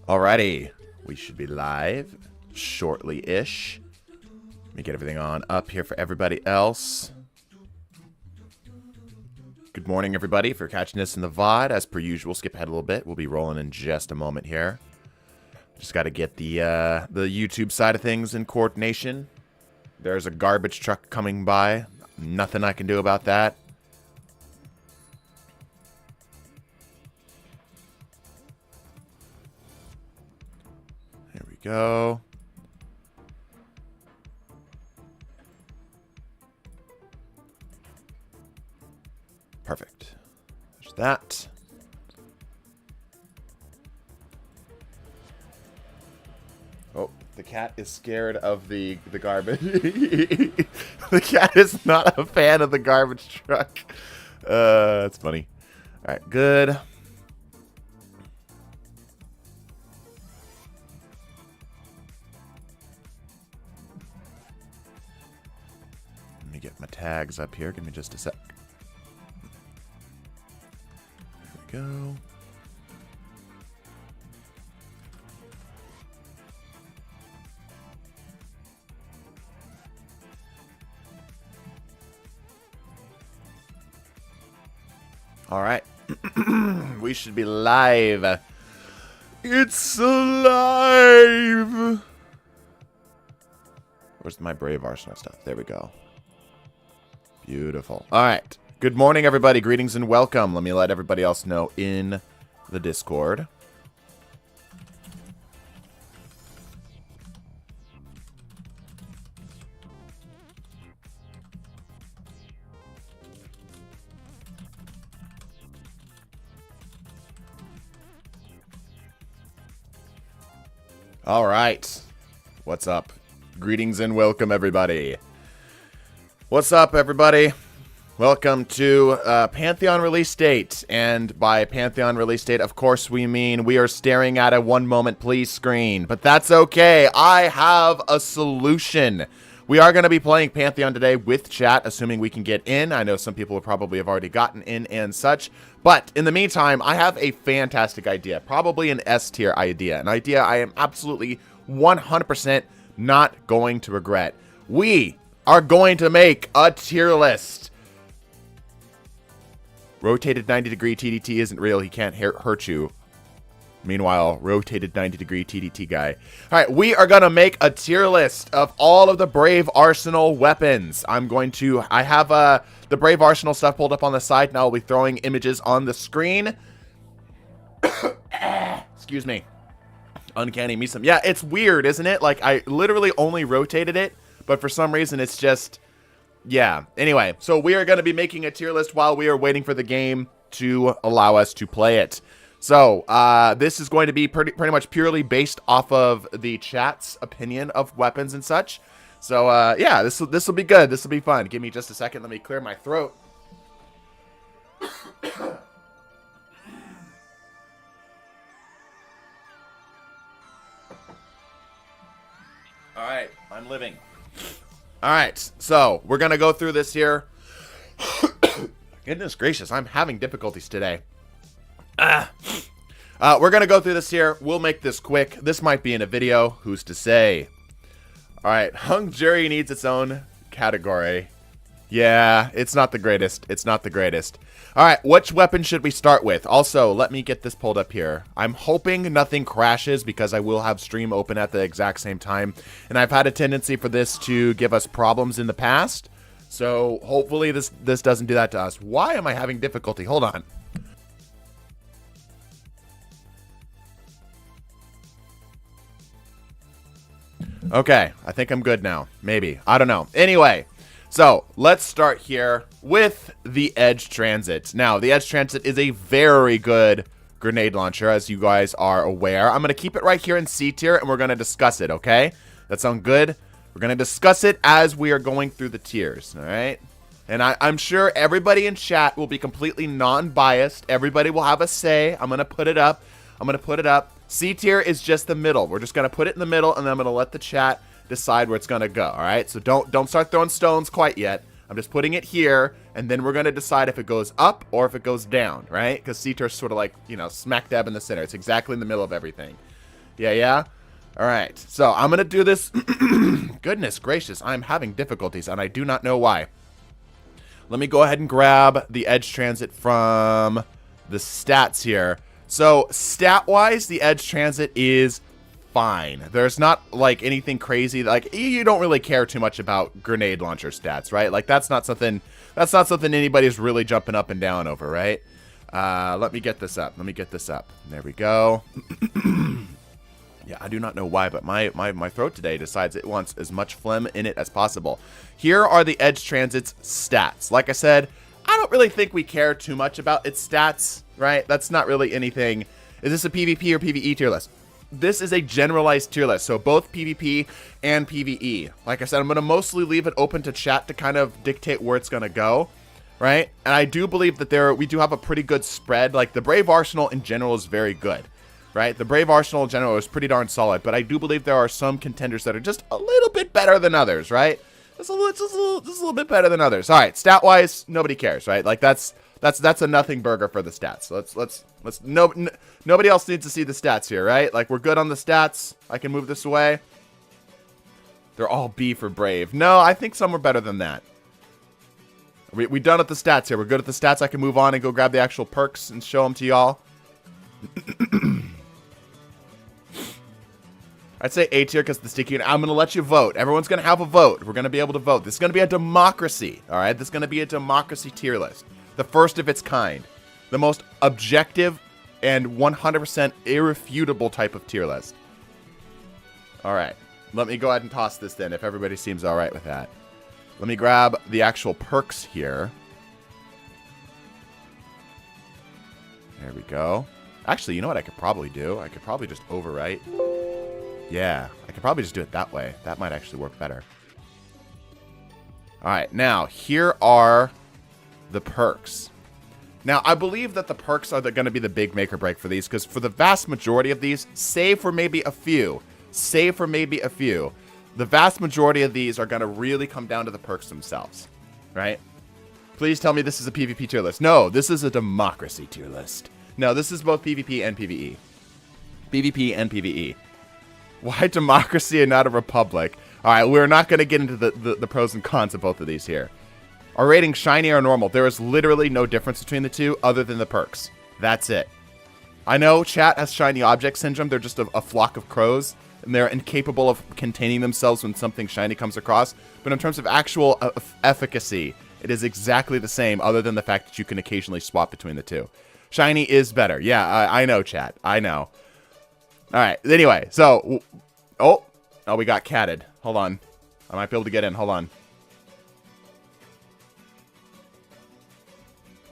Alrighty, we should be live shortly-ish. Let me get everything on up here for everybody else. Good morning, everybody. If you're catching this in the VOD, as per usual, skip ahead a little bit. We'll be rolling in just a moment here. Just got to get the YouTube side of things in coordination. There's a garbage truck coming by. Nothing I can do about that. There we go. Perfect. There's that. Oh, the cat is scared of the garbage. The cat is not a fan of the garbage truck. That's funny. All right, good. Let me get my tags up here. Give me just a sec. There we go. All right. We should be live. It's alive. Where's my Brave Arsenal stuff? There we go. Beautiful. All right. Good morning, everybody. Greetings and welcome. Let me let everybody else know in the Discord. All right. What's up? Greetings and welcome, everybody. What's up, everybody? Welcome to Pantheon release date. And by Pantheon release date, of course, we mean we are staring at a one moment please screen. But that's okay. I have a solution. We are going to be playing Pantheon today with chat, assuming we can get in. I know some people probably have already gotten in and such. But in the meantime, I have a fantastic idea. Probably an S tier idea. An idea I am absolutely 100% not going to regret. We are going to make a tier list. Rotated 90-degree TDT isn't real. He can't hurt you. Meanwhile, rotated 90-degree TDT guy. All right, we are going to make a tier list of all of the Brave Arsenal weapons. I have the Brave Arsenal stuff pulled up on the side. Now I'll be throwing images on the screen. Excuse me. Uncanny me some. Yeah, it's weird, isn't it? Like, I literally only rotated it, but for some reason it's just... Yeah. Anyway, so we are going to be making a tier list while we are waiting for the game to allow us to play it. So, this is going to be pretty much purely based off of the chat's opinion of weapons and such. So, yeah, this will be good. This will be fun. Give me just a second. Let me clear my throat. All right, I'm living. All right, so we're going to go through this here. Goodness gracious, I'm having difficulties today. We're going to go through this here. We'll make this quick. This might be in a video. Who's to say? All right, hung jury needs its own category. Yeah, it's not the greatest. It's not the greatest. All right, which weapon should we start with? Also, let me get this pulled up here. I'm hoping nothing crashes because I will have stream open at the exact same time. And I've had a tendency for this to give us problems in the past. So hopefully this doesn't do that to us. Why am I having difficulty? Hold on. Okay, I think I'm good now. Maybe. I don't know. Anyway, so let's start here with the Edge Transit. Now, the Edge Transit is a very good grenade launcher, as you guys are aware. I'm going to keep it right here in C tier, and we're going to discuss it, okay? That sound good? We're going to discuss it as we are going through the tiers, all right? And I'm sure everybody in chat will be completely non-biased. Everybody will have a say. I'm going to put it up. I'm going to put it up. C tier is just the middle. We're just going to put it in the middle, and then I'm going to let the chat decide where it's going to go, all right? So don't start throwing stones quite yet. I'm just putting it here, and then we're going to decide if it goes up or if it goes down, right? Because C tier is sort of like, you know, smack dab in the center. It's exactly in the middle of everything. Yeah, yeah? All right. So I'm going to do this. Goodness gracious. I'm having difficulties, and I do not know why. Let me go ahead and grab the Edge Transit from the stats here. So stat-wise, the Edge Transit is fine. There's not like anything crazy. Like, you don't really care too much about grenade launcher stats, right? Like, that's not something anybody's really jumping up and down over, right? Let me get this up. There we go. Yeah, I do not know why, but my throat today decides it wants as much phlegm in it as possible. Here are the Edge Transit's stats. Like I said, I don't really think we care too much about its stats, right? That's not really anything. Is this a PvP or PvE tier list? This is a generalized tier list, so both PvP and PvE. Like I said, I'm going to mostly leave it open to chat to kind of dictate where it's going to go, right? And I do believe that we do have a pretty good spread. Like, the Brave Arsenal in general is very good, right? The Brave Arsenal in general is pretty darn solid, but I do believe there are some contenders that are just a little bit better than others, right? Just a little bit better than others. All right, stat-wise, nobody cares, right? Like, that's a nothing burger for the stats. Nobody else needs to see the stats here, right? Like, we're good on the stats. I can move this away. They're all B for Brave. No, I think some are better than that. We done at the stats here. We're good at the stats. I can move on and go grab the actual perks and show them to y'all. I'd say A tier because the sticky. I'm going to let you vote. Everyone's going to have a vote. We're going to be able to vote. This is going to be a democracy, all right? This is going to be a democracy tier list. The first of its kind. The most objective and 100% irrefutable type of tier list. All right. Let me go ahead and toss this then if everybody seems all right with that. Let me grab the actual perks here. There we go. Actually, you know what I could probably do? I could probably just overwrite. Yeah, I could probably just do it that way. That might actually work better. All right, now here are the perks. Now, I believe that the perks are going to be the big make or break for these, because for the vast majority of these, save for maybe a few, the vast majority of these are going to really come down to the perks themselves, right? Please tell me this is a PvP tier list. No, this is a democracy tier list. No, this is both PvP and PvE. PvP and PvE. Why democracy and not a republic? All right, we're not going to get into the pros and cons of both of these here. Are ratings shiny or normal? There is literally no difference between the two other than the perks. That's it. I know chat has shiny object syndrome. They're just a flock of crows, and they're incapable of containing themselves when something shiny comes across. But in terms of actual efficacy, it is exactly the same other than the fact that you can occasionally swap between the two. Shiny is better. Yeah, I know, chat. I know. All right. Anyway, so... Oh, we got catted. Hold on. I might be able to get in. Hold on.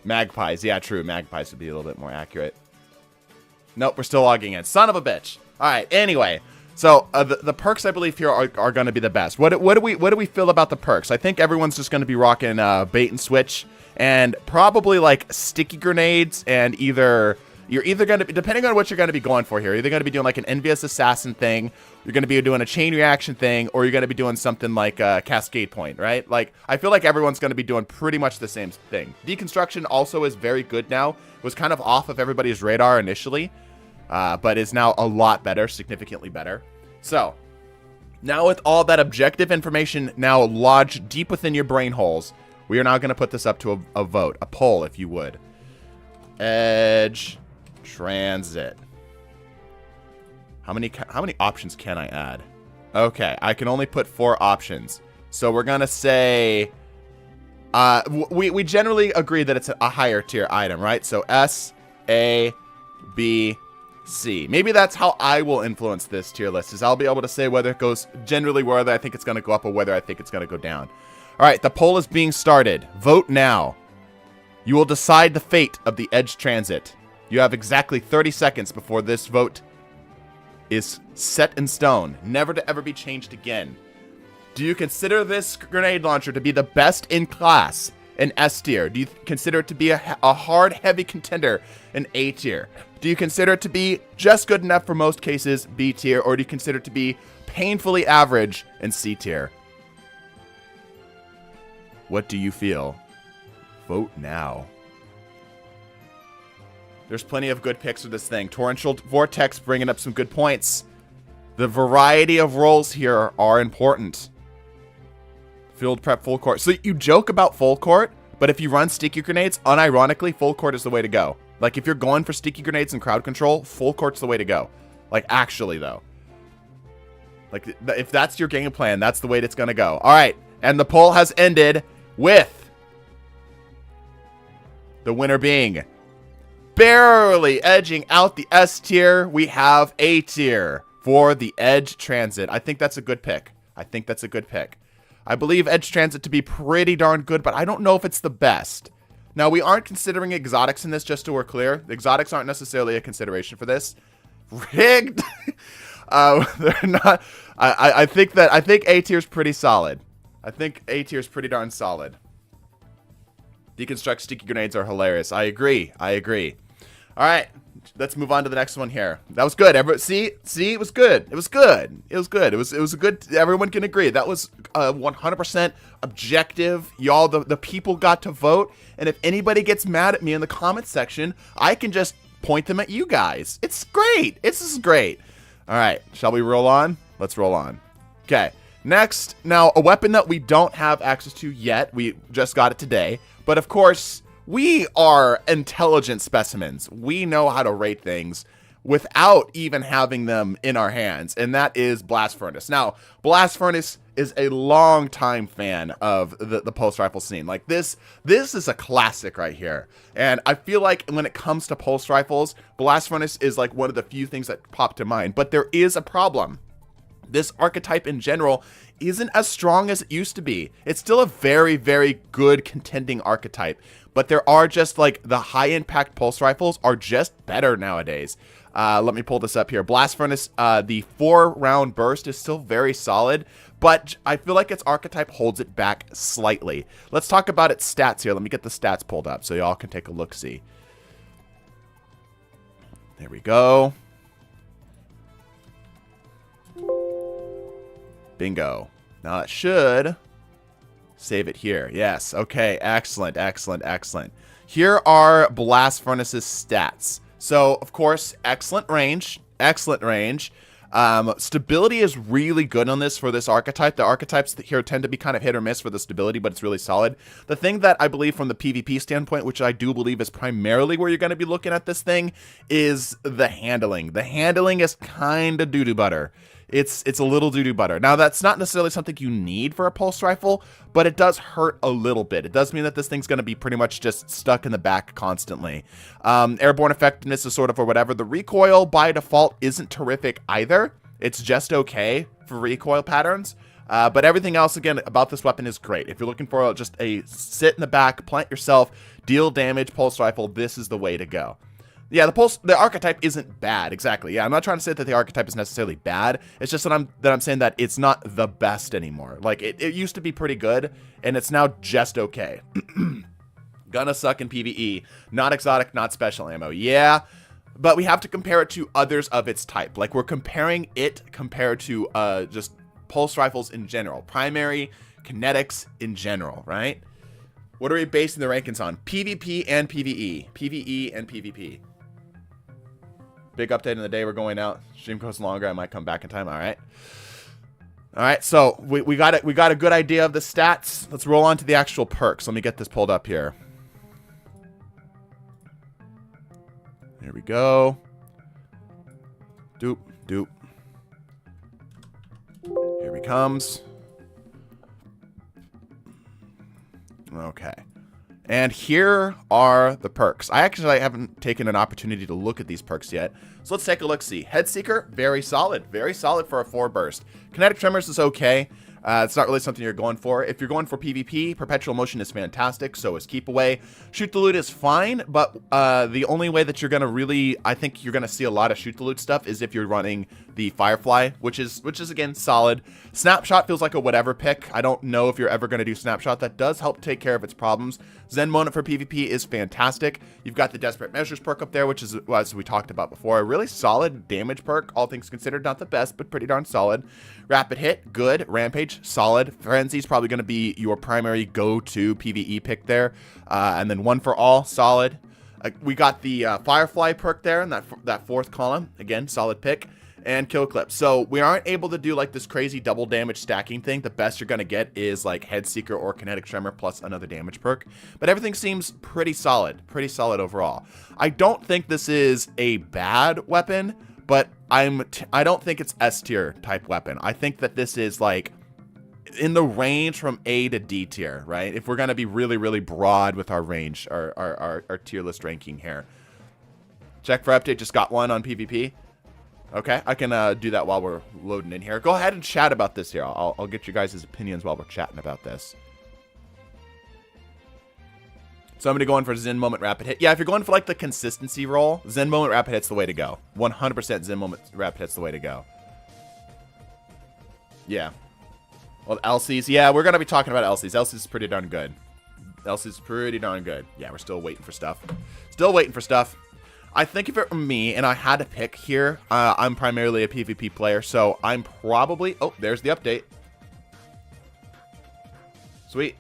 Magpies. Yeah, true. Magpies would be a little bit more accurate. Nope, we're still logging in. Son of a bitch. All right. Anyway, so the perks I believe here are going to be the best. What do we feel about the perks? I think everyone's just going to be rocking bait and switch and probably like sticky grenades, and you're either going to be, depending on what you're going to be going for here, you're either going to be doing like an envious assassin thing, you're going to be doing a chain reaction thing, or you're going to be doing something like a cascade point, right? Like, I feel like everyone's going to be doing pretty much the same thing. Deconstruction also is very good now. It was kind of off of everybody's radar initially, but is now a lot better, significantly better. So, now with all that objective information now lodged deep within your brain holes, we are now going to put this up to a vote, a poll, if you would. Edge Transit. How many options can I add? Okay, I can only put 4 options. So we're gonna say, we generally agree that it's a higher tier item, right? So S, A, B, C. Maybe that's how I will influence this tier list, is I'll be able to say whether it goes generally whether I think it's gonna go up or whether I think it's gonna go down. All right, the poll is being started. Vote now. You will decide the fate of the Edge Transit. You have exactly 30 seconds before this vote is set in stone, never to ever be changed again. Do you consider this grenade launcher to be the best in class in S tier? Do you consider it to be a hard, heavy contender in A tier? Do you consider it to be just good enough for most cases, B tier? Or do you consider it to be painfully average in C tier? What do you feel? Vote now. There's plenty of good picks with this thing. Torrential Vortex bringing up some good points. The variety of roles here are important. Field prep, full court. So you joke about full court, but if you run sticky grenades, unironically, full court is the way to go. Like, if you're going for sticky grenades and crowd control, full court's the way to go. Like, actually, though. Like, if that's your game plan, that's the way it's going to go. All right, and the poll has ended with the winner being barely edging out the S tier. We have A tier for the Edge Transit. I think that's a good pick. I believe Edge Transit to be pretty darn good, but I don't know if it's the best. Now, we aren't considering exotics in this, just so we're clear. The exotics aren't necessarily a consideration for this. Rigged. They're not. I think A tier is pretty solid. I think A tier is pretty darn solid. Deconstruct sticky grenades are hilarious. I agree. All right, let's move on to the next one here. That was good. See, it was good. It was a good. Everyone can agree that was 100% objective. Y'all, the people got to vote, and if anybody gets mad at me in the comments section, I can just point them at you guys. It's great. This is great. All right, shall we roll on? Let's roll on. Okay, next. Now, a weapon that we don't have access to yet. We just got it today, but of course, we are intelligent specimens. We know how to rate things without even having them in our hands, and that is Blast Furnace. Now, Blast Furnace is a long-time fan of the pulse rifle scene. Like, this is a classic right here. And I feel like when it comes to pulse rifles, Blast Furnace is like one of the few things that pop to mind. But there is a problem. This archetype in general isn't as strong as it used to be. It's still a very, very good contending archetype. But there are just, like, the high-impact pulse rifles are just better nowadays. Let me pull this up here. Blast Furnace, the 4-round burst is still very solid, but I feel like its archetype holds it back slightly. Let's talk about its stats here. Let me get the stats pulled up so y'all can take a look-see. There we go. Bingo. Now that should save it here. Yes. Okay. Excellent. Here are Blast Furnace's stats. So, of course, excellent range. Stability is really good on this for this archetype. The archetypes here tend to be kind of hit or miss for the stability, but it's really solid. The thing that I believe from the PvP standpoint, which I do believe is primarily where you're going to be looking at this thing, is the handling. The handling is kind of doo-doo butter. It's a little doo-doo butter. Now, that's not necessarily something you need for a pulse rifle, but it does hurt a little bit. It does mean that this thing's going to be pretty much just stuck in the back constantly. Airborne effectiveness is sort of or whatever. The recoil by default isn't terrific either. It's just okay for recoil patterns. But everything else, again, about this weapon is great. If you're looking for just a sit in the back, plant yourself, deal damage pulse rifle, this is the way to go. Yeah, the archetype isn't bad, exactly. Yeah, I'm not trying to say that the archetype is necessarily bad. It's just that I'm saying that it's not the best anymore. Like, it used to be pretty good, and it's now just okay. Gonna suck in PvE. Not exotic, not special ammo. Yeah, but we have to compare it to others of its type. Like, we're comparing it compared to just pulse rifles in general. Primary, kinetics in general, right? What are we basing the rankings on? PvP and PvE. PvE and PvP. Big update in the day we're going out. Stream goes longer. I might come back in time. All right. So we got a good idea of the stats. Let's roll on to the actual perks. Let me get this pulled up here. Here we go. Doop. Here he comes. Okay. And here are the perks. I haven't taken an opportunity to look at these perks yet. So let's take a look-see. Headseeker, very solid. Very solid for a 4 burst. Kinetic Tremors is okay. It's not really something you're going for. If you're going for PvP, Perpetual Motion is fantastic. So is Keep Away. Shoot the Loot is fine, but the only way that you're going to really, I think you're going to see a lot of Shoot the Loot stuff is if you're running the Firefly, which is again solid. Snapshot feels like a whatever pick. I don't know if you're ever going to do Snapshot. That does help take care of its problems. Zen Moment for PvP is fantastic. You've got the Desperate Measures perk up there, which is, as we talked about before, a really solid damage perk. All things considered, not the best, but pretty darn solid. Rapid Hit, good. Rampage, solid. Frenzy's probably going to be your primary go-to PvE pick there. And then One for All, solid. We got the Firefly perk there in that fourth column. Again, solid pick. And Kill Clip. So we aren't able to do like this crazy double damage stacking thing. The best you're going to get is like Head Seeker or Kinetic Tremor plus another damage perk. But everything seems pretty solid overall. I don't think this is a bad weapon, but I don't think it's S tier type weapon. I think that this is like in the range from A to D tier, right? If we're going to be really, really broad with our range, our tier list ranking here. Check for update, just got one on PvP. Okay, I can do that while we're loading in here. Go ahead and chat about this here. I'll get you guys' opinions while we're chatting about this. Somebody going for Zen Moment Rapid Hit. Yeah, if you're going for like the consistency roll, Zen Moment Rapid Hit's the way to go. 100% Zen Moment Rapid Hit's the way to go. Yeah. Well, LCs. Yeah, we're going to be talking about LCs. LCs is pretty darn good. LCs is pretty darn good. Yeah, we're still waiting for stuff. Still waiting for stuff. I think if it were me and I had to pick here, I'm primarily a PvP player, so I'm probably... Oh, there's the update. Sweet.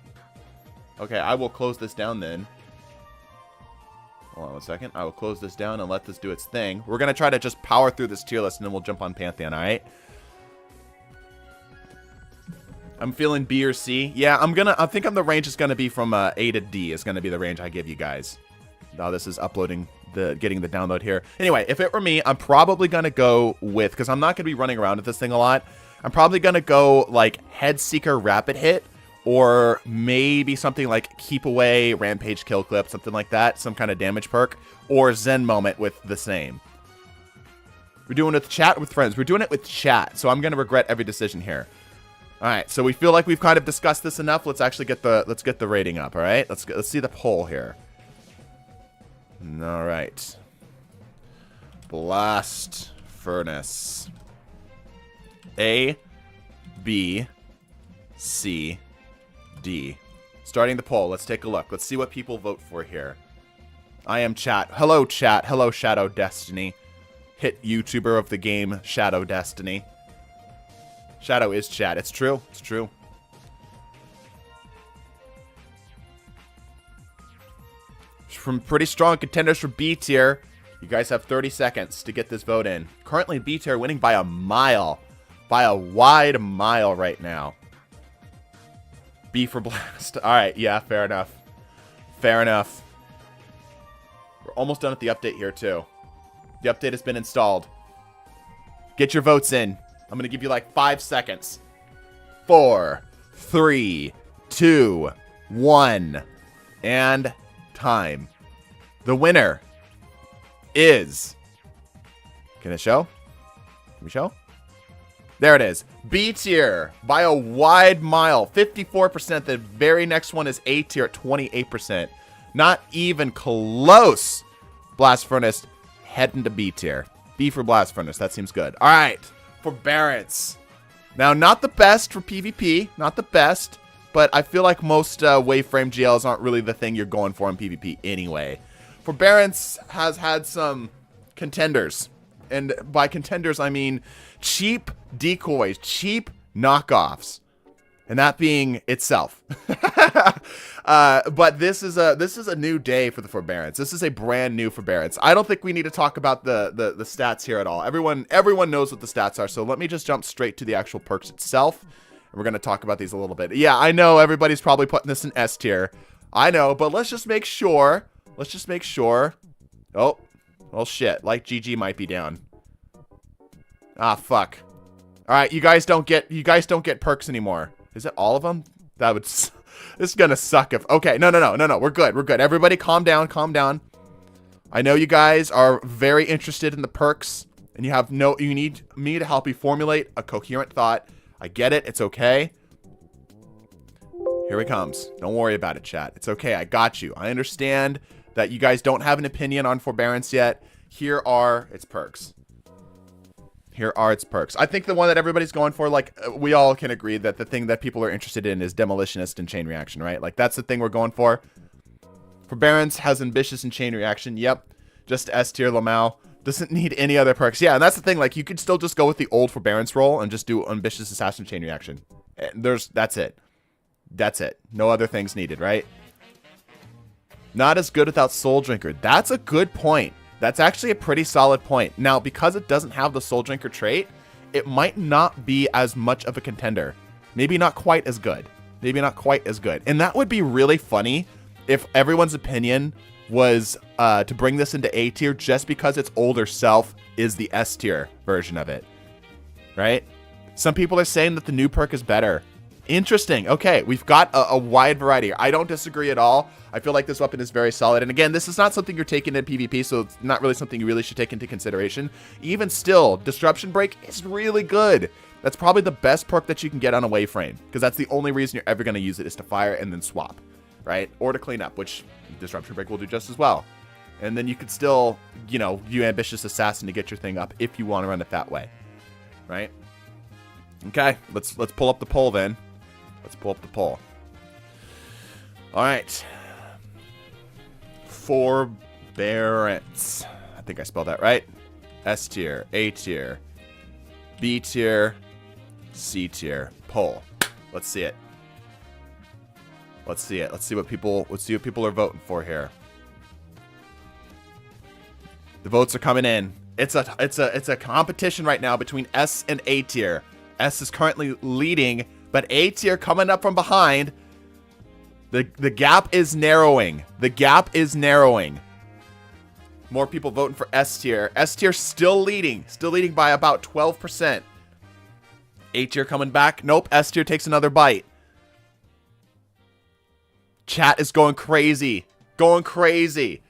Okay, I will close this down then. Hold on one second. I will close this down and let this do its thing. We're going to try to just power through this tier list and then we'll jump on Pantheon, alright? I'm feeling B or C. Yeah, I think the range is going to be from A to D is going to be the range I give you guys. Now this is uploading... getting the download here. Anyway, if it were me, I'm probably going to go with, because I'm not going to be running around with this thing a lot, I'm probably going to go like Head Seeker Rapid Hit, or maybe something like Keep Away, Rampage Kill Clip, something like that, some kind of damage perk, or Zen Moment with the same. We're doing it with chat with friends. We're doing it with chat, so I'm going to regret every decision here. All right, so we feel like we've kind of discussed this enough. Let's actually get the rating up, all right? Let's see the poll here. All right. Blast Furnace. A, B, C, D. Starting the poll. Let's take a look. Let's see what people vote for here. I am chat. Hello, chat. Hello, Shadow Destiny. Hit YouTuber of the game, Shadow Destiny. Shadow is chat. It's true. It's true. From pretty strong contenders for B tier. You guys have 30 seconds to get this vote in. Currently B tier winning by a mile. By a wide mile right now. B for Blast. Alright, yeah, fair enough. Fair enough. We're almost done with the update here too. The update has been installed. Get your votes in. I'm going to give you like 5 seconds. 4, 3, 2, 1. And time. The winner is... Can it show? Can we show? There it is. B tier by a wide mile. 54%. The very next one is A tier at 28%. Not even close. Blast Furnace heading to B tier. B for Blast Furnace. That seems good. All right. Forbearance. Now, not the best for PvP. Not the best. But I feel like most Waveframe GLs aren't really the thing you're going for in PvP anyway. Forbearance has had some contenders. And by contenders, I mean cheap decoys, cheap knockoffs. And that being itself. But this is a new day for the Forbearance. This is a brand new Forbearance. I don't think we need to talk about the stats here at all. Everyone knows what the stats are. So let me just jump straight to the actual perks itself. And we're going to talk about these a little bit. Yeah, I know everybody's probably putting this in S tier. I know, but let's just make sure. Let's just make sure. Oh, well, shit. Like GG might be down. Ah, fuck. All right, you guys don't get perks anymore. Is it all of them? That would. This is gonna suck if. Okay, no. We're good. We're good. Everybody, calm down. Calm down. I know you guys are very interested in the perks, and you need me to help you formulate a coherent thought. I get it. It's okay. Here he comes. Don't worry about it, chat. It's okay. I got you. I understand that you guys don't have an opinion on Forbearance yet. Here are its perks. Here are its perks. I think the one that everybody's going for, like, we all can agree that the thing that people are interested in is Demolitionist and Chain Reaction, right? Like, that's the thing we're going for. Forbearance has Ambitious and Chain Reaction. Yep. Just S tier Lamau. Doesn't need any other perks. Yeah, and that's the thing. Like, you could still just go with the old Forbearance roll and just do Ambitious Assassin Chain Reaction. That's it. That's it. No other things needed, right? Not as good without Soul Drinker. That's a good point. That's actually a pretty solid point. Now, because it doesn't have the Soul Drinker trait, it might not be as much of a contender. Maybe not quite as good. Maybe not quite as good. And that would be really funny if everyone's opinion was to bring this into A tier just because its older self is the S tier version of it. Right? Some people are saying that the new perk is better. Interesting. Okay, we've got a wide variety. I don't disagree at all. I feel like this weapon is very solid. And again, this is not something you're taking in PvP, so it's not really something you really should take into consideration. Even still, Disruption Break is really good. That's probably the best perk that you can get on a Wayframe, because that's the only reason you're ever going to use it is to fire and then swap, right? Or to clean up, which Disruption Break will do just as well. And then you could still, you know, view Ambitious Assassin to get your thing up if you want to run it that way, right? Okay, let's pull up the poll then. Let's pull up the poll. All right. Forbearance. I think I spelled that right. S tier, A tier, B tier, C tier. Poll. Let's see it. Let's see it. Let's see what people are voting for here. The votes are coming in. It's a competition right now between S and A tier. S is currently leading, but A tier coming up from behind. The gap is narrowing. The gap is narrowing. More people voting for S tier. S tier still leading by about 12%. A tier coming back. Nope, S tier takes another bite. Chat is going crazy. Going crazy.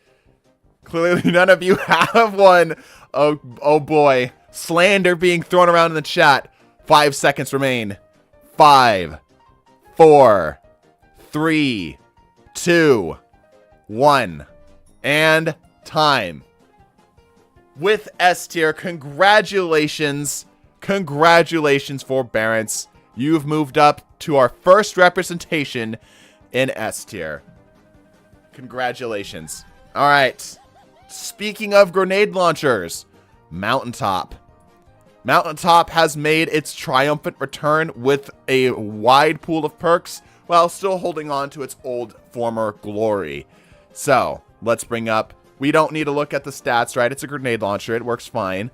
Clearly none of you have one. Oh boy. Slander being thrown around in the chat. 5 seconds remain. 5, 4, 3, 2, 1. And time. With S tier, congratulations. Congratulations, Forbearance. You've moved up to our first representation in S tier. Congratulations. All right. Speaking of grenade launchers, Mountaintop. Mountaintop has made its triumphant return with a wide pool of perks while still holding on to its old former glory. So, let's bring up... We don't need to look at the stats, right? It's a grenade launcher. It works fine.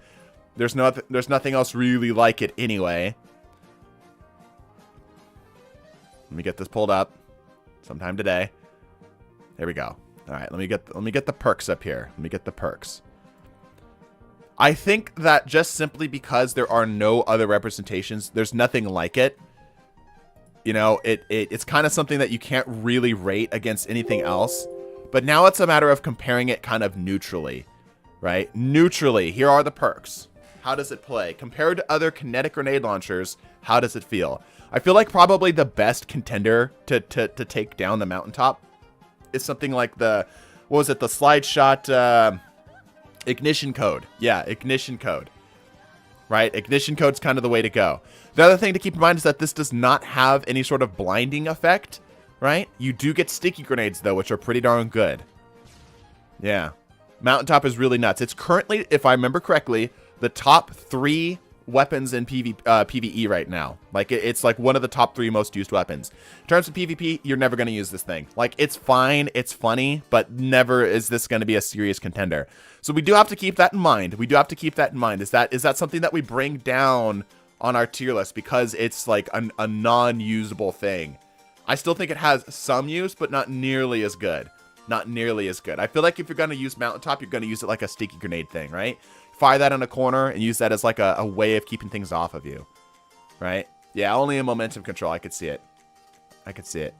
There's nothing else really like it anyway. Let me get this pulled up sometime today. There we go. All right, let me get the perks up here. Let me get the perks. I think that just simply because there are no other representations, there's nothing like it. You know, it's kind of something that you can't really rate against anything else. But now it's a matter of comparing it kind of neutrally, right? Neutrally, here are the perks. How does it play? Compared to other kinetic grenade launchers, how does it feel? I feel like probably the best contender to take down the Mountaintop is something like the, what was it, the slide shot ignition code. Yeah, ignition code. Right? Ignition code's kind of the way to go. The other thing to keep in mind is that this does not have any sort of blinding effect, right? You do get sticky grenades, though, which are pretty darn good. Yeah. Mountaintop is really nuts. It's currently, if I remember correctly, the top 3 weapons in PvE right now. Like, it's like one of the top 3 most used weapons. In terms of PvP, you're never going to use this thing. Like, it's fine, it's funny, but never is this going to be a serious contender. So we do have to keep that in mind. We do have to keep that in mind. Is that something that we bring down on our tier list because it's like a non-usable thing? I still think it has some use, but not nearly as good. Not nearly as good. I feel like if you're going to use Mountaintop, you're going to use it like a sticky grenade thing, right? Fire that in a corner and use that as like a way of keeping things off of you, right? Yeah, only in momentum control. I could see it. I could see it.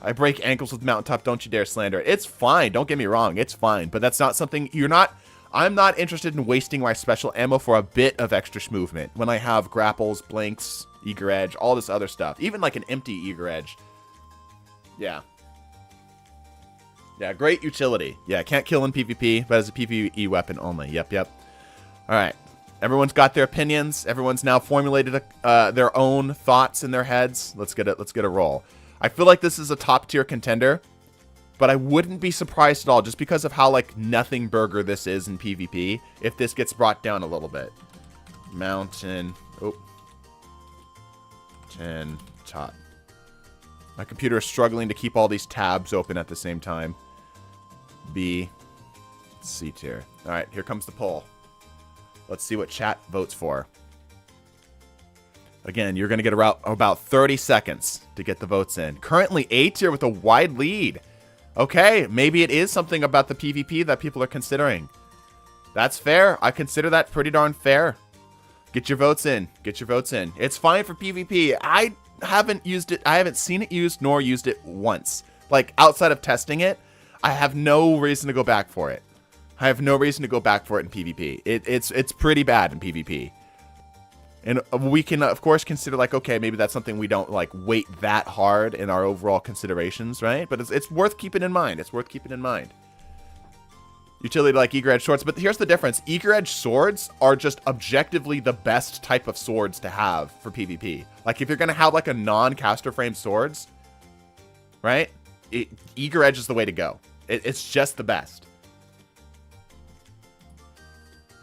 I break ankles with Mountaintop. Don't you dare slander it. It's fine. Don't get me wrong. It's fine. But that's not something you're not... I'm not interested in wasting my special ammo for a bit of extra movement when I have grapples, blinks, eager edge, all this other stuff. Even like an empty eager edge. Yeah. Yeah, great utility. Yeah, can't kill in PvP, but as a PvE weapon only. Yep, yep. All right. Everyone's got their opinions. Everyone's now formulated their own thoughts in their heads. Let's get a roll. I feel like this is a top tier contender, but I wouldn't be surprised at all just because of how like nothing burger this is in PvP if this gets brought down a little bit. Mountain. Oh. 10 top. My computer is struggling to keep all these tabs open at the same time. B, C tier. All right, here comes the poll. Let's see what chat votes for. Again, you're going to get about 30 seconds to get the votes in. Currently A tier with a wide lead. Okay, maybe it is something about the PvP that people are considering. That's fair. I consider that pretty darn fair. Get your votes in. Get your votes in. It's fine for PvP. I haven't used it. I haven't seen it used nor used it once. Like, outside of testing it, I have no reason to go back for it. I have no reason to go back for it in PvP. It's pretty bad in PvP. And we can, of course, consider, like, okay, maybe that's something we don't, like, weight that hard in our overall considerations, right? But it's worth keeping in mind. It's worth keeping in mind. Utility like eager edge swords. But here's the difference. Eager edge swords are just objectively the best type of swords to have for PvP. Like, if you're going to have, like, a non-caster frame swords, right? Eager edge is the way to go. It's just the best.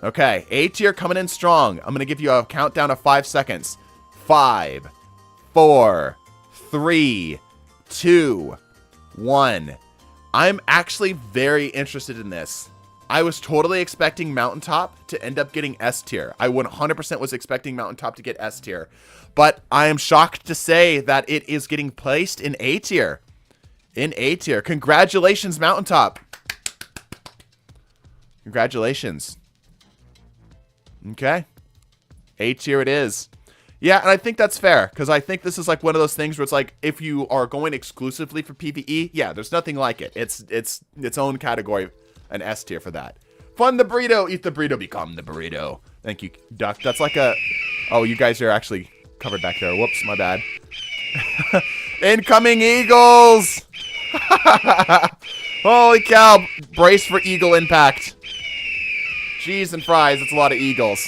Okay, A tier coming in strong. I'm going to give you a countdown of 5 seconds. 5, 4, 3, 2, 1. I'm actually very interested in this. I was totally expecting Mountaintop to end up getting S tier. I 100% was expecting Mountaintop to get S tier. But I am shocked to say that it is getting placed in A tier. In A tier. Congratulations, Mountaintop. Congratulations. Okay. A tier it is. Yeah, and I think that's fair, because I think this is like one of those things where it's like, if you are going exclusively for PvE, yeah, there's nothing like it. It's its own category, an S tier for that. Fund the burrito, eat the burrito, become the burrito. Thank you, Duck. That's like a... Oh, you guys are actually covered back there. Whoops, my bad. Incoming eagles! Holy cow, brace for eagle impact. Cheese and fries, it's a lot of eagles.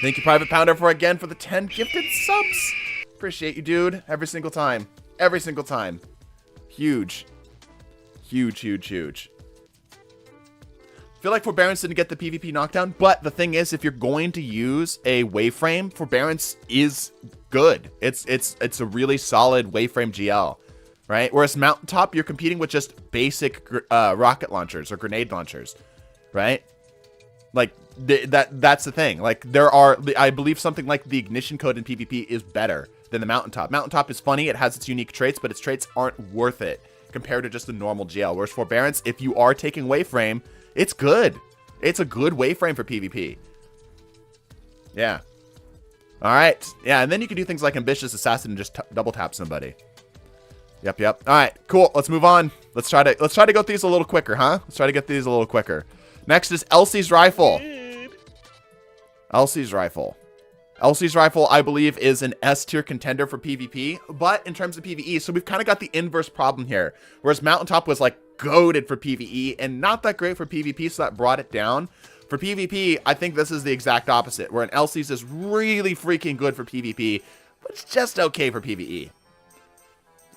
Thank you, Private Pounder, for the 10 gifted subs. Appreciate you, dude. Every single time. Every single time. Huge. Huge, huge, huge. Feel like Forbearance didn't get the PvP knockdown, but the thing is, if you're going to use a waveframe, Forbearance is good. It's a really solid waveframe GL, right? Whereas Mountaintop, you're competing with just basic rocket launchers or grenade launchers, right? Like, that's the thing. Like, there are, I believe something like the ignition code in PvP is better than the Mountaintop. Mountaintop is funny, it has its unique traits, but its traits aren't worth it compared to just a normal GL. Whereas Forbearance, if you are taking waveframe, it's good. It's a good waveframe for PvP. Yeah. Alright. Yeah, and then you can do things like Ambitious Assassin and just double tap somebody. Yep, yep. Alright, cool. Let's move on. Let's try to go through these a little quicker, huh? Let's try to get these a little quicker. Next is Elsie's Rifle. Elsie's Rifle. Elsie's Rifle, I believe, is an S tier contender for PvP, but in terms of PvE, so we've kind of got the inverse problem here. Whereas Mountaintop was like goated for PvE and not that great for PvP, so that brought it down. For PvP, I think this is the exact opposite, where an Elsie's is really freaking good for PvP, but it's just okay for PvE.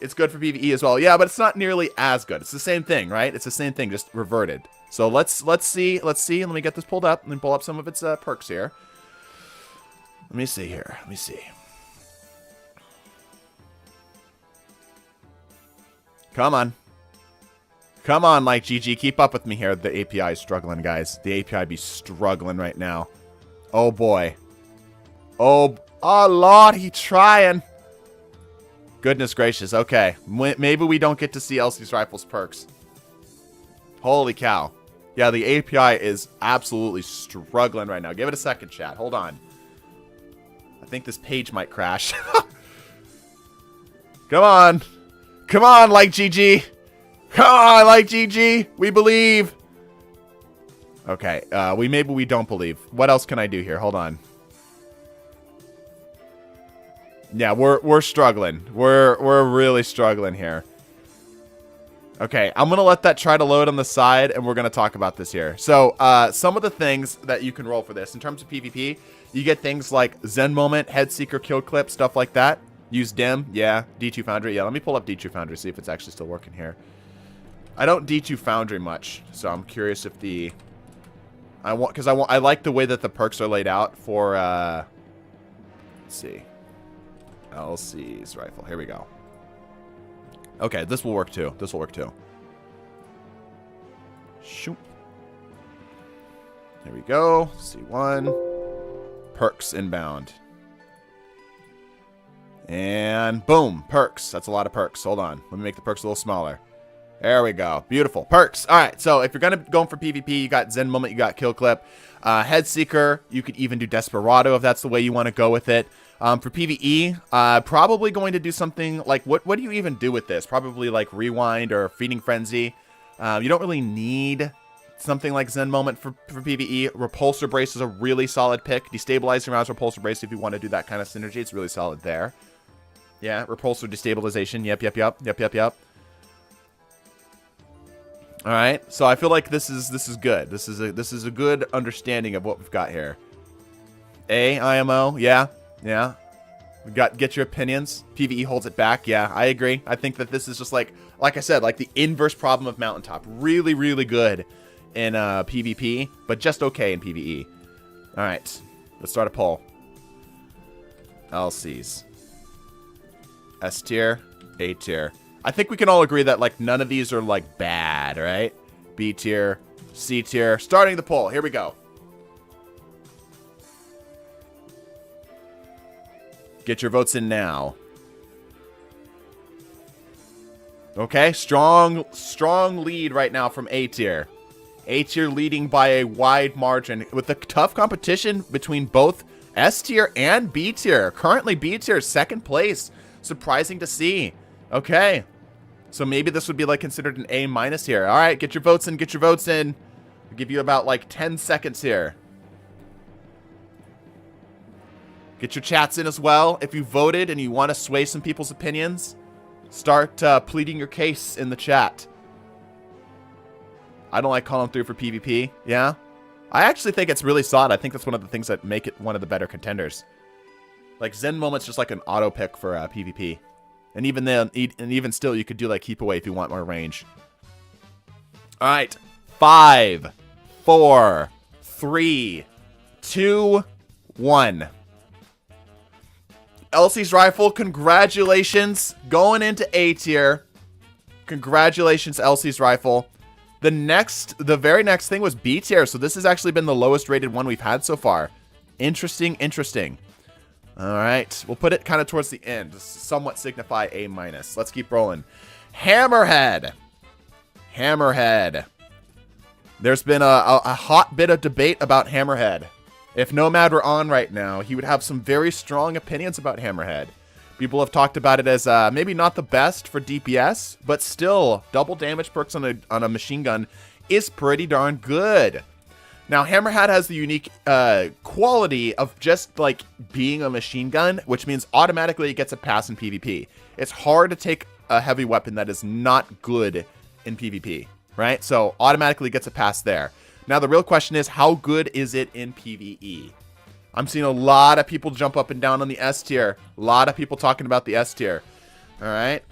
It's good for PvE as well. Yeah, but it's not nearly as good. It's the same thing, right? It's the same thing, just reverted. So let's see. Let me get this pulled up. Let me pull up some of its perks here. Let me see here. Let me see. Come on. Come on, like GG. Keep up with me here. The API is struggling, guys. The API be struggling right now. Oh, boy. Oh, Lord, he trying. Goodness gracious. Okay. Maybe we don't get to see Elsie's Rifle's perks. Holy cow. Yeah, the API is absolutely struggling right now. Give it a second, chat. Hold on. I think this page might crash. Come on. Come on, like GG. Come on, like GG. We believe. Okay. Maybe we don't believe. What else can I do here? Hold on. Yeah, we're struggling. We're really struggling here. Okay, I'm gonna let that try to load on the side, and we're gonna talk about this here. So, some of the things that you can roll for this in terms of PvP, you get things like Zen Moment, Head Seeker, Kill Clip, stuff like that. Use Dim, yeah. D2 Foundry, yeah. Let me pull up D2 Foundry, see if it's actually still working here. I don't D2 Foundry much, so I'm curious if the I like the way that the perks are laid out for let's see. Elsie's Rifle. Here we go. Okay, this will work too. This will work too. Shoop. There we go. C1. Perks inbound. And boom, perks. That's a lot of perks. Hold on. Let me make the perks a little smaller. There we go. Beautiful. Perks. All right. So if you're going to go for PvP, you got Zen Moment, you got Kill Clip. Head Seeker, you could even do Desperado if that's the way you want to go with it. For PvE, probably going to do something like, what do you even do with this? Probably like Rewind or Feeding Frenzy. You don't really need something like Zen Moment for PvE. Repulsor Brace is a really solid pick. Destabilizing rounds, Repulsor Brace, if you want to do that kind of synergy, it's really solid there. Yeah, Repulsor Destabilization. Yep. All right, so I feel like this is good. This is a good understanding of what we've got here. IMO, yeah. We got get your opinions. PvE holds it back. Yeah, I agree. I think that this is just like I said, like the inverse problem of Mountaintop. Really, really good in PvP, but just okay in PvE. All right, let's start a poll. LCs. S tier, A tier. I think we can all agree that like none of these are like bad, right? B tier, C tier. Starting the poll. Here we go. Get your votes in now. Okay, strong lead right now from A tier. A tier leading by a wide margin with a tough competition between both S tier and B tier. Currently B tier second place. Surprising to see. Okay. So maybe this would be like considered an A minus here. All right, get your votes in, I'll give you about like 10 seconds here. Get your chats in as well. If you voted and you want to sway some people's opinions, start pleading your case in the chat. I don't like calling through for PvP. Yeah? I actually think it's really solid. I think that's one of the things that make it one of the better contenders. Like Zen Moment's just like an auto pick for PvP. And even then, even still, you could do like Keep Away if you want more range. All right. 5, 4, 3, 2, 1. Elsie's Rifle, congratulations. Going into A tier. Congratulations, Elsie's Rifle. The very next thing was B tier, so this has actually been the lowest rated one we've had so far. Interesting. All right, we'll put it kind of towards the end to somewhat signify A minus. Let's keep rolling. Hammerhead. There's been a hot bit of debate about Hammerhead. If Nomad were on right now, he would have some very strong opinions about Hammerhead. People have talked about it as maybe not the best for DPS, but still, double damage perks on a machine gun is pretty darn good. Now, Hammerhead has the unique quality of just like being a machine gun, which means automatically it gets a pass in PvP. It's hard to take a heavy weapon that is not good in PvP, right? So automatically gets a pass there. Now, the real question is, how good is it in PvE? I'm seeing a lot of people jump up and down on the S tier. A lot of people talking about the S tier. All right.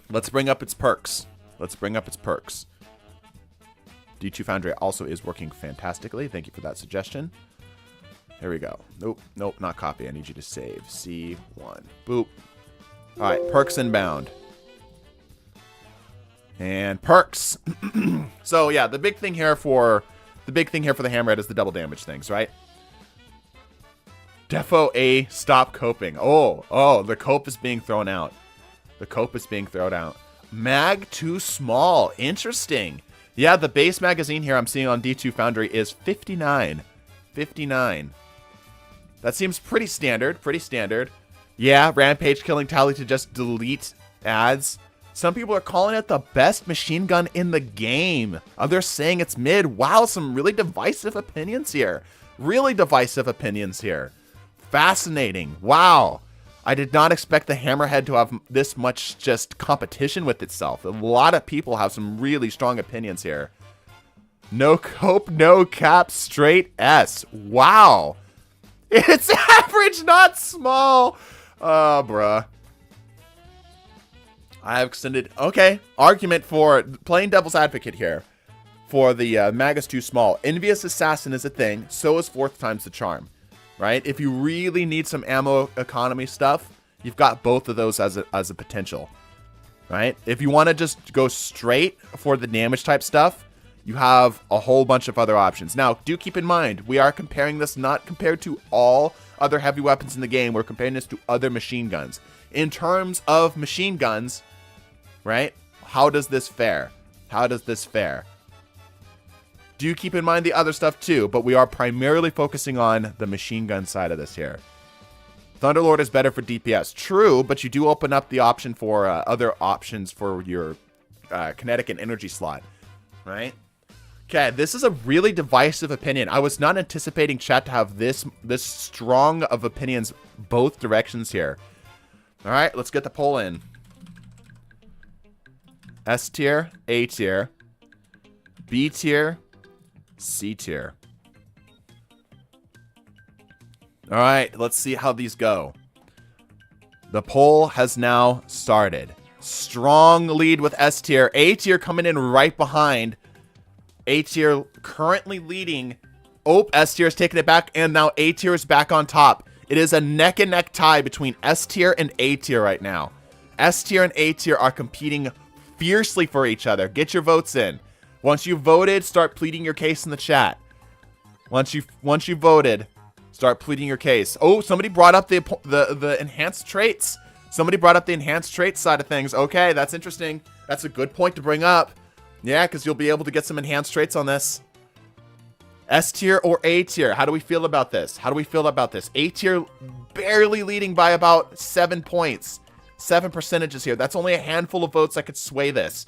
Let's bring up its perks. D2 Foundry also is working fantastically. Thank you for that suggestion. There we go. Nope, not copy. I need you to save. C1. Boop. All right, perks inbound. And perks. So yeah, the big thing here for the Hammerhead is the double damage things, right? Defo A, stop coping. Oh, the cope is being thrown out. Mag too small. Interesting. Yeah, the base magazine here I'm seeing on D2 Foundry is 59. 59. That seems pretty standard. Yeah, Rampage killing tally to just delete ads. Some people are calling it the best machine gun in the game. Others saying it's mid. Wow, some really divisive opinions here. Fascinating. Wow. I did not expect the Hammerhead to have this much just competition with itself. A lot of people have some really strong opinions here. No cope, no cap, straight S. Wow. It's average, not small. Oh, bruh. I have extended, okay, argument for playing devil's advocate here. For the mag is too small. Envious Assassin is a thing. So is 4th times the charm. Right? If you really need some ammo economy stuff, you've got both of those as a potential. right? If you want to just go straight for the damage type stuff, you have a whole bunch of other options. Now, do keep in mind, we are comparing this not compared to all other heavy weapons in the game. We're comparing this to other machine guns. In terms of machine guns, right? How does this fare? How does this fare? Do keep in mind the other stuff too, but we are primarily focusing on the machine gun side of this here. Thunderlord is better for DPS. True, but you do open up the option for other options for your kinetic and energy slot, right? Okay, this is a really divisive opinion. I was not anticipating chat to have this strong of opinions both directions here. All right, let's get the poll in. S tier, A tier, B tier, C tier. All right, let's see how these go. The poll has now started. Strong lead with S tier. A tier coming in right behind. A tier currently leading. Oh, S tier is taking it back, and now A tier is back on top. It is a neck and neck tie between S tier and A tier right now. S tier and A tier are competing fiercely for each other. Get your votes in. Once you've voted, start pleading your case in the chat. Once you voted, start pleading your case. Oh, somebody brought up the enhanced traits. Somebody brought up the enhanced traits side of things. Okay, that's interesting. That's a good point to bring up. Yeah, because you'll be able to get some enhanced traits on this. S tier or A tier? How do we feel about this? How do we feel about this? A tier barely leading by about 7 points. 7 percentages here. That's only a handful of votes that could sway this.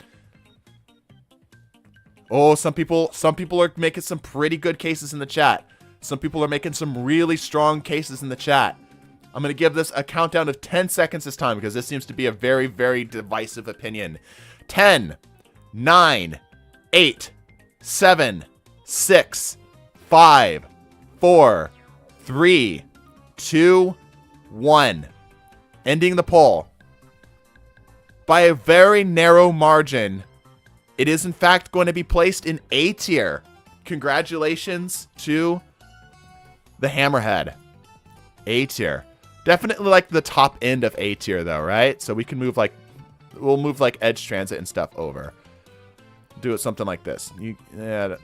Oh, some people are making some pretty good cases in the chat. Some people are making some really strong cases in the chat. I'm going to give this a countdown of 10 seconds this time because this seems to be a very, very divisive opinion. 10, 9, 8, 7, 6, 5, 4, 3, 2, 1. Ending the poll. By a very narrow margin, it is in fact going to be placed in A tier. Congratulations to the Hammerhead. A tier. Definitely like the top end of A tier though, right? So we can move like, we'll move like Edge Transit and stuff over. Do it something like this. Yeah,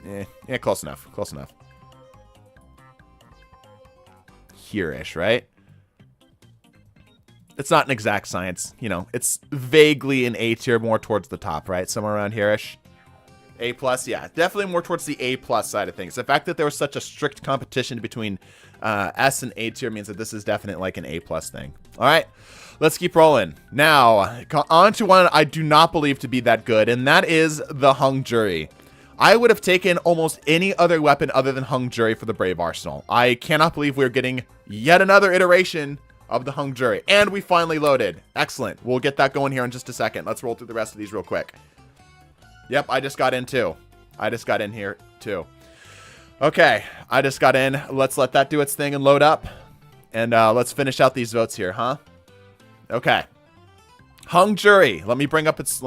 close enough. Close enough. Here-ish, right? It's not an exact science, you know. It's vaguely an A tier, more towards the top, right? Somewhere around here-ish. A plus, yeah, definitely more towards the A plus side of things. The fact that there was such a strict competition between S and A tier means that this is definitely like an A plus thing. All right, let's keep rolling. Now, on to one I do not believe to be that good, and that is the Hung Jury. I would have taken almost any other weapon other than Hung Jury for the Brave Arsenal. I cannot believe we're getting yet another iteration of the Hung Jury, and we finally loaded. Excellent. We'll get that going here in just a second. Let's roll through the rest of these real quick. Yep, I just got in too. I just got in here too. Okay, I just got in. Let's let that do its thing and load up, and let's finish out these votes here, huh? Okay. Hung Jury. Let me bring up its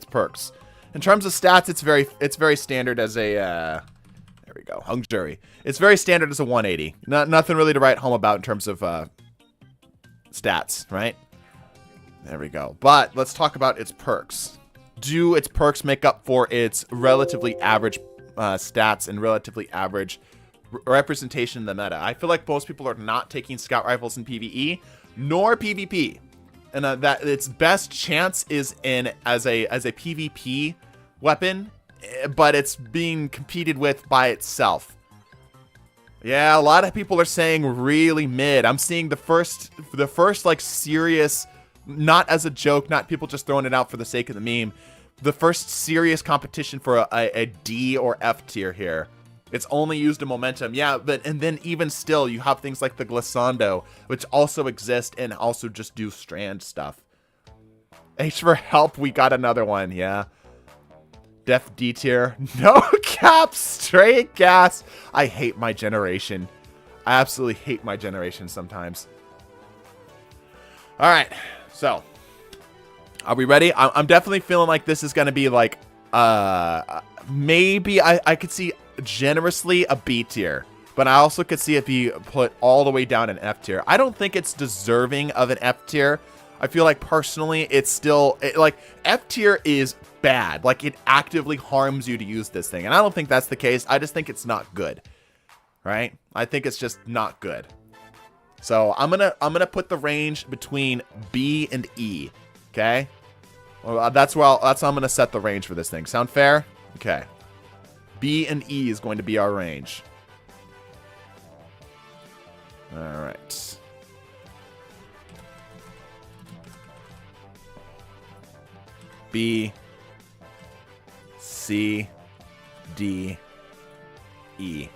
perks. In terms of stats, it's very standard as a there we go. Hung Jury. It's very standard as a 180. Nothing really to write home about in terms of stats, right? There we go. But let's talk about its perks. Do its perks make up for its relatively average stats and relatively average representation in the meta? I feel like most people are not taking scout rifles in PvE nor PvP, and that its best chance is in as a PvP weapon, but it's being competed with by itself. Yeah, a lot of people are saying really mid. I'm seeing the first like serious, not as a joke, not people just throwing it out for the sake of the meme, the first serious competition for a D or F tier here. It's only used in momentum. Yeah, and then even still, you have things like the Glissando, which also exist and also just do strand stuff. H for help, we got another one, yeah. Def D tier. No cap, straight gas. I hate my generation. I absolutely hate my generation sometimes. All right, so are we ready? I'm definitely feeling like this is going to be like, maybe I could see generously a B tier, but I also could see it be put all the way down in F tier. I don't think it's deserving of an F tier. I feel like personally, it's still like F tier is bad. Like it actively harms you to use this thing. And I don't think that's the case. I just think it's not good. Right? I think it's just not good. So I'm gonna put the range between B and E. Okay? Well, that's how I'm gonna set the range for this thing. Sound fair? Okay. B and E is going to be our range. Alright. B, C, D, E.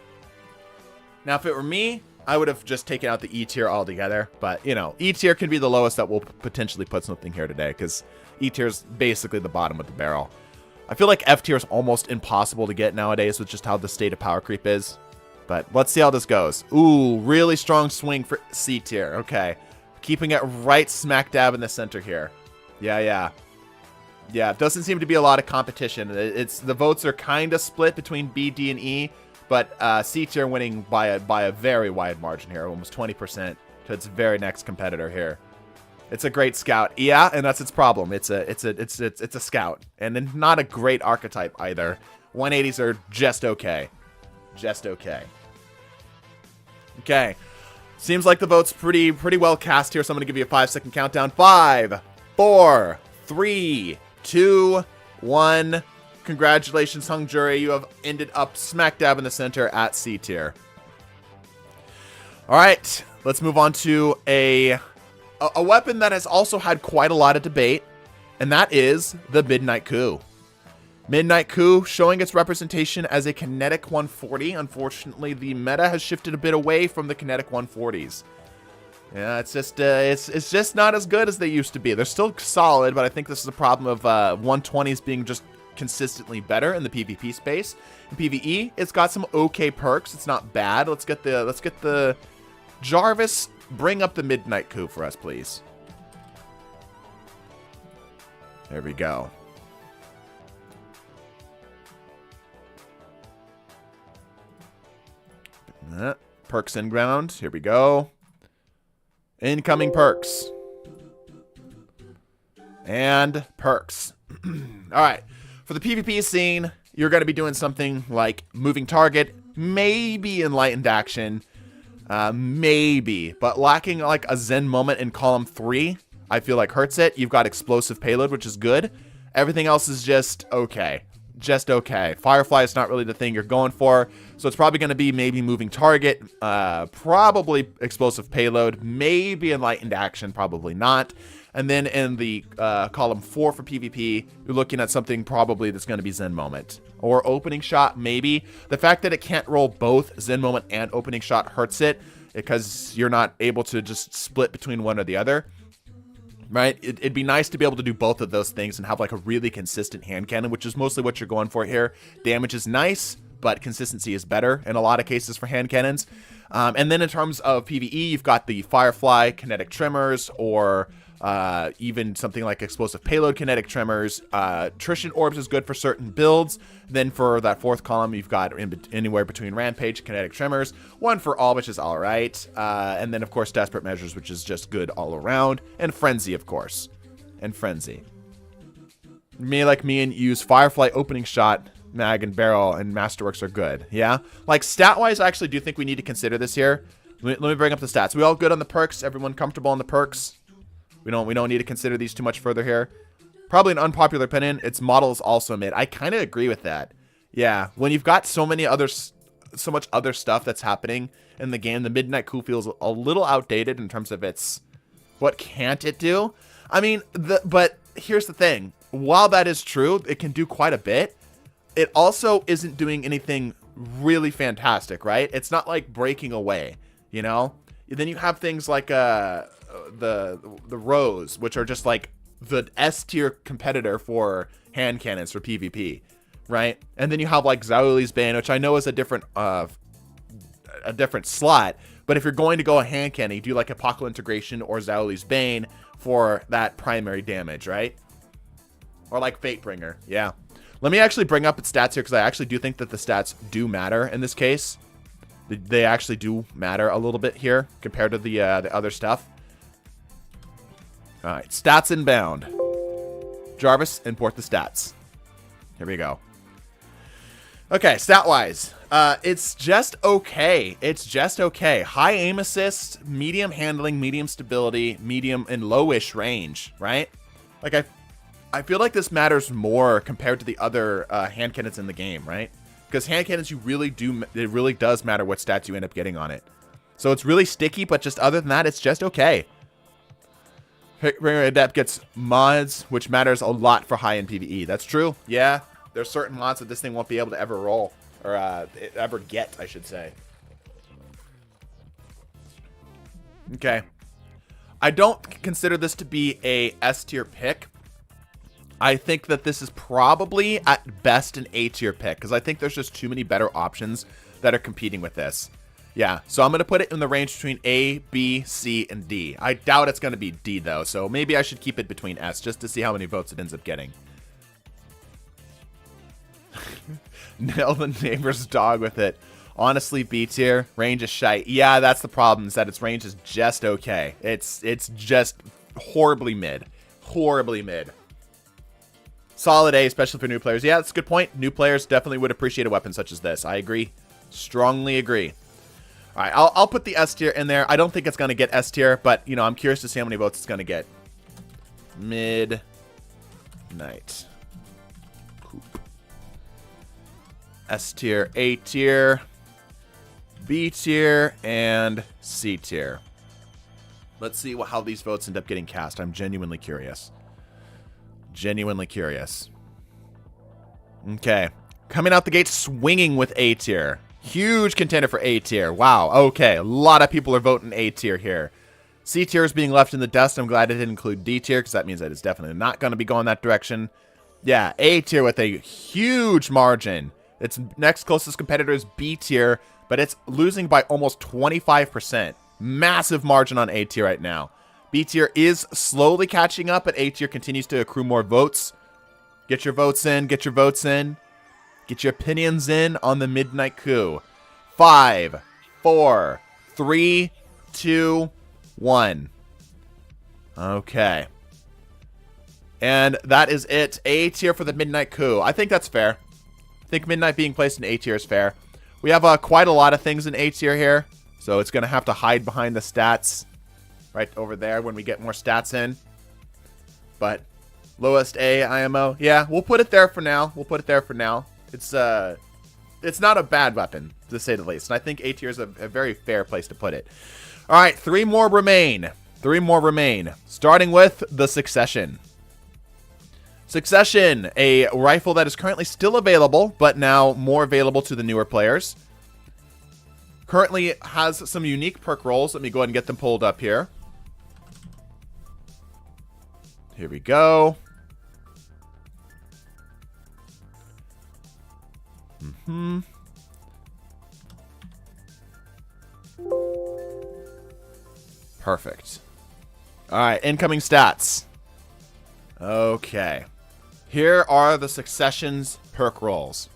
Now, if it were me, I would have just taken out the E tier altogether. But, you know, E tier can be the lowest that we'll potentially put something here today, because E tier is basically the bottom of the barrel. I feel like F tier is almost impossible to get nowadays with just how the state of power creep is. But let's see how this goes. Ooh, really strong swing for C tier. Okay. Keeping it right smack dab in the center here. Yeah, it doesn't seem to be a lot of competition. The votes are kind of split between B, D, and E, but C tier winning by a very wide margin here, almost 20% to its very next competitor here. It's a great scout, yeah, and that's its problem. It's a scout, and then not a great archetype either. 180s are just okay, just okay. Okay, seems like the vote's pretty well cast here, so I'm gonna give you a 5-second countdown. 5, 4, 3, 2, 1. Congratulations, hung jury. You have ended up smack dab in the center at C tier. All right, let's move on to a weapon that has also had quite a lot of debate, and that is the Midnight Coup. Midnight Coup showing its representation as a kinetic 140. Unfortunately, the meta has shifted a bit away from the kinetic 140s. Yeah, it's just not as good as they used to be. They're still solid, but I think this is a problem of 120s being just consistently better in the PvP space. In PvE, it's got some okay perks. It's not bad. Let's get the Jarvis. Bring up the Midnight Coup for us, please. There we go. Perks inbound. Here we go. Incoming perks. And perks. Alright. For the PvP scene, you're going to be doing something like moving target, maybe enlightened action, maybe, but lacking like a Zen moment in column 3, I feel like hurts it. You've got explosive payload, which is good. Everything else is just okay. Just okay. Firefly is not really the thing you're going for, so it's probably going to be maybe moving target, probably explosive payload, maybe enlightened action, probably not. And then in the column 4 for PvP, you're looking at something probably that's going to be Zen Moment. Or opening shot, maybe. The fact that it can't roll both Zen Moment and opening shot hurts it, because you're not able to just split between one or the other. Right? It'd be nice to be able to do both of those things and have like a really consistent hand cannon, which is mostly what you're going for here. Damage is nice, but consistency is better in a lot of cases for hand cannons. And then in terms of PvE, you've got the Firefly kinetic tremors, or even something like explosive payload kinetic tremors. Attrition orbs is good for certain builds. Then for that 4th column, you've got anywhere between rampage, kinetic tremors, one for all, which is all right. And then of course desperate measures, which is just good all around, and frenzy, of course, and frenzy. Me and use Firefly opening shot, mag, and barrel, and masterworks are good. Yeah, like stat wise, I actually do think we need to consider this here. Let me bring up the stats. We all good on the perks? Everyone comfortable on the perks? We don't need to consider these too much further here. Probably an unpopular opinion. Its model is also mid. I kind of agree with that. Yeah, when you've got so much other stuff that's happening in the game, the Midnight Coup feels a little outdated in terms of its what can't it do. I mean, but here's the thing. While that is true, it can do quite a bit. It also isn't doing anything really fantastic, right? It's not like breaking away, you know? Then you have things like the Rose, which are just like the S tier competitor for hand cannons for PvP, right? And then you have like Zauli's Bane, which I know is a different slot, but if you're going to go a hand cannon, you do like Apocalypse Integration or Zauli's Bane for that primary damage, right? Or like Fatebringer, yeah. Let me actually bring up its stats here, because I actually do think that the stats do matter in this case. They actually do matter a little bit here compared to the other stuff. All right, stats inbound. Jarvis, import the stats. Here we go. Okay, stat-wise, it's just okay. It's just okay. High aim assist, medium handling, medium stability, medium and lowish range, right? Like, I feel like this matters more compared to the other hand cannons in the game, right? Because hand cannons, it really does matter what stats you end up getting on it. So it's really sticky, but just other than that, it's just okay. Ringer Adept gets mods, which matters a lot for high-end PvE. That's true. Yeah, there's certain mods that this thing won't be able to ever roll. Or ever get, I should say. Okay. I don't consider this to be a S-tier pick. I think that this is probably, at best, an A-tier pick. Because I think there's just too many better options that are competing with this. Yeah, so I'm going to put it in the range between A, B, C, and D. I doubt it's going to be D, though, so maybe I should keep it between S just to see how many votes it ends up getting. Nail the neighbor's dog with it. Honestly, B tier. Range is shite. Yeah, that's the problem, is that its range is just okay. It's just horribly mid. Horribly mid. Solid A, especially for new players. Yeah, that's a good point. New players definitely would appreciate a weapon such as this. I agree. Strongly agree. All right, I'll put the S tier in there. I don't think it's going to get S tier, but, you know, I'm curious to see how many votes it's going to get. Midnight Coop. S tier, A tier, B tier, and C tier. Let's see how these votes end up getting cast. I'm genuinely curious. Genuinely curious. Okay. Coming out the gate swinging with A tier. Huge contender for A tier. Wow. Okay. A lot of people are voting A tier here. C tier is being left in the dust. I'm glad it didn't include D tier because that means that it's definitely not going to be going that direction. Yeah. A tier with a huge margin. Its next closest competitor is B tier, but it's losing by almost 25%. Massive margin on A tier right now. B tier is slowly catching up, but A tier continues to accrue more votes. Get your votes in. Get your votes in. Get your opinions in on the Midnight Coup. 5, 4, 3, 2, 1. Okay. And that is it. A tier for the Midnight Coup. I think that's fair. I think Midnight being placed in A tier is fair. We have quite a lot of things in A tier here, so it's going to have to hide behind the stats right over there when we get more stats in. But lowest A IMO, yeah, we'll put it there for now. We'll put it there for now. It's not a bad weapon, to say the least. And I think A tier is a very fair place to put it. All right, 3 more remain. 3 more remain. Starting with the Succession. Succession, a rifle that is currently still available, but now more available to the newer players. Currently has some unique perk rolls. Let me go ahead and get them pulled up here. Here we go. Perfect. All right, incoming stats. Okay. Here are the Succession's perk rolls.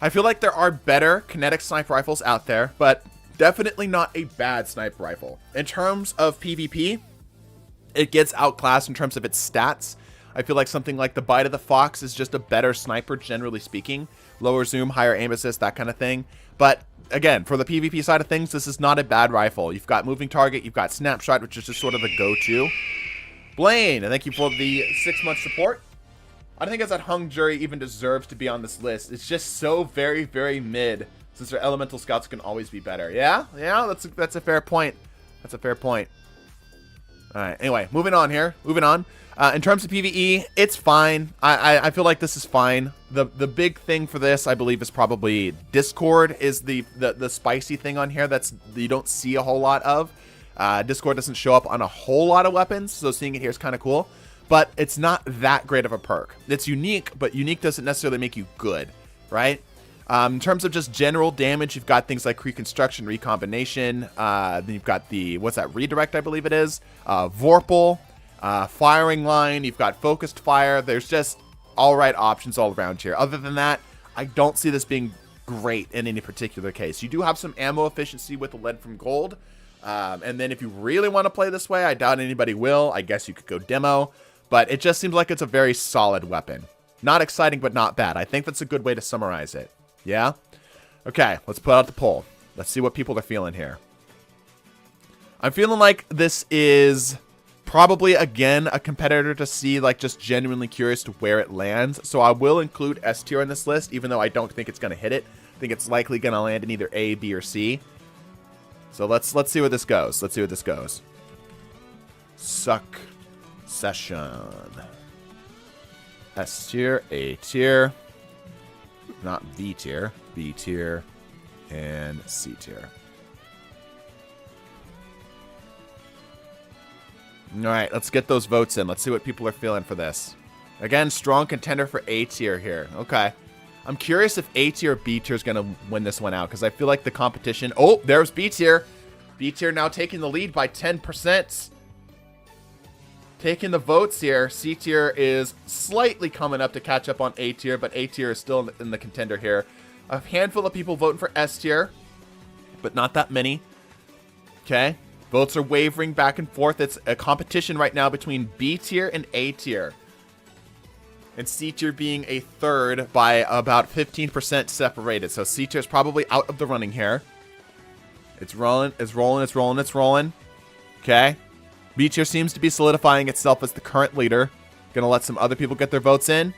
I feel like there are better kinetic sniper rifles out there, but definitely not a bad sniper rifle. In terms of PvP, it gets outclassed in terms of its stats. I feel like something like the Bite of the Fox is just a better sniper, generally speaking. Lower zoom, higher aim assist, that kind of thing. But again, for the PvP side of things, this is not a bad rifle. You've got moving target, you've got snapshot, which is just sort of the go-to. Blaine, thank you for the 6-month support. I don't think as that hung jury even deserves to be on this list. It's just so very, very mid, since their elemental scouts can always be better. Yeah, that's a fair point. That's a fair point. All right. Anyway, moving on here. Moving on. In terms of PvE, it's fine. I feel like this is fine. The big thing for this, I believe, is probably Discord is the spicy thing on here that's you don't see a whole lot of. Discord doesn't show up on a whole lot of weapons, so seeing it here is kind of cool. But it's not that great of a perk. It's unique, but unique doesn't necessarily make you good, right? In terms of just general damage, you've got things like Reconstruction, Recombination. Then you've got the, what's that, Redirect, I believe it is. Vorpal, Firing Line. You've got Focused Fire. There's just all right options all around here. Other than that, I don't see this being great in any particular case. You do have some ammo efficiency with the Lead from Gold. And then if you really want to play this way, I doubt anybody will. I guess you could go demo. But it just seems like it's a very solid weapon. Not exciting, but not bad. I think that's a good way to summarize it. Yeah? Okay, let's put out the poll. Let's see what people are feeling here. I'm feeling like this is probably, again, a competitor to see, like, just genuinely curious to where it lands. So I will include S tier on this list, even though I don't think it's going to hit it. I think it's likely going to land in either A, B, or C. So let's see where this goes. Let's see where this goes. Succession. S tier, A tier. Not V tier. B tier. And C tier. Alright, let's get those votes in. Let's see what people are feeling for this. Again, strong contender for A tier here. Okay. I'm curious if A tier or B tier is going to win this one out, because I feel like the competition... Oh, there's B tier. B tier now taking the lead by 10%. Taking the votes here. C tier is slightly coming up to catch up on A tier, but A tier is still in the contender here. A handful of people voting for S tier, but not that many. Okay. Votes are wavering back and forth. It's a competition right now between B tier and A tier. And C tier being a third by about 15% separated. So C tier is probably out of the running here. It's rolling, it's rolling, it's rolling, it's rolling. Okay. B tier seems to be solidifying itself as the current leader. Gonna let some other people get their votes in.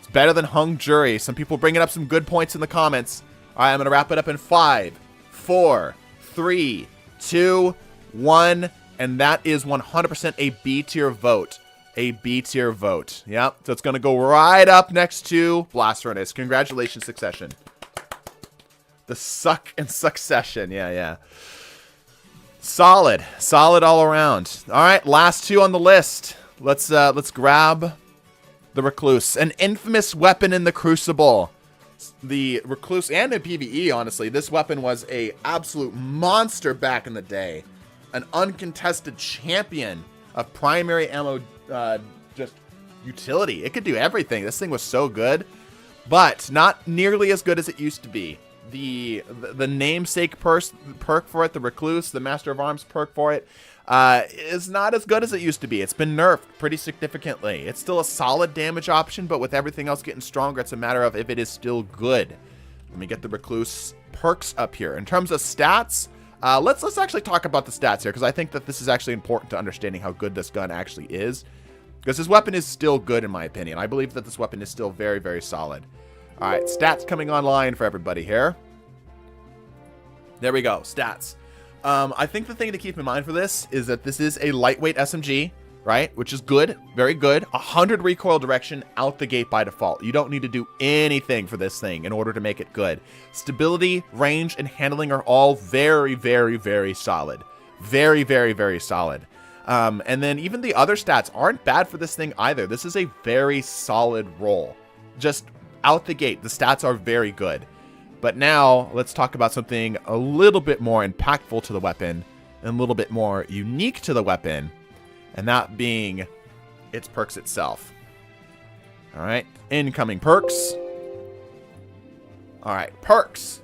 It's better than hung jury. Some people bringing up some good points in the comments. All right, I'm gonna wrap it up in 5, 4, 3, 2, 1, and that is 100% a B tier vote. A B tier vote. Yep. So it's going to go right up next to Blast Furnace. Congratulations, Succession. The suck and Succession. Yeah. Solid. Solid all around. All right, last two on the list. Let's grab the Recluse. An infamous weapon in the Crucible. The Recluse and in PvE, honestly, this weapon was a absolute monster back in the day. An uncontested champion of primary ammo, just utility. It could do everything. This thing was so good, but not nearly as good as it used to be. The namesake perk for it, the Recluse, the Master of Arms perk for it, is not as good as it used to be. It's been nerfed pretty significantly. It's still a solid damage option, but with everything else getting stronger, it's a matter of if it is still good. Let me get the Recluse perks up here. In terms of stats, let's actually talk about the stats here, because I think that this is actually important to understanding how good this gun actually is. Because this weapon is still good, in my opinion. I believe that this weapon is still very, very solid. All right, stats coming online for everybody here. There we go, stats. I think the thing to keep in mind for this is that this is a lightweight SMG, right? Which is good, very good. 100 recoil direction out the gate by default. You don't need to do anything for this thing in order to make it good. Stability, range, and handling are all very, very, very solid. Very, very, very solid. And then even the other stats aren't bad for this thing either. This is a very solid roll. Just out the gate, the stats are very good. But now, let's talk about something a little bit more impactful to the weapon and a little bit more unique to the weapon, and that being its perks itself. All right, incoming perks. All right, perks.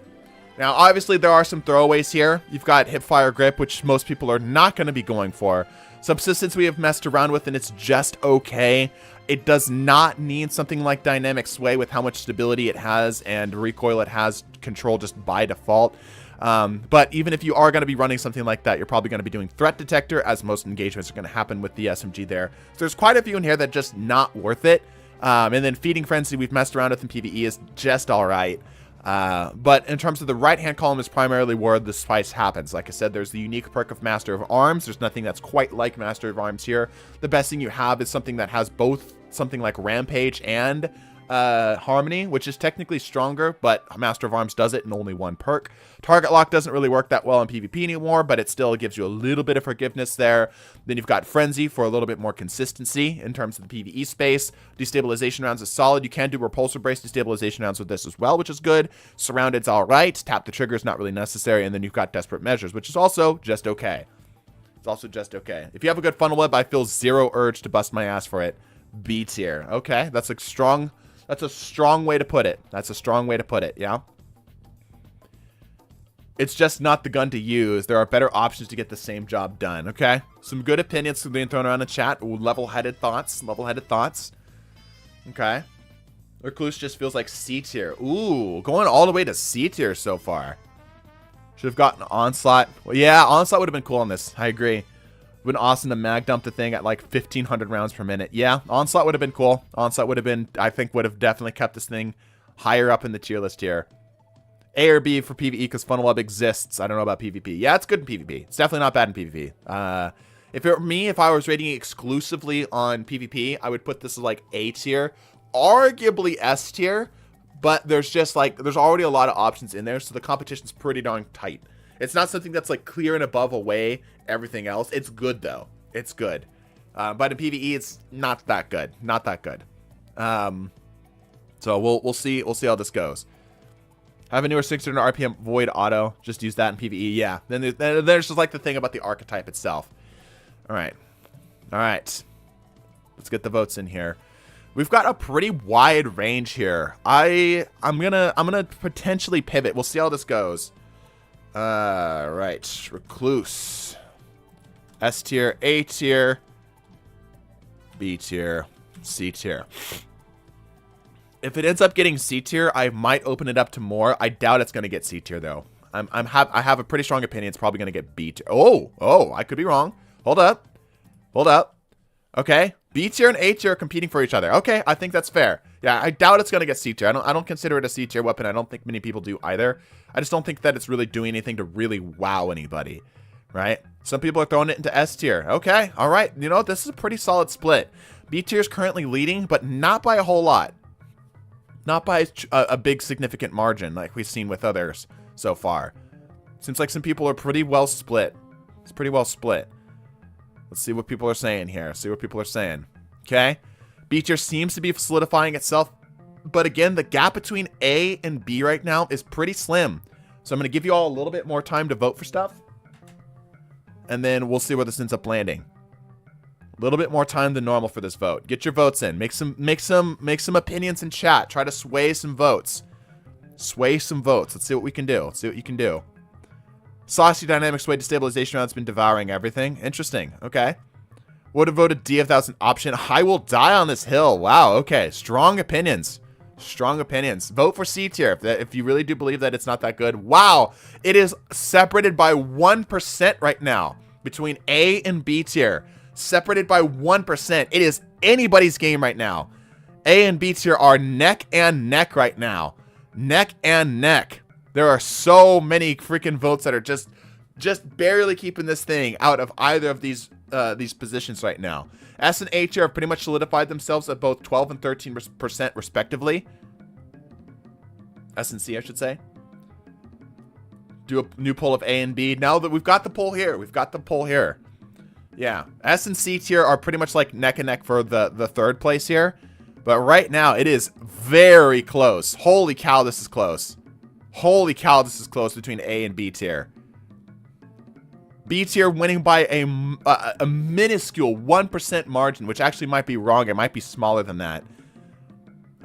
Now, obviously, there are some throwaways here. You've got Hipfire Grip, which most people are not going to be going for. Subsistence we have messed around with, and it's just okay. It does not need something like Dynamic Sway with how much stability it has and recoil it has control just by default. But even if you are going to be running something like that, you're probably going to be doing Threat Detector, as most engagements are going to happen with the SMG there. So there's quite a few in here that just not worth it. And then Feeding Frenzy we've messed around with in PvE is just all right. But in terms of the right-hand column is primarily where the spice happens. Like I said, there's the unique perk of Master of Arms. There's nothing that's quite like Master of Arms here. The best thing you have is something that has both something like Rampage and Harmony, which is technically stronger, but Master of Arms does it in only one perk. Target Lock doesn't really work that well in PvP anymore, but it still gives you a little bit of forgiveness there. Then you've got Frenzy for a little bit more consistency in terms of the PvE space. Destabilization rounds is solid. You can do Repulsor Brace destabilization rounds with this as well, which is good. Surrounded's all right. Tap the Trigger is not really necessary. And then you've got Desperate Measures, which is also just okay. It's also just okay. If you have a good funnel web, I feel zero urge to bust my ass for it. B tier. Okay, that's a strong way to put it. That's a strong way to put it, yeah? It's just not the gun to use. There are better options to get the same job done, okay? Some good opinions being thrown around the chat. Ooh, level-headed thoughts. Level-headed thoughts. Okay. Recluse just feels like C tier. Ooh, going all the way to C tier so far. Should have gotten Onslaught. Well, yeah, Onslaught would have been cool on this. I agree. Would have been awesome to mag dump the thing at like 1,500 rounds per minute. Yeah, Onslaught would have been cool. Onslaught would have been, I think, would have definitely kept this thing higher up in the tier list here. A or B for PvE because Funnel Web exists. I don't know about PvP. Yeah, it's good in PvP. It's definitely not bad in PvP. If it were me, if I was rating it exclusively on PvP, I would put this as like A tier, arguably S tier, but there's just like, there's already a lot of options in there, so the competition's pretty darn tight. It's not something that's like clear and above away everything else. It's good though. It's good. But in PvE, it's not that good. Not that good. So we'll see how this goes. Have a newer 600 RPM Void Auto. Just use that in PvE. Yeah. Then there's just like the thing about the archetype itself. All right. All right. Let's get the votes in here. We've got a pretty wide range here. I'm gonna potentially pivot. We'll see how this goes. Right. Recluse. S tier, A tier, B tier, C tier. If it ends up getting C tier, I might open it up to more. I doubt it's gonna get C tier though. I have a pretty strong opinion. It's probably gonna get B tier. Oh, I could be wrong. Hold up. Okay, B tier and A tier are competing for each other. Okay, I think that's fair. Yeah, I doubt it's gonna get C tier. I don't consider it a C tier weapon. I don't think many people do either. I just don't think that it's really doing anything to really wow anybody, right? Some people are throwing it into S tier. Okay, all right. You know, this is a pretty solid split. B tier is currently leading, but not by a whole lot. Not by a big significant margin like we've seen with others so far. Seems like some people are pretty well split. It's pretty well split. Let's see what people are saying here. See what people are saying. Okay. B tier seems to be solidifying itself. But again, the gap between A and B right now is pretty slim. So I'm going to give you all a little bit more time to vote for stuff. And then we'll see where this ends up landing. A little bit more time than normal for this vote. Get your votes in. Make some opinions in chat. Try to sway some votes. Sway some votes. Let's see what we can do. Let's see what you can do. Saucy Dynamic Sway Destabilization Round's been devouring everything. Interesting. Okay. Would have voted D if that was an option. I will die on this hill. Wow. Okay. Strong opinions. Strong opinions. Vote for C tier if you really do believe that it's not that good. Wow. It is separated by 1% right now between A and B tier. Separated by 1%. It is anybody's game right now. A and B tier are neck and neck right now. Neck and neck. There are so many freaking votes that are just barely keeping this thing out of either of these positions right now. S and A tier have pretty much solidified themselves at both 12 and 13% respectively. S and C, I should say. Do a new poll of A and B. Now that we've got the poll here. We've got the poll here. Yeah. S and C tier are pretty much like neck and neck for the third place here. But right now, it is very close. Holy cow, this is close. Holy cow, this is close between A and B tier. B tier winning by a minuscule 1% margin, which actually might be wrong. It might be smaller than that.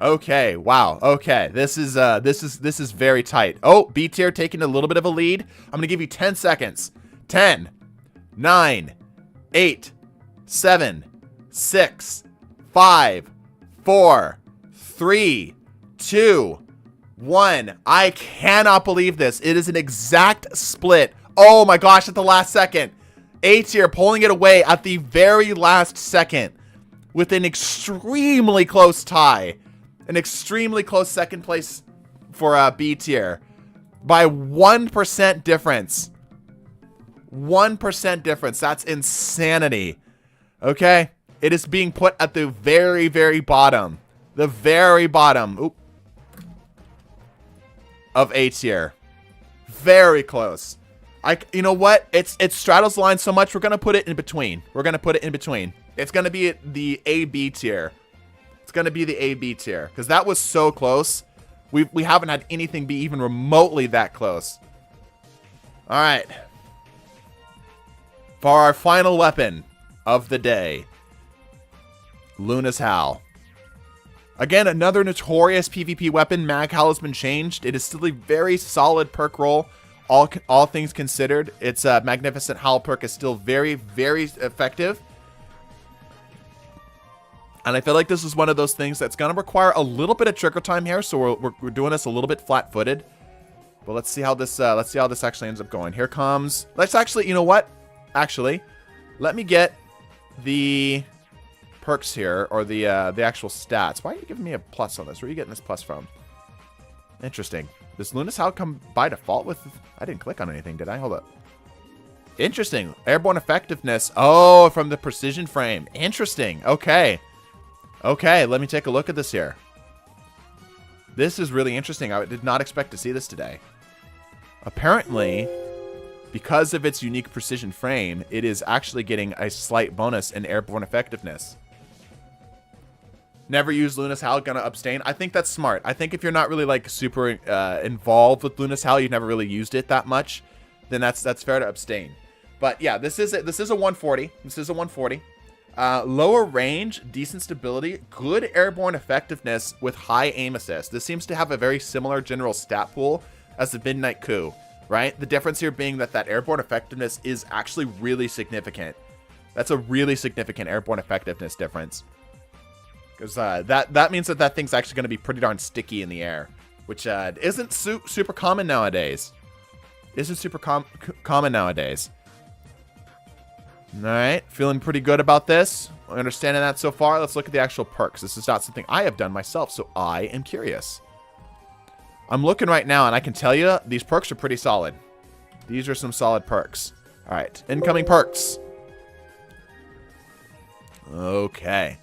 Okay, wow. Okay, this is very tight. Oh, B tier taking a little bit of a lead. I'm gonna give you 10 seconds. 10, 9, 8, 7, 6, 5, 4, 3, 2, 1. I cannot believe this. It is an exact split. Oh my gosh, at the last second. A tier pulling it away at the very last second with an extremely close tie. An extremely close second place for B tier by 1% difference. 1% difference. That's insanity. Okay? It is being put at the very, very bottom. The very bottom. Oop. Of A tier. Very close. You know what? It straddles the line so much, we're going to put it in between. We're going to put it in between. It's going to be the A-B tier. It's going to be the A-B tier. Because that was so close. We haven't had anything be even remotely that close. Alright. For our final weapon of the day. Luna's Howl. Again, another notorious PvP weapon. Mag Howl has been changed. It is still a very solid perk roll all things considered, its Magnificent Howl perk is still very, very effective. And I feel like this is one of those things that's going to require a little bit of trigger time here. So we're doing this a little bit flat-footed. But let's see how this actually ends up going. Here comes. Let's actually, you know what? Actually, let me get the perks here, or the actual stats. Why are you giving me a plus on this? Where are you getting this plus from? Interesting. Does Luna's Howl come by default with? I didn't click on anything, did I? Hold up. Interesting. Airborne effectiveness. Oh, from the precision frame. Interesting. Okay. Okay, let me take a look at this here. This is really interesting. I did not expect to see this today. Apparently, because of its unique precision frame, it is actually getting a slight bonus in airborne effectiveness. Never use Luna's Howl, gonna abstain. I think that's smart. I think if you're not really like super involved with Luna's Howl, you've never really used it that much, then that's fair to abstain. But yeah, this is a 140. This is a 140. Lower range, decent stability, good airborne effectiveness with high aim assist. This seems to have a very similar general stat pool as the Midnight Coup, right? The difference here being that airborne effectiveness is actually really significant. That's a really significant airborne effectiveness difference. Because that means that thing's actually going to be pretty darn sticky in the air, which isn't super common nowadays. Isn't super common nowadays. All right, feeling pretty good about this. Understanding that so far. Let's look at the actual perks. This is not something I have done myself, so I am curious. I'm looking right now, and I can tell you these perks are pretty solid. These are some solid perks. All right, incoming perks. Okay.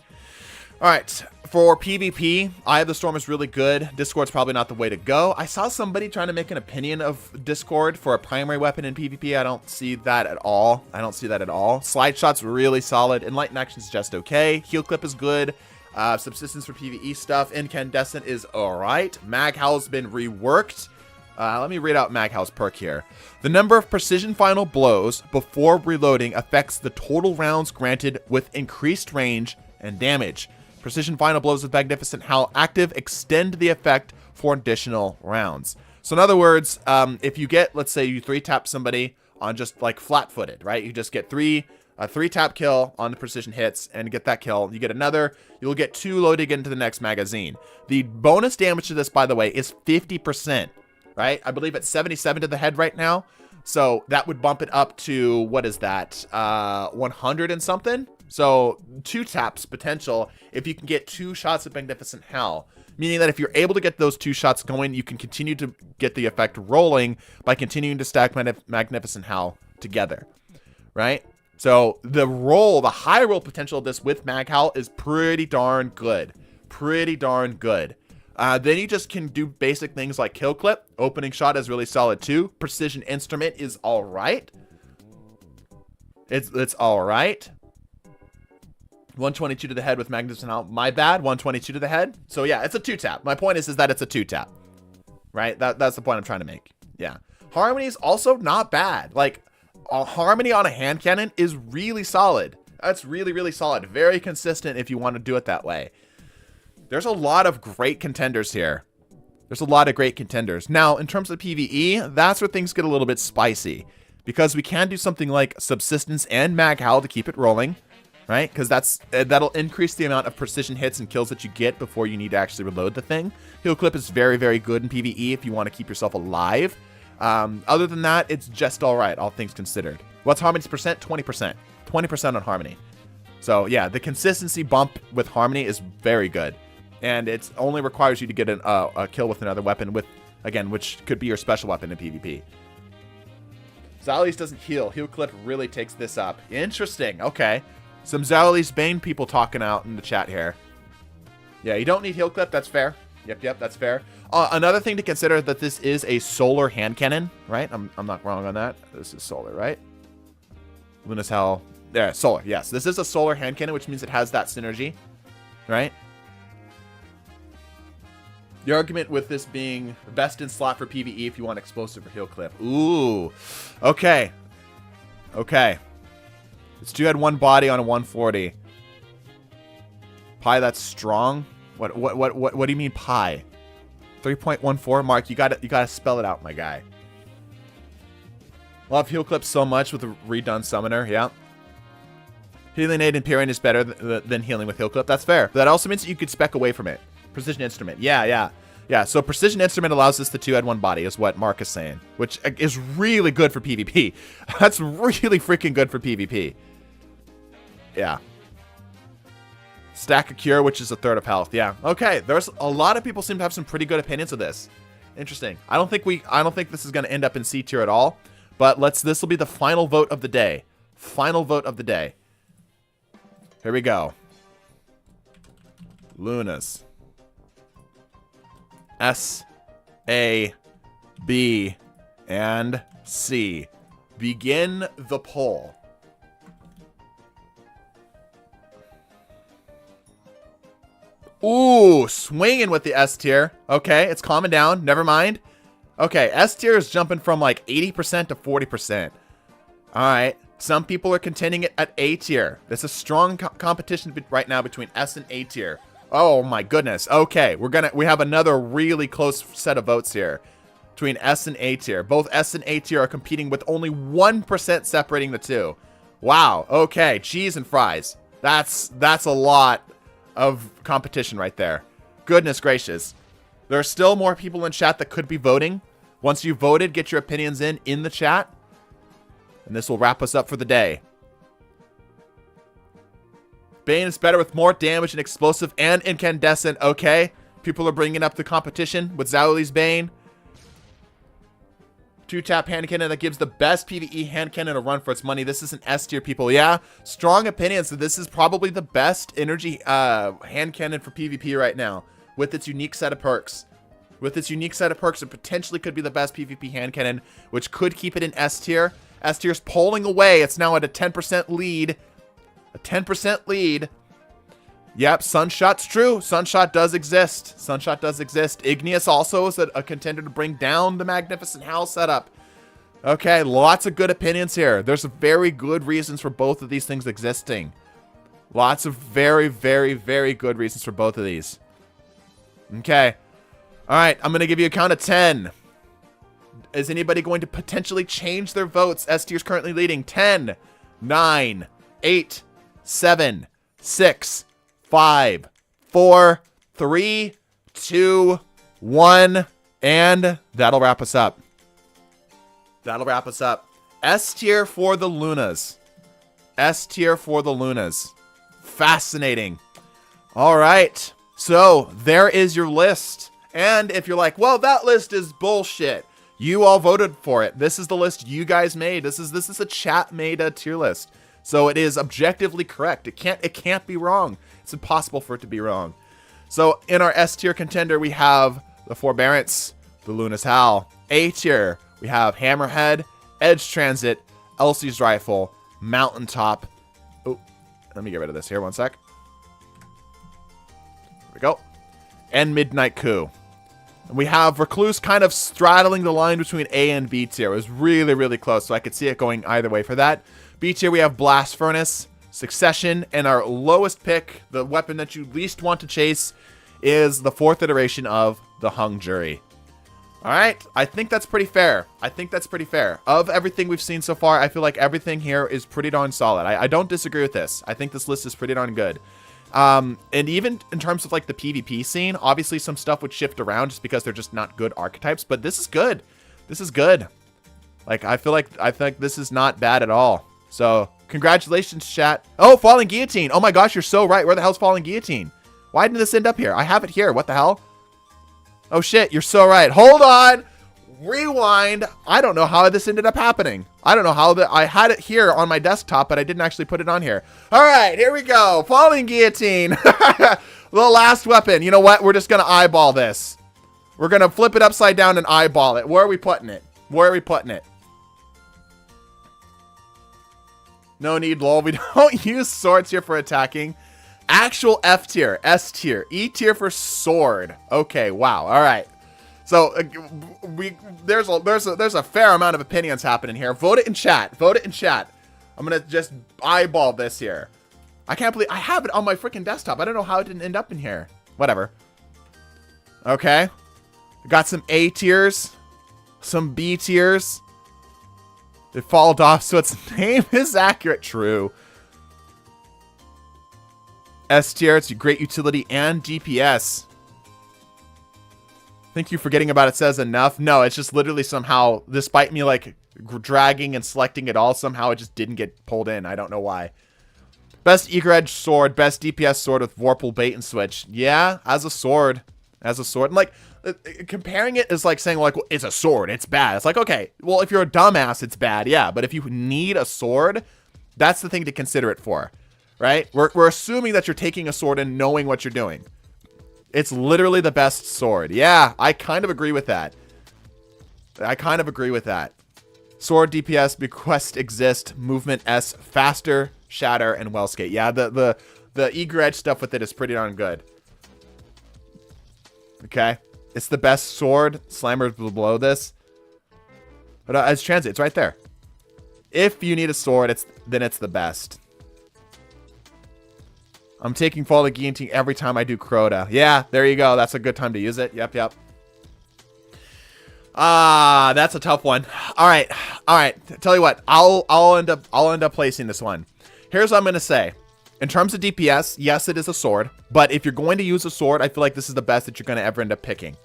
All right, for PvP, Eye of the Storm is really good. Discord's probably not the way to go. I saw somebody trying to make an opinion of Discord for a primary weapon in PvP. I don't see that at all. I don't see that at all. Slide Shot's really solid. Enlightened Action's just okay. Heal Clip is good. Subsistence for PvE stuff. Incandescent is all right. Mag Howl's been reworked. Let me read out Mag Howl's perk here. The number of precision final blows before reloading affects the total rounds granted with increased range and damage. Precision final blows with Magnificent Howl active extend the effect for additional rounds. So in other words, if you get, let's say you 3-tap somebody on just like flat-footed, right? You just get a 3-tap kill on the precision hits and get that kill. You get another, you'll get 2 loading into the next magazine. The bonus damage to this, by the way, is 50%, right? I believe it's 77 to the head right now. So that would bump it up to, what is that? 100 and something? So 2 taps potential if you can get 2 shots of Magnificent Howl. Meaning that if you're able to get those 2 shots going, you can continue to get the effect rolling by continuing to stack Magnificent Howl together. Right? So the high roll potential of this with Mag Howl is pretty darn good. Pretty darn good. Then you just can do basic things like Kill Clip. Opening Shot is really solid too. Precision Instrument is alright. It's alright. 122 to the head with Magnificent Howl. My bad, 122 to the head. So yeah, it's a 2-tap. My point is that it's a 2-tap. Right? That's the point I'm trying to make. Yeah. Harmony is also not bad. Like, Harmony on a hand cannon is really solid. That's really, really solid. Very consistent if you want to do it that way. There's a lot of great contenders here. There's a lot of great contenders. Now, in terms of PvE, that's where things get a little bit spicy. Because we can do something like Subsistence and Mag Howl to keep it rolling. Right? Because that'll increase the amount of precision hits and kills that you get before you need to actually reload the thing. Heal Clip is very, very good in PvE if you want to keep yourself alive. Other than that, it's just alright, all things considered. What's Harmony's percent? 20%. 20% on Harmony. So yeah, the consistency bump with Harmony is very good. And it only requires you to get a kill with another weapon, which could be your special weapon in PvP. Xylis doesn't heal. Heal Clip really takes this up. Interesting. Okay. Some Xylis Bane people talking out in the chat here. Yeah, you don't need Heal Clip. That's fair. Yep, that's fair. Another thing to consider that this is a solar hand cannon, right? I'm not wrong on that. This is solar, right? Luna's Howl. There, solar. Yes, this is a solar hand cannon, which means it has that synergy, right? The argument with this being best in slot for PvE if you want explosive or Heal Clip. Ooh, okay. Okay. It's 2 head 1 body on a 140. Pi, that's strong. What do you mean pi? 3.14, Mark. You gotta spell it out, my guy. Love heal clips so much with a redone summoner. Yeah. Healing aid and Pyrian is better than healing with heal clip. That's fair. That also means that you could spec away from it. Precision instrument. Yeah. So precision instrument allows us to 2-add 1 body is what Mark is saying, which is really good for PvP. That's really freaking good for PvP. Yeah. Stack a cure, which is a third of health. Yeah. Okay. There's a lot of people seem to have some pretty good opinions of this. Interesting. I don't think this is going to end up in C tier at all, but this will be the final vote of the day. Final vote of the day. Here we go. Lunas. S, A, B, and C. Begin the poll. Ooh, swinging with the S tier. Okay, it's calming down. Never mind. Okay, S tier is jumping from like 80% to 40%. All right. Some people are contending it at A tier. There's a strong competition right now between S and A tier. Oh my goodness. Okay, we have another really close set of votes here between S and A tier. Both S and A tier are competing with only 1% separating the two. Wow. Okay, cheese and fries. That's a lot of competition right there. Goodness gracious. There are still more people in chat that could be voting. Once you voted, get your opinions in the chat. And this will wrap us up for the day. Bane is better with more damage and explosive and incandescent. Okay. People are bringing up the competition with Zauli's Bane. 2-tap hand cannon that gives the best PvE hand cannon a run for its money. This is an S tier, people. Yeah. Strong opinions. So this is probably the best energy hand cannon for PvP right now with its unique set of perks. With its unique set of perks, it potentially could be the best PvP hand cannon, which could keep it in S tier. S tier's pulling away. It's now at a 10% lead. A 10% lead. Yep, Sunshot's true. Sunshot does exist. Sunshot does exist. Igneous also is a contender to bring down the Magnificent Howl setup. Okay, lots of good opinions here. There's very good reasons for both of these things existing. Lots of very, very, very good reasons for both of these. Okay. All right, I'm going to give you a count of 10. Is anybody going to potentially change their votes? S tier's currently leading. 10, 9, 8, 7, 6, 5, 4, 3, 2, 1, and that'll wrap us up. That'll wrap us up. S tier for the Lunas. S tier for the Lunas. Fascinating. All right. So there is your list. And if you're like, well, that list is bullshit. You all voted for it. This is the list you guys made. This is a chat made tier list. So it is objectively correct. It can't be wrong. It's impossible for it to be wrong. So in our S tier contender, we have the Forbearance, the Luna's Howl. A tier, we have Hammerhead, Edge Transit, Elsie's Rifle, Mountaintop. Oh, let me get rid of this here. One sec. There we go. And Midnight Coup. And we have Recluse kind of straddling the line between A and B tier. It was really, really close, so I could see it going either way for that. B tier, we have Blast Furnace, Succession, and our lowest pick, the weapon that you least want to chase, is the 4th iteration of the Hung Jury. All right, I think that's pretty fair. I think that's pretty fair. Of everything we've seen so far, I feel like everything here is pretty darn solid. I don't disagree with this. I think this list is pretty darn good. And even in terms of like the PvP scene, obviously some stuff would shift around just because they're just not good archetypes, but this is good. This is good. Like, I feel like this is not bad at all. So congratulations, chat. Oh, Falling Guillotine. Oh my gosh, you're so right. Where the hell's Falling Guillotine? Why did this end up here? I have it here. What the hell? Oh shit, you're so right. Hold on. Rewind. I don't know how this ended up happening. I don't know how I had it here on my desktop, but I didn't actually put it on here. All right, here we go. Falling Guillotine. The last weapon. You know what? We're just going to eyeball this. We're going to flip it upside down and eyeball it. Where are we putting it? Where are we putting it? No need, lol. We don't use swords here for attacking. Actual F tier, S tier, E tier for sword. Okay, wow. All right. So there's a fair amount of opinions happening here. Vote it in chat. Vote it in chat. I'm gonna just eyeball this here. I can't believe I have it on my freaking desktop. I don't know how it didn't end up in here. Whatever. Okay. Got some A tiers, some B tiers. It followed off, so its name is accurate. True. S tier, it's a great utility and DPS. Think you forgetting about it says enough? No, it's just literally somehow, despite me like dragging and selecting it all, somehow it just didn't get pulled in. I don't know why. Best Eager Edge sword, best DPS sword with Vorpal bait and switch. Yeah, as a sword. As a sword. And like, comparing it is like saying like, well, it's a sword, it's bad. It's like, okay, well, if you're a dumbass, it's bad, yeah. But if you need a sword, that's the thing to consider it for, right? We're assuming that you're taking a sword and knowing what you're doing. It's literally the best sword. Yeah, I kind of agree with that. I kind of agree with that. Sword DPS, bequest exist, movement S, faster, shatter, and well skate. Yeah, the Eager Edge stuff with it is pretty darn good. Okay. It's the best sword. Slammers below this. But as transit, it's right there. If you need a sword, then it's the best. I'm taking Fall of the Guillotine every time I do Crota. Yeah, there you go. That's a good time to use it. Yep, yep. That's a tough one. All right. Tell you what, I'll end up placing this one. Here's what I'm gonna say. In terms of DPS, yes, it is a sword. But if you're going to use a sword, I feel like this is the best that you're gonna ever end up picking.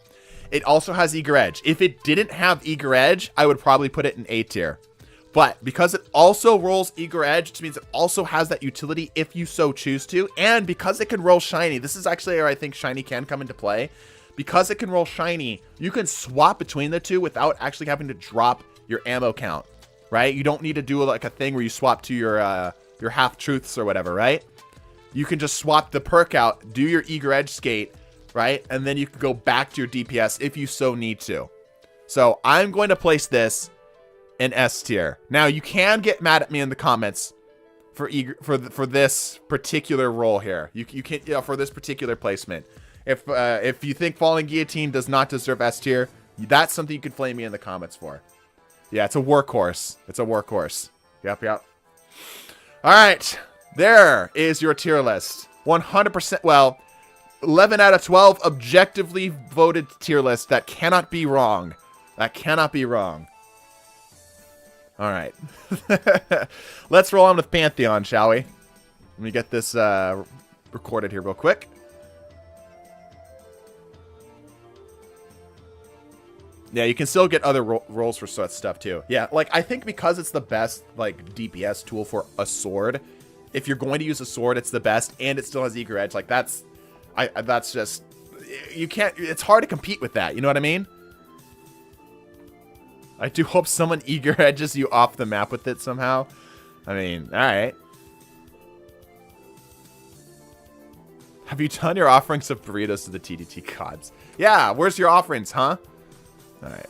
It also has Eager Edge. If it didn't have Eager Edge, I would probably put it in A tier. But because it also rolls Eager Edge, which means it also has that utility if you so choose to, and because it can roll Shiny, this is actually where I think Shiny can come into play. Because it can roll Shiny, you can swap between the two without actually having to drop your ammo count, right? You don't need to do like a thing where you swap to your half-truths or whatever, right? You can just swap the perk out, do your Eager Edge skate, right? And then you can go back to your DPS if you so need to. So I'm going to place this in S tier. Now you can get mad at me in the comments for this particular role here. You can, you know, for this particular placement. If you think Falling Guillotine does not deserve S tier, that's something you can flame me in the comments for. Yeah, it's a workhorse. It's a workhorse. Yep, yep. All right, there is your tier list. 100%. Well, 11 out of 12 objectively voted tier list. That cannot be wrong. That cannot be wrong. All right. Let's roll on with Pantheon, shall we? Let me get this recorded here real quick. Yeah, you can still get other rolls for such stuff too. Yeah, like I think because it's the best like DPS tool for a sword, if you're going to use a sword, it's the best, and it still has Eager Edge. Like that's just, you can't. It's hard to compete with that. You know what I mean? I do hope someone Eager Edges you off the map with it somehow. I mean, all right. Have you done your offerings of burritos to the TDT gods? Yeah, where's your offerings, huh? All right.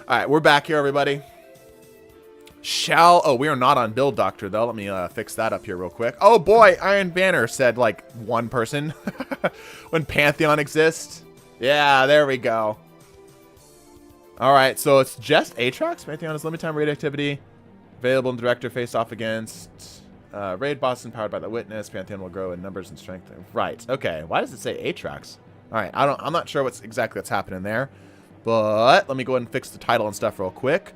All right, we're back here, everybody. Oh, we are not on Build Doctor, though. Let me fix that up here real quick. Oh, boy, Iron Banner said, like, one person when Pantheon exists. Yeah, there we go. All right, so it's just Aatrox. Pantheon is limited time raid activity. Available in Director face-off against raid boss empowered by the Witness. Pantheon will grow in numbers and strength. Right, okay. Why does it say Aatrox? All right, I'm not sure what's happening there. But let me go ahead and fix the title and stuff real quick.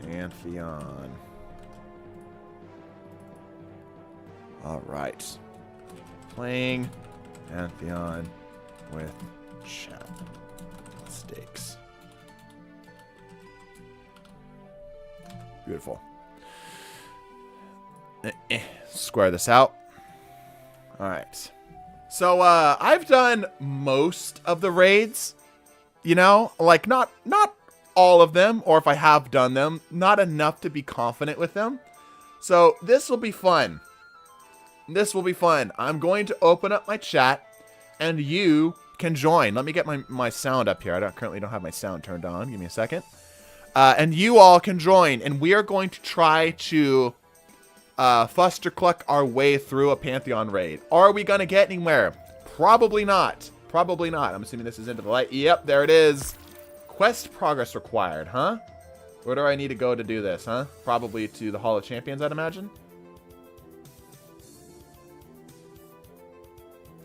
Pantheon. All right. Playing Pantheon with chat mistakes. Beautiful. Square this out. All right. So I've done most of the raids. You know, like not all of them, or if I have done them, not enough to be confident with them. So this will be fun. This will be fun. I'm going to open up my chat, and you can join. Let me get my sound up here. I currently don't have my sound turned on. Give me a second. And you all can join, and we are going to try to fuster-cluck our way through a Pantheon raid. Are we going to get anywhere? Probably not. Probably not. I'm assuming this is into the light. Yep, there it is. Quest progress required, huh? Where do I need to go to do this, huh? Probably to the Hall of Champions, I'd imagine.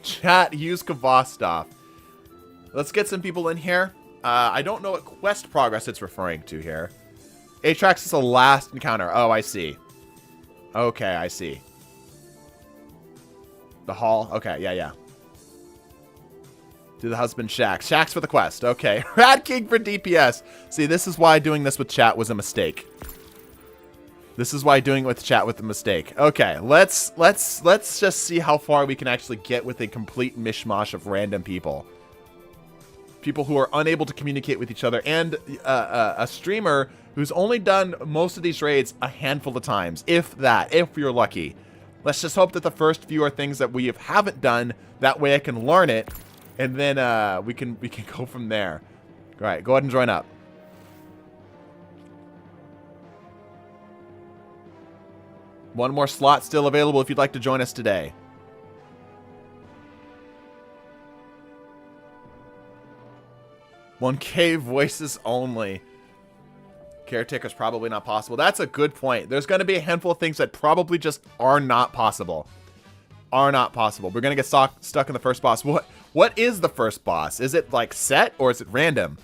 Chat, use Kvostov. Let's get some people in here. I don't know what quest progress it's referring to here. Atrax is the last encounter. Oh, I see. Okay, I see. The hall. Okay, yeah. Do the husband Shax. Shax for the quest. Okay. Rat King for DPS. See, this is why doing this with chat was a mistake. This is why doing it with chat was a mistake. Okay, let's just see how far we can actually get with a complete mishmash of random people. People who are unable to communicate with each other, and a streamer who's only done most of these raids a handful of times, if that, if you're lucky. Let's just hope that the first few are things that we haven't done. That way I can learn it, and then we can go from there. All right, go ahead and join up. One more slot still available if you'd like to join us today. $1K voices only. Caretaker's probably not possible. That's a good point. There's going to be a handful of things that probably just are not possible. We're going to get stuck in the first boss. What is the first boss? Is it like set or is it random?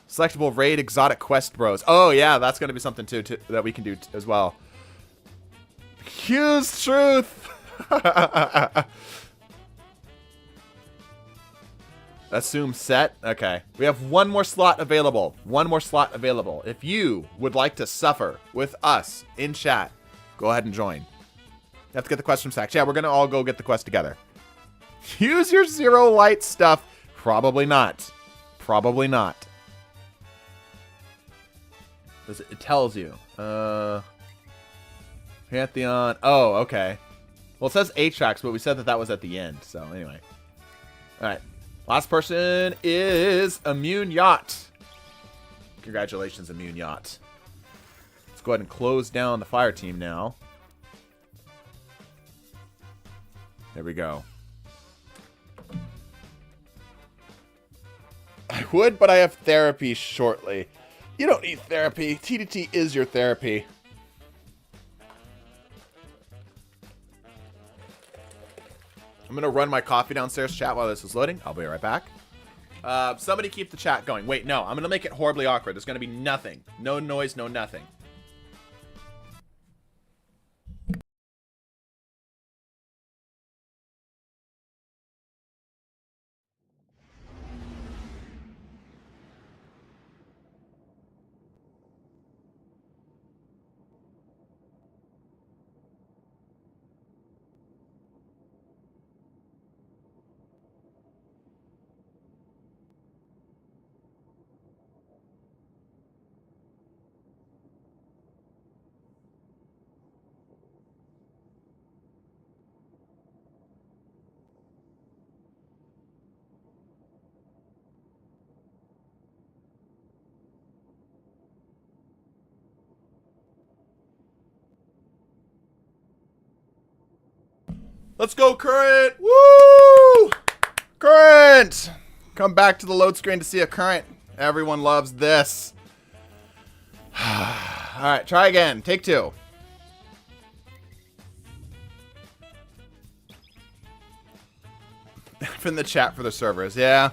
Selectable raid exotic quest bros. Oh yeah, that's going to be something too that we can do as well. Hughes truth. Assume set. Okay. We have one more slot available. If you would like to suffer with us in chat, go ahead and join. You have to get the quest from Sax. Yeah, we're going to all go get the quest together. Use your zero light stuff. Probably not. It tells you. Pantheon. Oh, okay. Well, it says Atrax, but we said that was at the end. So, anyway. All right. Last person is Immune Yacht. Congratulations, Immune Yacht. Let's go ahead and close down the fire team now. There we go. I would, but I have therapy shortly. You don't need therapy. TDT is your therapy. I'm going to run my coffee downstairs chat while this is loading. I'll be right back. Somebody keep the chat going. Wait, no. I'm going to make it horribly awkward. There's going to be nothing. No noise, no nothing. Let's go, Current! Woo! Current! Come back to the load screen to see a Current. Everyone loves this. Alright, try again. Take two. From the chat for the servers, yeah.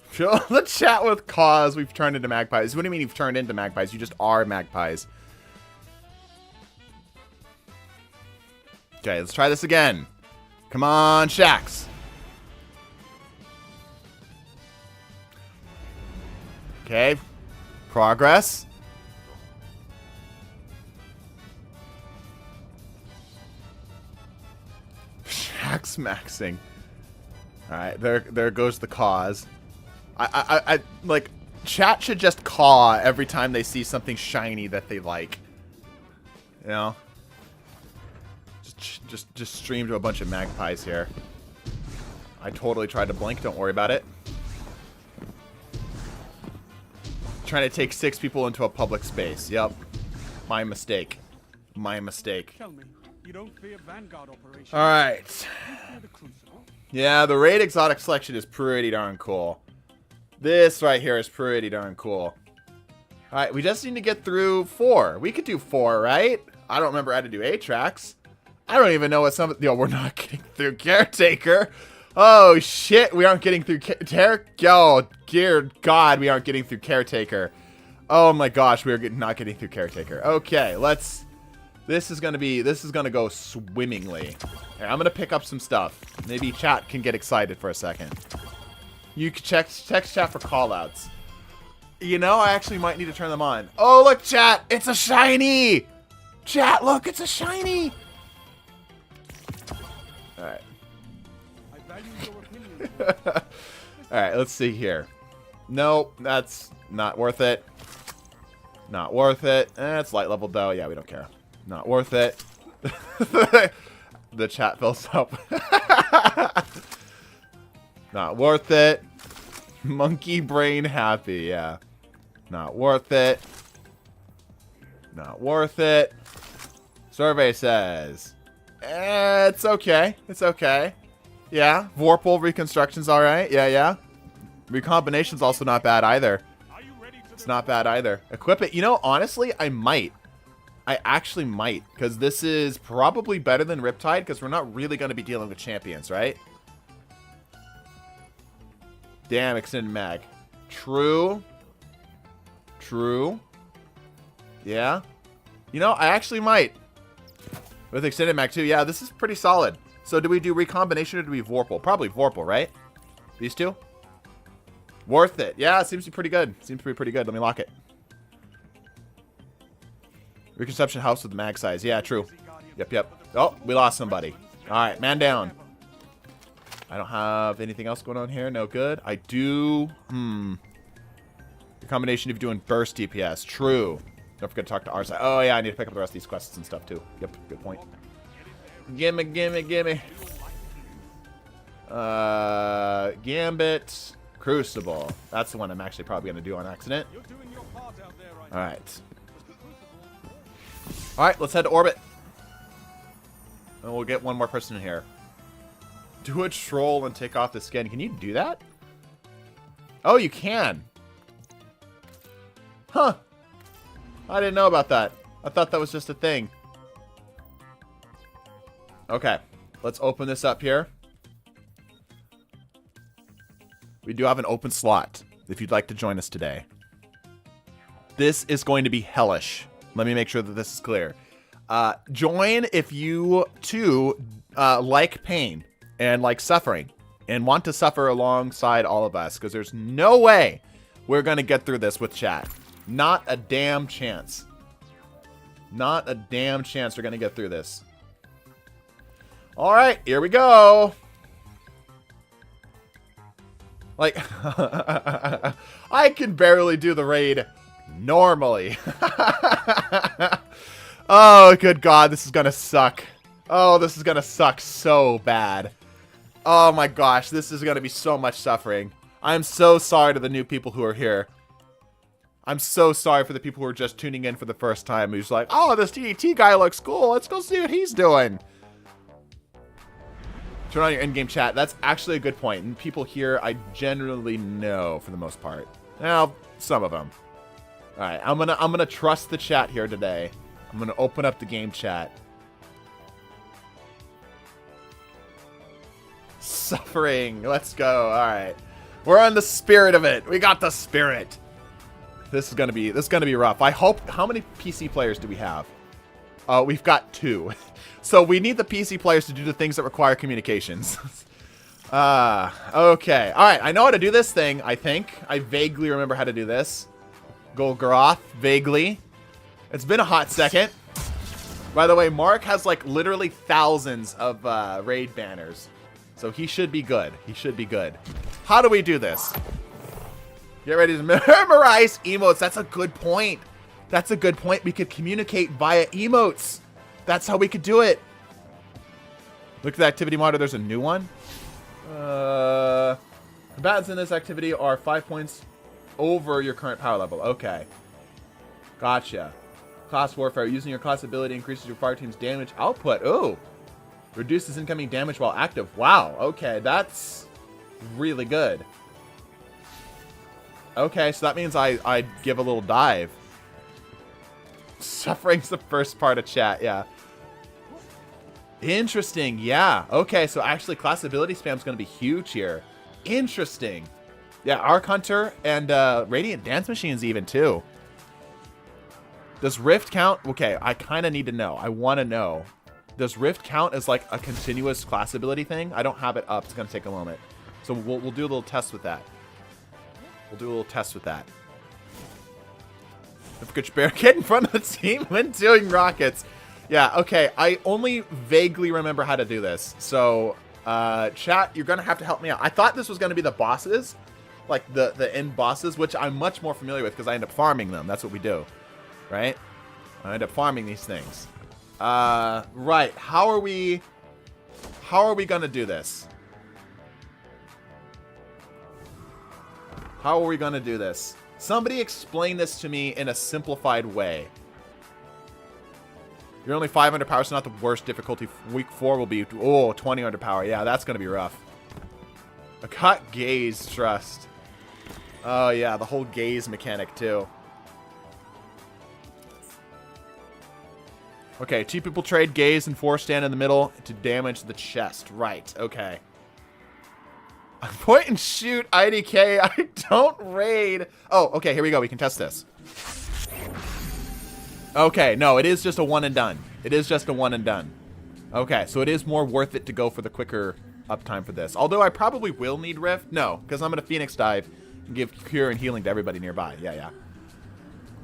Fill the chat with cause. We've turned into magpies. What do you mean you've turned into magpies? You just are magpies. Okay, let's try this again. Come on, Shax. Okay. Progress. Shax maxing. Alright, there goes the cause. I like, chat should just caw every time they see something shiny that they like. You know? Just stream to a bunch of magpies here. I totally tried to blink. Don't worry about it. Trying to take 6 people into a public space. Yep. My mistake. Tell me, you don't fear Vanguard operation. All right. Yeah, the raid exotic selection is pretty darn cool. This right here is pretty darn cool. All right, we just need to get through 4. We could do 4, right? I don't remember how to do Atrax. I don't even know what some... Yo, we're not getting through Caretaker. Oh, shit. We aren't getting through Oh, dear God, we aren't getting through Caretaker. Oh, my gosh. We are not getting through Caretaker. Okay, let's... This is going to go swimmingly. Here, I'm going to pick up some stuff. Maybe chat can get excited for a second. You can text chat for callouts. You know, I actually might need to turn them on. Oh, look, chat. It's a shiny. Chat, look, it's a shiny. All right. All right, let's see here. Nope, that's not worth it. Not worth it. It's light level though. Yeah, we don't care. Not worth it. The chat fills up. Not worth it. Monkey brain happy. Yeah. Not worth it. Not worth it. Survey says, it's okay. It's okay. Yeah. Vorpal reconstruction's all right. Yeah, yeah. Recombination's also not bad either. It's not bad either. Equip it. You know, honestly, I might. I actually might. Because this is probably better than Riptide. Because we're not really going to be dealing with champions, right? Damn, extended mag. True. True. Yeah. You know, I actually might. With extended mag too. Yeah, this is pretty solid. So do we do recombination or do we Vorpal? Probably Vorpal, right? These two? Worth it. Yeah, it seems to be pretty good. Seems to be pretty good. Let me lock it. Reconception house with the mag size. Yeah, true. Yep, yep. Oh, we lost somebody. All right, man down. I don't have anything else going on here. No good. I do. The combination of doing burst DPS. True. Don't forget to talk to our side. Oh, yeah, I need to pick up the rest of these quests and stuff, too. Yep, good point. Gimme, gimme, gimme. Gambit. Crucible. That's the one I'm actually probably going to do on accident. Alright. Alright, let's head to orbit. And we'll get one more person in here. Do a troll and take off the skin. Can you do that? Oh, you can. Huh. I didn't know about that. I thought that was just a thing. Okay. Let's open this up here. We do have an open slot if you'd like to join us today. This is going to be hellish. Let me make sure that this is clear. Join if you, too, like pain and like suffering and want to suffer alongside all of us, because there's no way we're going to get through this with chat. Not a damn chance. Not a damn chance we're going to get through this. All right, here we go. Like, I can barely do the raid normally. Oh, good God, this is going to suck. Oh, this is going to suck so bad. Oh my gosh, this is going to be so much suffering. I'm so sorry to the new people who are here. I'm so sorry for the people who are just tuning in for the first time who's like, oh, this DET guy looks cool. Let's go see what he's doing. Turn on your in-game chat. That's actually a good point. And people here, I generally know for the most part. Well, some of them. All right, I'm gonna trust the chat here today. I'm gonna open up the game chat. Suffering. Let's go. All right, we're on the spirit of it. We got the spirit. This is gonna be rough. I hope. How many PC players do we have? We've got 2. So we need the PC players to do the things that require communications. Okay. All right. I know how to do this thing, I think. I vaguely remember how to do this. Golgoroth, vaguely. It's been a hot second. By the way, Mark has like literally thousands of raid banners. So he should be good. He should be good. How do we do this? Get ready to memorize emotes. That's a good point. That's a good point. We could communicate via emotes. That's how we could do it. Look at the activity monitor. There's a new one. Combatants in this activity are 5 points over your current power level. Okay. Gotcha. Class warfare. Using your class ability increases your fire team's damage output. Ooh. Reduces incoming damage while active. Wow. Okay. That's really good. Okay. So that means I give a little dive. Suffering's the first part of chat, yeah. Interesting. Yeah. Okay, so actually class ability spam is going to be huge here. Interesting. Yeah, Arc Hunter and Radiant Dance Machines even too. Does Rift count? Okay, I kind of need to know. I want to know. Does Rift count as like a continuous class ability thing? I don't have it up. It's going to take a moment. So we'll do a little test with that. We'll do a little test with that. If Good Bear get in front of the team when doing rockets. Yeah, okay. I only vaguely remember how to do this. So, chat, you're going to have to help me out. I thought this was going to be the bosses. Like the end bosses, which I'm much more familiar with because I end up farming them. That's what we do. Right? I end up farming these things. Right. How are we going to do this? How are we going to do this? Somebody explain this to me in a simplified way. You're only 500 power, so not the worst difficulty. Week 4 will be, 20 power. Yeah, that's going to be rough. I got gaze trust. Oh, yeah, the whole gaze mechanic, too. Okay, 2 people trade gaze and 4 stand in the middle to damage the chest. Right, okay. Point and shoot IDK. I don't raid. Oh, okay, here we go. We can test this. Okay, no, it is just a one and done. It is just a one and done. Okay, so it is more worth it to go for the quicker uptime for this. Although I probably will need Rift. No, because I'm going to Phoenix Dive and give cure and healing to everybody nearby. Yeah.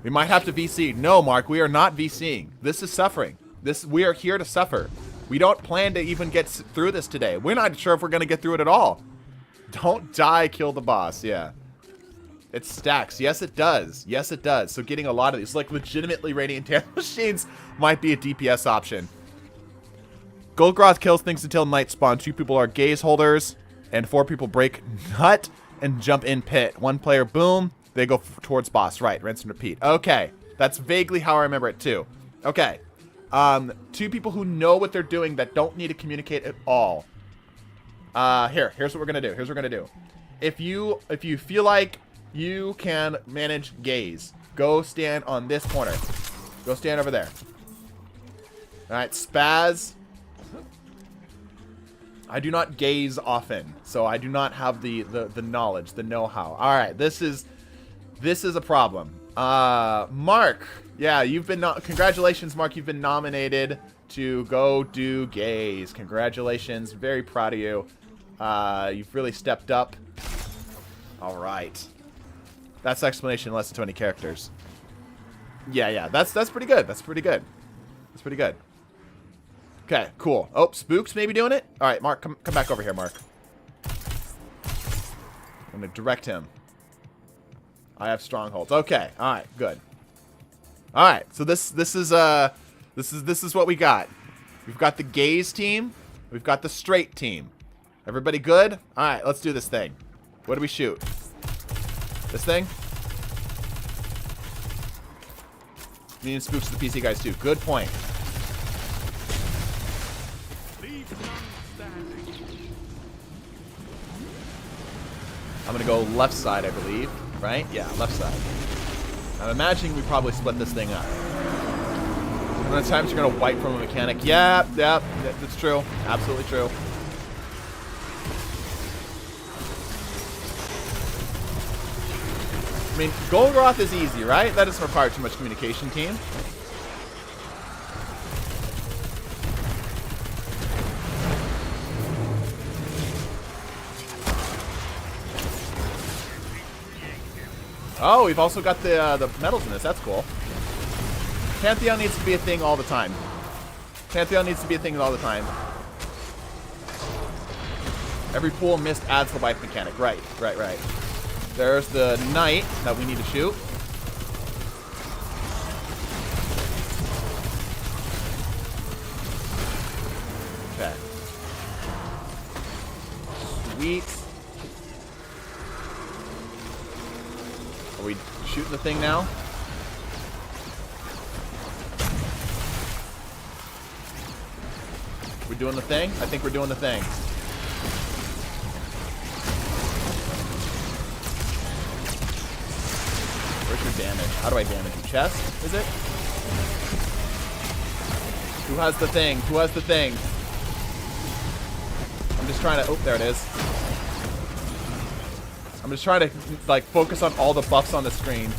We might have to VC. No, Mark, we are not VCing. This is suffering. We are here to suffer. We don't plan to even get through this today. We're not sure if we're going to get through it at all. Don't die, kill the boss. Yeah. It stacks. Yes, it does. Yes, it does. So getting a lot of these, like legitimately Radiant Dance Machines might be a DPS option. Golgroth kills things until night spawn. 2 people are gaze holders, and 4 people break nut and jump in pit. 1 player, boom, they go towards boss. Right, rinse and repeat. Okay, that's vaguely how I remember it too. Okay, 2 people who know what they're doing that don't need to communicate at all. Here's what we're gonna do. Here's what we're gonna do. If you feel like you can manage gaze, go stand on this corner. Go stand over there. All right, Spaz. I do not gaze often, so I do not have the knowledge, the know-how. All right, this is a problem. Mark, yeah, you've been congratulations, Mark. You've been nominated to go do gaze. Congratulations, very proud of you. You've really stepped up. All right, that's explanation in less than 20 characters. Yeah, that's pretty good. That's pretty good. That's pretty good. Okay, cool. Oh, Spooks maybe doing it? All right, Mark, come back over here, Mark. I'm going to direct him. I have strongholds. Okay, all right, good. All right, so this is what we got. We've got the gaze team. We've got the straight team. Everybody good? All right, let's do this thing. What do we shoot? This thing? Me and Spooks are the PC guys too. Good point. I'm going to go left side, I believe. Right? Yeah, left side. I'm imagining we probably split this thing up. How many times you're going to wipe from a mechanic? Yeah, that's true. Absolutely true. I mean, Golgroth is easy, right? That doesn't require too much communication, team. Oh, we've also got the medals in this. That's cool. Pantheon needs to be a thing all the time. Pantheon needs to be a thing all the time. Every pool missed adds the wipe mechanic. Right. There's the knight that we need to shoot. Okay. Sweet. Are we shooting the thing now? We're doing the thing? I think we're doing the thing. Where's your damage? How do I damage you? Chest, is it? Who has the thing? Who has the thing? I'm just trying to... Oh, there it is. I'm just trying to, like, focus on all the buffs on the screen.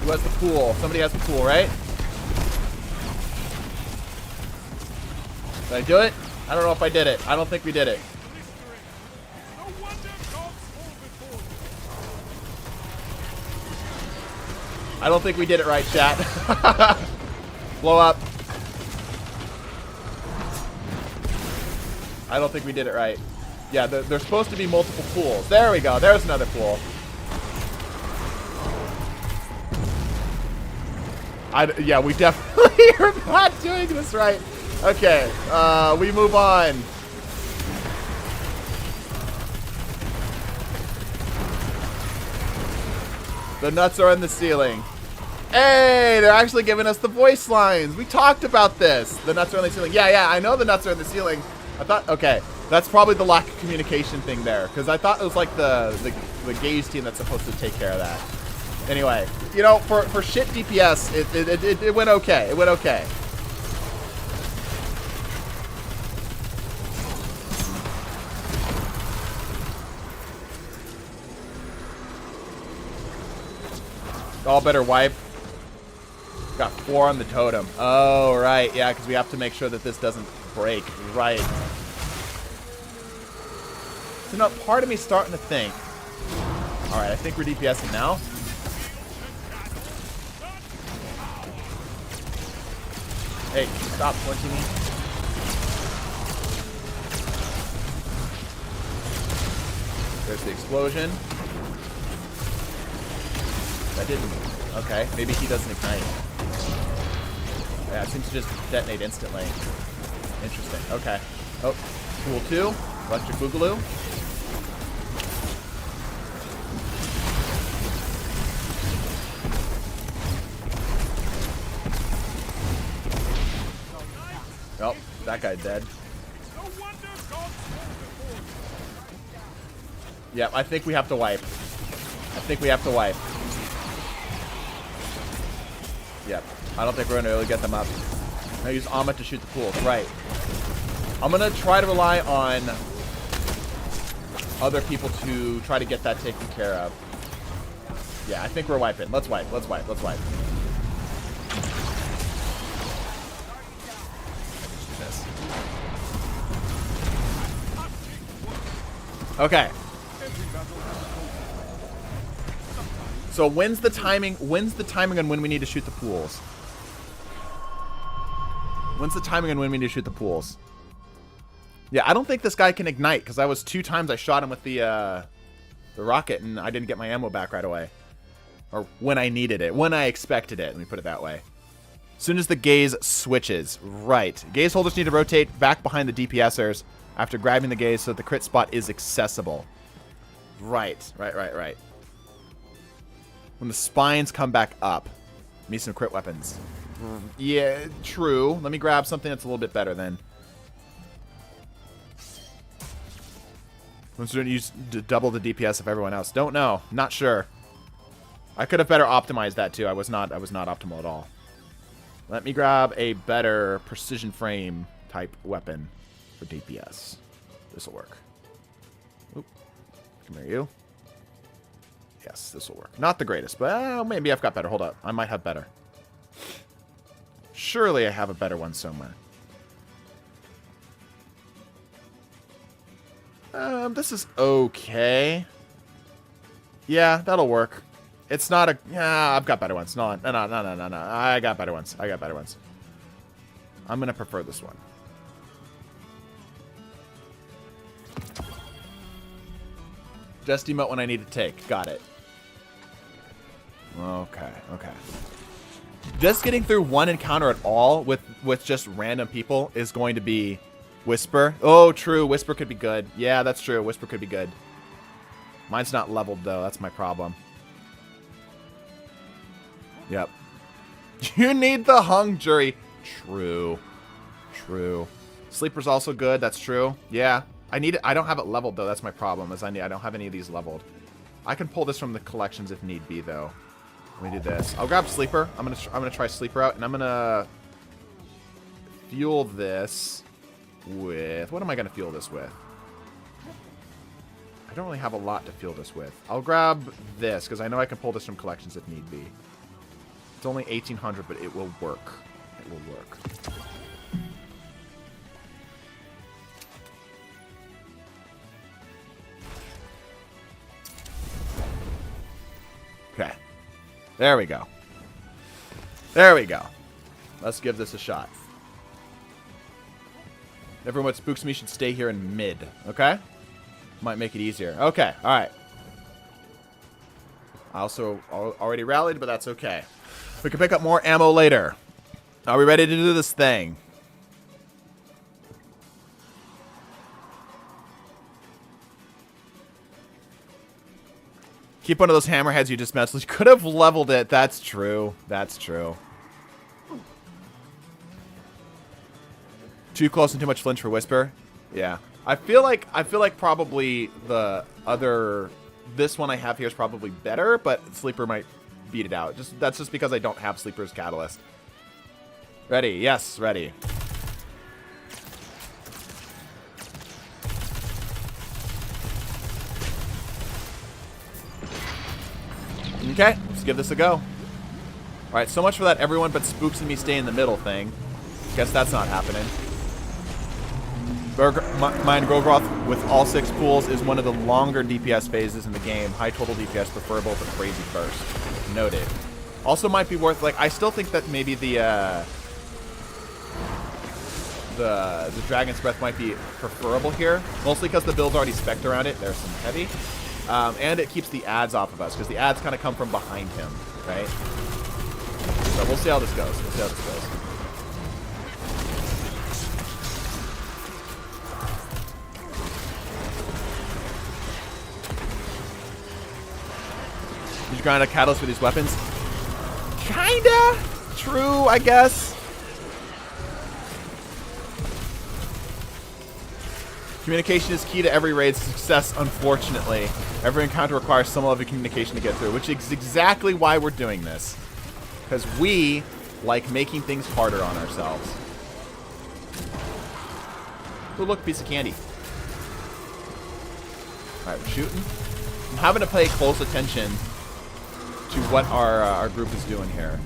Who has the pool? Somebody has the pool, right? Did I do it? I don't know if I did it. I don't think we did it. I don't think we did it right, chat. Blow up. I don't think we did it right. Yeah, there's supposed to be multiple pools. There we go. There's another pool. Yeah, we definitely are not doing this right. Okay, we move on. The nuts are in the ceiling. Hey, they're actually giving us the voice lines. We talked about this. The nuts are in the ceiling. Yeah, I know the nuts are in the ceiling. I thought, okay, that's probably the lack of communication thing there, because I thought it was like the gaze team that's supposed to take care of that. Anyway, you know, for shit DPS, it went okay. It went okay. All better wipe. Got 4 on the totem. Oh, right. Yeah, because we have to make sure that this doesn't break. Right. So now part of me starting to think. All right, I think we're DPSing now. Hey, stop punching me. There's the explosion. That didn't. Okay, maybe he doesn't ignite. Yeah, it seems to just detonate instantly. Interesting. Okay. Oh, pool 2. Electric Boogaloo. Oh, that guy dead. Yep, I think we have to wipe. I think we have to wipe. Yep. I don't think we're going to really get them up. I use Amma to shoot the pools. Right. I'm going to try to rely on other people to try to get that taken care of. Yeah, I think we're wiping. Let's wipe. Let's wipe. Let's wipe. This. Okay. So when's the timing on when we need to shoot the pools? When's the timing on when we need to shoot the pools? Yeah, I don't think this guy can ignite because I was 2 times I shot him with the rocket and I didn't get my ammo back right away. Or when I needed it. When I expected it. Let me put it that way. As soon as the gaze switches. Right. Gaze holders need to rotate back behind the DPSers after grabbing the gaze so that the crit spot is accessible. Right. Right. When the spines come back up. Me some crit weapons. Yeah, true. Let me grab something that's a little bit better then. Once we don't use double the DPS of everyone else. Don't know. Not sure. I could have better optimized that too. I was not optimal at all. Let me grab a better precision frame type weapon for DPS. This will work. Oop. Come here, you. Yes, this will work. Not the greatest, but maybe I've got better. Hold up. I might have better. Surely I have a better one somewhere. This is okay. Yeah, that'll work. It's not a... Yeah, I've got better ones. No. I got better ones. I'm going to prefer this one. Just emote when I need to take. Got it. Okay. Just getting through one encounter at all with just random people is going to be Whisper. Oh, true. Whisper could be good. Yeah, that's true. Whisper could be good. Mine's not leveled, though. That's my problem. Yep. You need the hung jury. True. Sleeper's also good. That's true. Yeah. I need it. I don't have it leveled, though. That's my problem. I don't have any of these leveled. I can pull this from the collections if need be, though. Let me do this. I'll grab Sleeper. I'm gonna try Sleeper out, and I'm gonna fuel this with... What am I going to fuel this with? I don't really have a lot to fuel this with. I'll grab this, because I know I can pull this from collections if need be. It's only 1,800, but it will work. It will work. Okay. There we go. There we go. Let's give this a shot. Everyone what spooks me should stay here in mid, okay? Might make it easier. Okay, alright. I also already rallied, but that's okay. We can pick up more ammo later. Are we ready to do this thing? Keep one of those hammerheads you just messed with. You could have leveled it. That's true. That's true. Too close and too much flinch for Whisper. Yeah. I feel like probably the other... This one I have here is probably better, but Sleeper might beat it out. That's just because I don't have Sleeper's Catalyst. Ready? Yes, ready. Okay, let's give this a go. Alright, so much for that everyone but Spooks and me stay in the middle thing. Guess that's not happening. Mind Growgroth with all 6 pools is one of the longer DPS phases in the game. High total DPS preferable for crazy burst. Noted. Also might be worth, like, I still think that maybe the Dragon's Breath might be preferable here. Mostly because the build's already spec'd around it. There's some heavy. And it keeps the ads off of us, because the ads kind of come from behind him, right? So we'll see how this goes. We'll see how this goes. Did you grind a catalyst for these weapons? Kinda true, I guess. Communication is key to every raid's success, unfortunately. Every encounter requires some level of communication to get through, which is exactly why we're doing this. Because we like making things harder on ourselves. Oh, look, piece of candy. Alright, we're shooting. I'm having to pay close attention to what our group is doing here.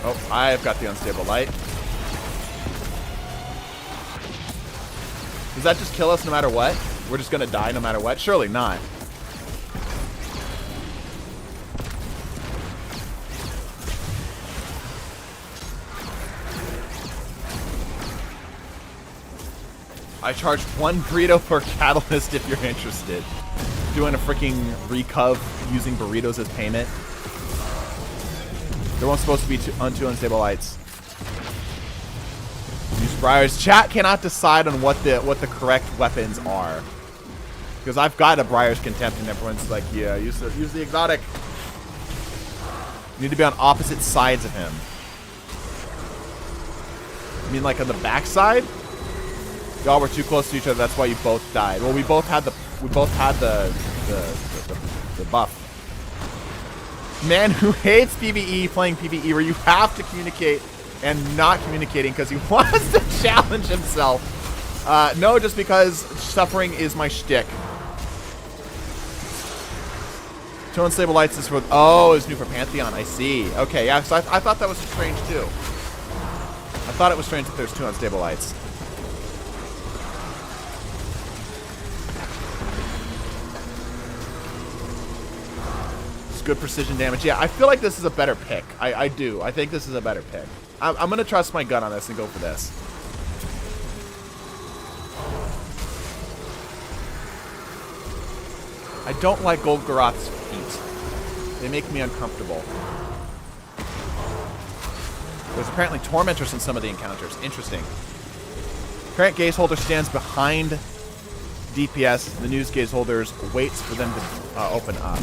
Oh, I've got the unstable light. Does that just kill us no matter what? We're just gonna die no matter what? Surely not. I charge 1 burrito per catalyst if you're interested. Doing a freaking recuv using burritos as payment. There weren't supposed to be two unstable lights. Use Briar's. Chat cannot decide on what the correct weapons are. Because I've got a Briar's Contempt and everyone's like, yeah, use the exotic. You need to be on opposite sides of him. You mean like on the back side? Y'all were too close to each other, that's why you both died. Well, we both had the buff. Man who hates PvE playing PvE where you have to communicate and not communicating because he wants to challenge himself. No, just because suffering is my shtick. 2 unstable lights is for... Oh, it's new for Pantheon. I see. Okay, yeah, so I thought that was strange too. I thought it was strange that there's 2 unstable lights. Good precision damage. Yeah, I feel like this is a better pick. I do. I think this is a better pick. I'm going to trust my gut on this and go for this. I don't like Golgoroth's feet. They make me uncomfortable. There's apparently Tormentors in some of the encounters. Interesting. Current gaze holder stands behind DPS. The news gaze holders waits for them to open up.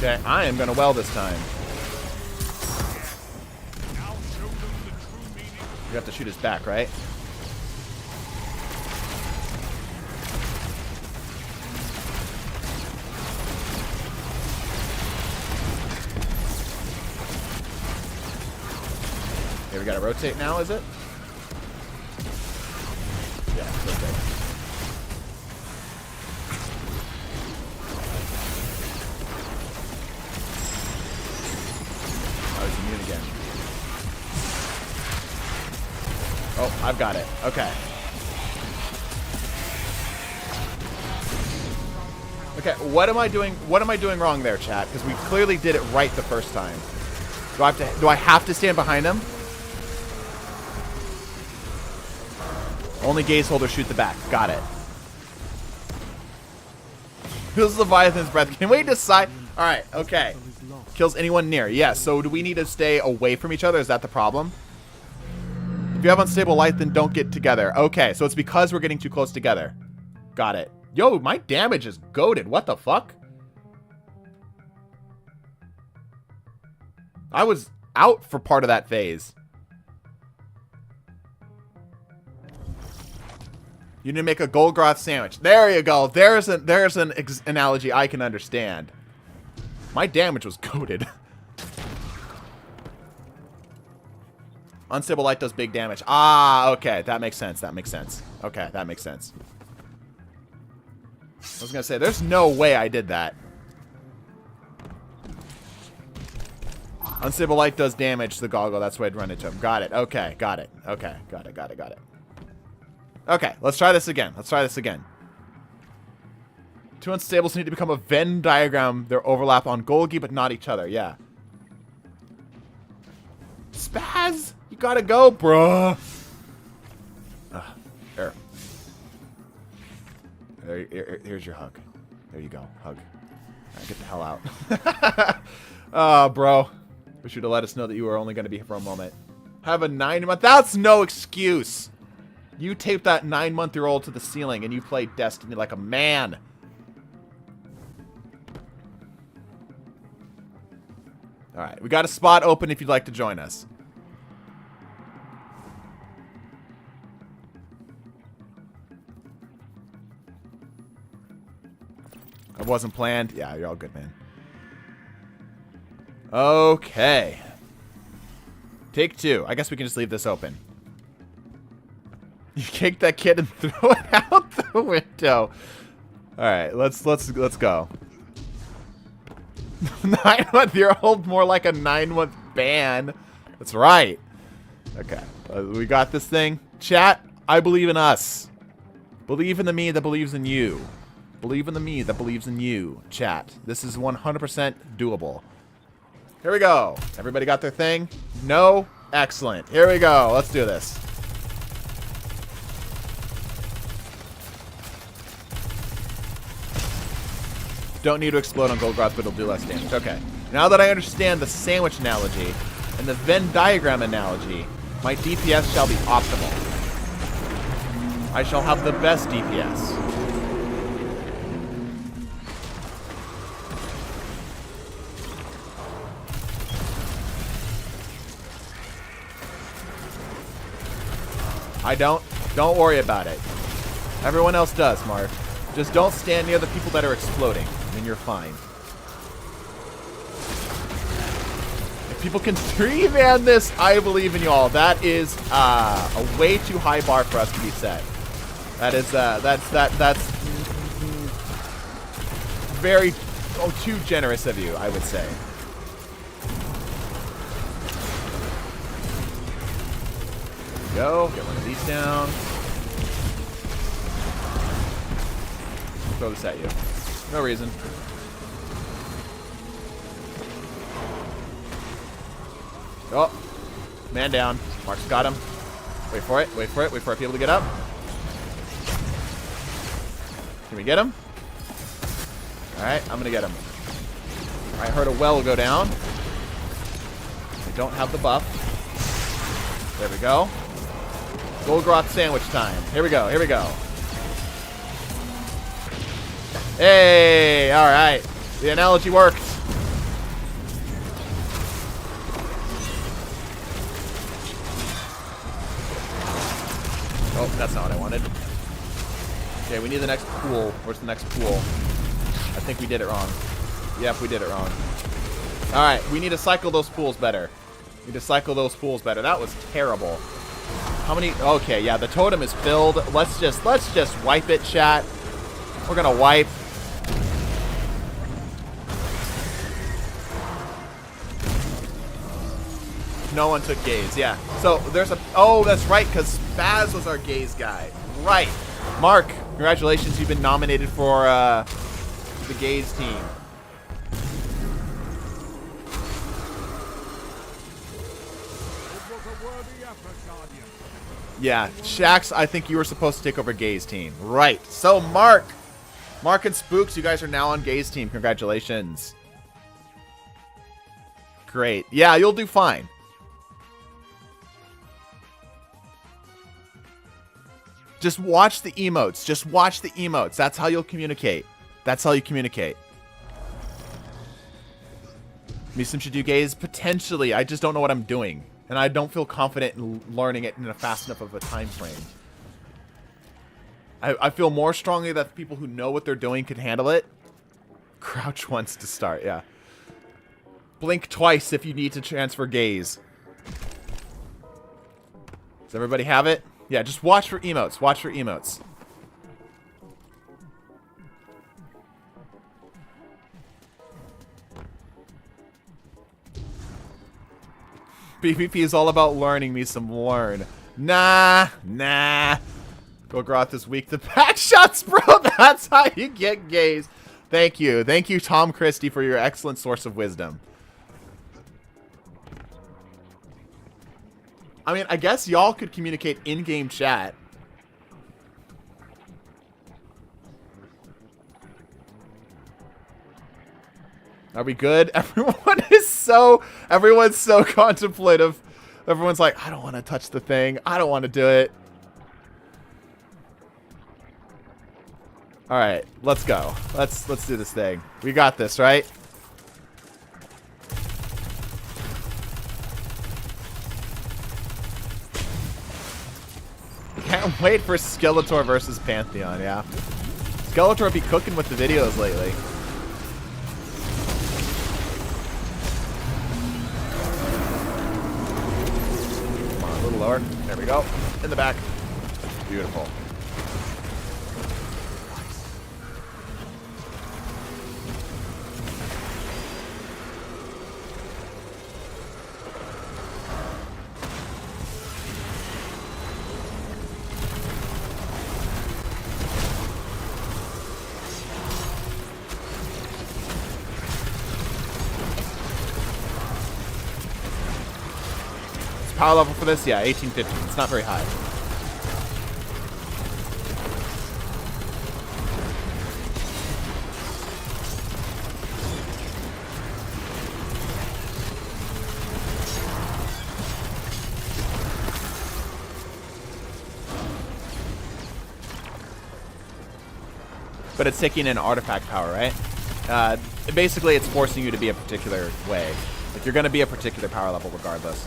Okay, I am gonna well this time. You have to shoot his back, right? Okay, we gotta rotate now, is it? Yeah, rotate. Oh, he's immune again. Oh, I've got it. Okay. Okay, what am I doing? What am I doing wrong there, chat? Because we clearly did it right the first time. Do I have to stand behind him? Only gaze holder shoot the back. Got it. Kills Leviathan's breath. Can we decide? All right. Okay. Kills anyone near. Yes. So do we need to stay away from each other? Is that the problem? If you have unstable light, then don't get together. Okay. So it's because we're getting too close together. Got it. Yo, my damage is goated. What the fuck? I was out for part of that phase. You need to make a Golgroth sandwich. There you go. There's an analogy I can understand. My damage was goated. Unstable light does big damage. Ah, okay. That makes sense. That makes sense. Okay, that makes sense. I was going to say, there's no way I did that. Unstable light does damage to the goggle. That's why I'd run into him. Got it. Okay, got it. Okay, got it, got it, got it. Okay, let's try this again. Let's try this again. Two unstables need to become a Venn diagram. Their overlap on Golgi, but not each other. Yeah. Spaz! You gotta go, bruh. There. Here's your hug. There you go. Hug. Alright, get the hell out. Oh, bro. Wish you'd have let us know that you were only going to be here for a moment. Have a 9-month. That's no excuse. You taped that 9-month-year-old to the ceiling and you played Destiny like a man. Alright, we got a spot open if you'd like to join us. It wasn't planned. Yeah, you're all good, man. Okay. Take 2. I guess we can just leave this open. You kick that kid and throw it out the window. All right, let's go. 9-month-year-old, more like a 9-month ban. That's right. Okay, we got this thing. Chat, I believe in us. Believe in the me that believes in you. Believe in the me that believes in you. Chat, this is 100% doable. Here we go. Everybody got their thing? No? Excellent. Here we go. Let's do this. Don't need to explode on Golgroth, but it'll do less damage. Okay. Now that I understand the sandwich analogy and the Venn diagram analogy, my DPS shall be optimal. I shall have the best DPS. I don't. Don't worry about it. Everyone else does, Mark. Just don't stand near the people that are exploding, and you're fine. If people can 3-man this, I believe in y'all. That is a way too high bar for us to be set. That is that's very too generous of you, I would say. Go, get one of these down. Throw this at you. No reason. Oh, man down. Mark's got him. Wait for it, wait for it, wait for our people to get up. Can we get him? Alright, I'm gonna get him. I heard a well go down. We don't have the buff. There we go. Golgroth sandwich time. Here we go. Here we go. Hey! Alright. The analogy worked. Oh, that's not what I wanted. Okay, we need the next pool. Where's the next pool? I think we did it wrong. Yep, we did it wrong. Alright, we need to cycle those pools better. Need to cycle those pools better. That was terrible. How many? Okay, yeah, the totem is filled. Let's just wipe it, chat. We're gonna wipe. No one took gaze, yeah. So there's a, oh, that's right, because Spaz was our gaze guy. Right. Mark, congratulations, you've been nominated for the gaze team. Yeah, Shax, I think you were supposed to take over gaze team. Right. So Mark and Spooks, you guys are now on gaze team. Congratulations. Great. Yeah, you'll do fine. Just watch the emotes. Just watch the emotes. That's how you'll communicate. That's how you communicate. Meesum should do gaze? Potentially. I just don't know what I'm doing. And I don't feel confident in learning it in a fast enough of a time frame. I feel more strongly that people who know what they're doing could handle it. Crouch once to start, yeah. Blink twice if you need to transfer gaze. Does everybody have it? Yeah, just watch for emotes. Watch for emotes. PvP is all about learning me some learn. Nah. Golgroth is weak to back shots, bro. That's how you get gaze. Thank you. Thank you, Tom Christie, for your excellent source of wisdom. I mean, I guess y'all could communicate in-game chat. Are we good? Everyone's so contemplative. Everyone's like, I don't want to touch the thing. I don't want to do it. All right, let's go. Let's do this thing. We got this, right? Can't wait for Skeletor versus Pantheon, yeah. Skeletor be cooking with the videos lately. Come on, a little lower. There we go. In the back. Beautiful. Power level for this? Yeah, 1815. It's not very high. But it's taking in artifact power, right? Basically, it's forcing you to be a particular way. Like, you're going to be a particular power level regardless.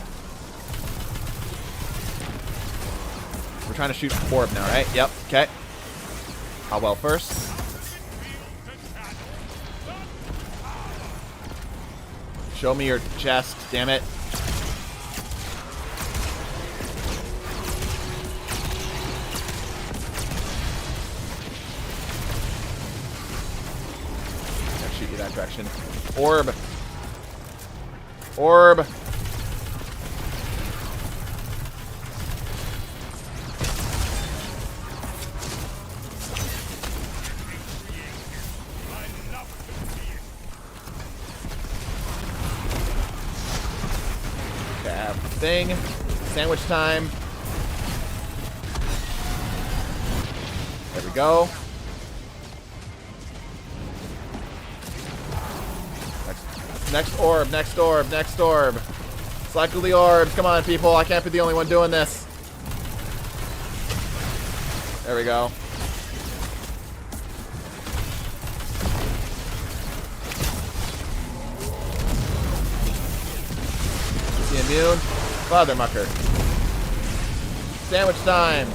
We're trying to shoot orb now, right? Yep. Okay. How well first? Show me your chest, damn it. Can't shoot you that direction. Orb. Orb. Thing. Sandwich time. There we go. Next orb, next orb, next orb. Cycle the orbs. Come on, people. I can't be the only one doing this. There we go. Is he immune? Father mucker. Sandwich time.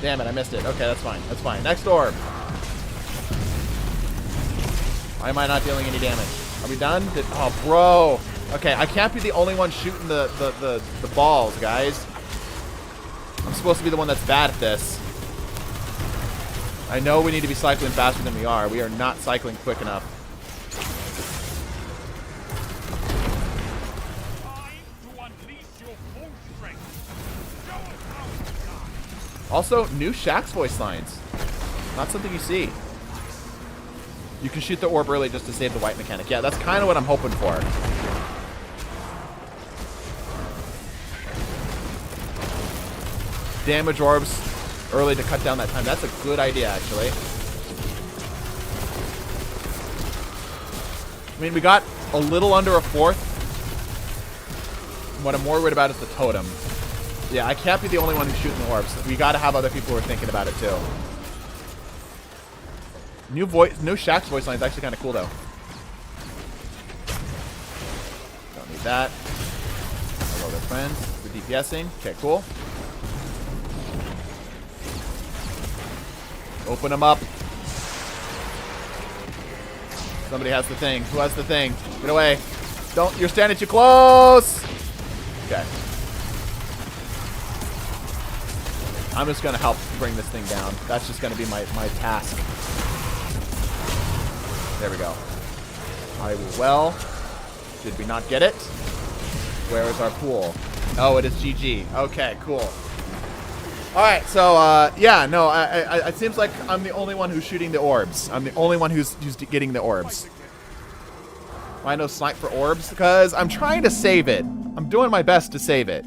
Damn it, I missed it. Okay, that's fine. That's fine. Next orb. Why am I not dealing any damage? Are we done? Oh, bro. Okay, I can't be the only one shooting the balls, guys. I'm supposed to be the one that's bad at this. I know we need to be cycling faster than we are. We are not cycling quick enough. Also, new Shaxx voice lines. Not something you see. You can shoot the orb early just to save the white mechanic. Yeah, that's kind of what I'm hoping for. Damage orbs early to cut down that time. That's a good idea, actually. I mean, we got a little under a fourth. What I'm more worried about is the totem. Yeah, I can't be the only one who's shooting the orbs. We got to have other people who are thinking about it, too. New Shaxx voice line is actually kind of cool, though. Don't need that. Hello there, friends. We're DPSing. Okay, cool. Open them up. Somebody has the thing. Who has the thing? Get away. Don't. You're standing too close. Okay. I'm just going to help bring this thing down. That's just going to be my task. There we go. I will well. Did we not get it? Where is our pool? Oh, it is GG. Okay, cool. Alright, so, yeah, no, it seems like I'm the only one who's shooting the orbs. I'm the only one who's getting the orbs. Why no snipe for orbs? Because I'm trying to save it. I'm doing my best to save it.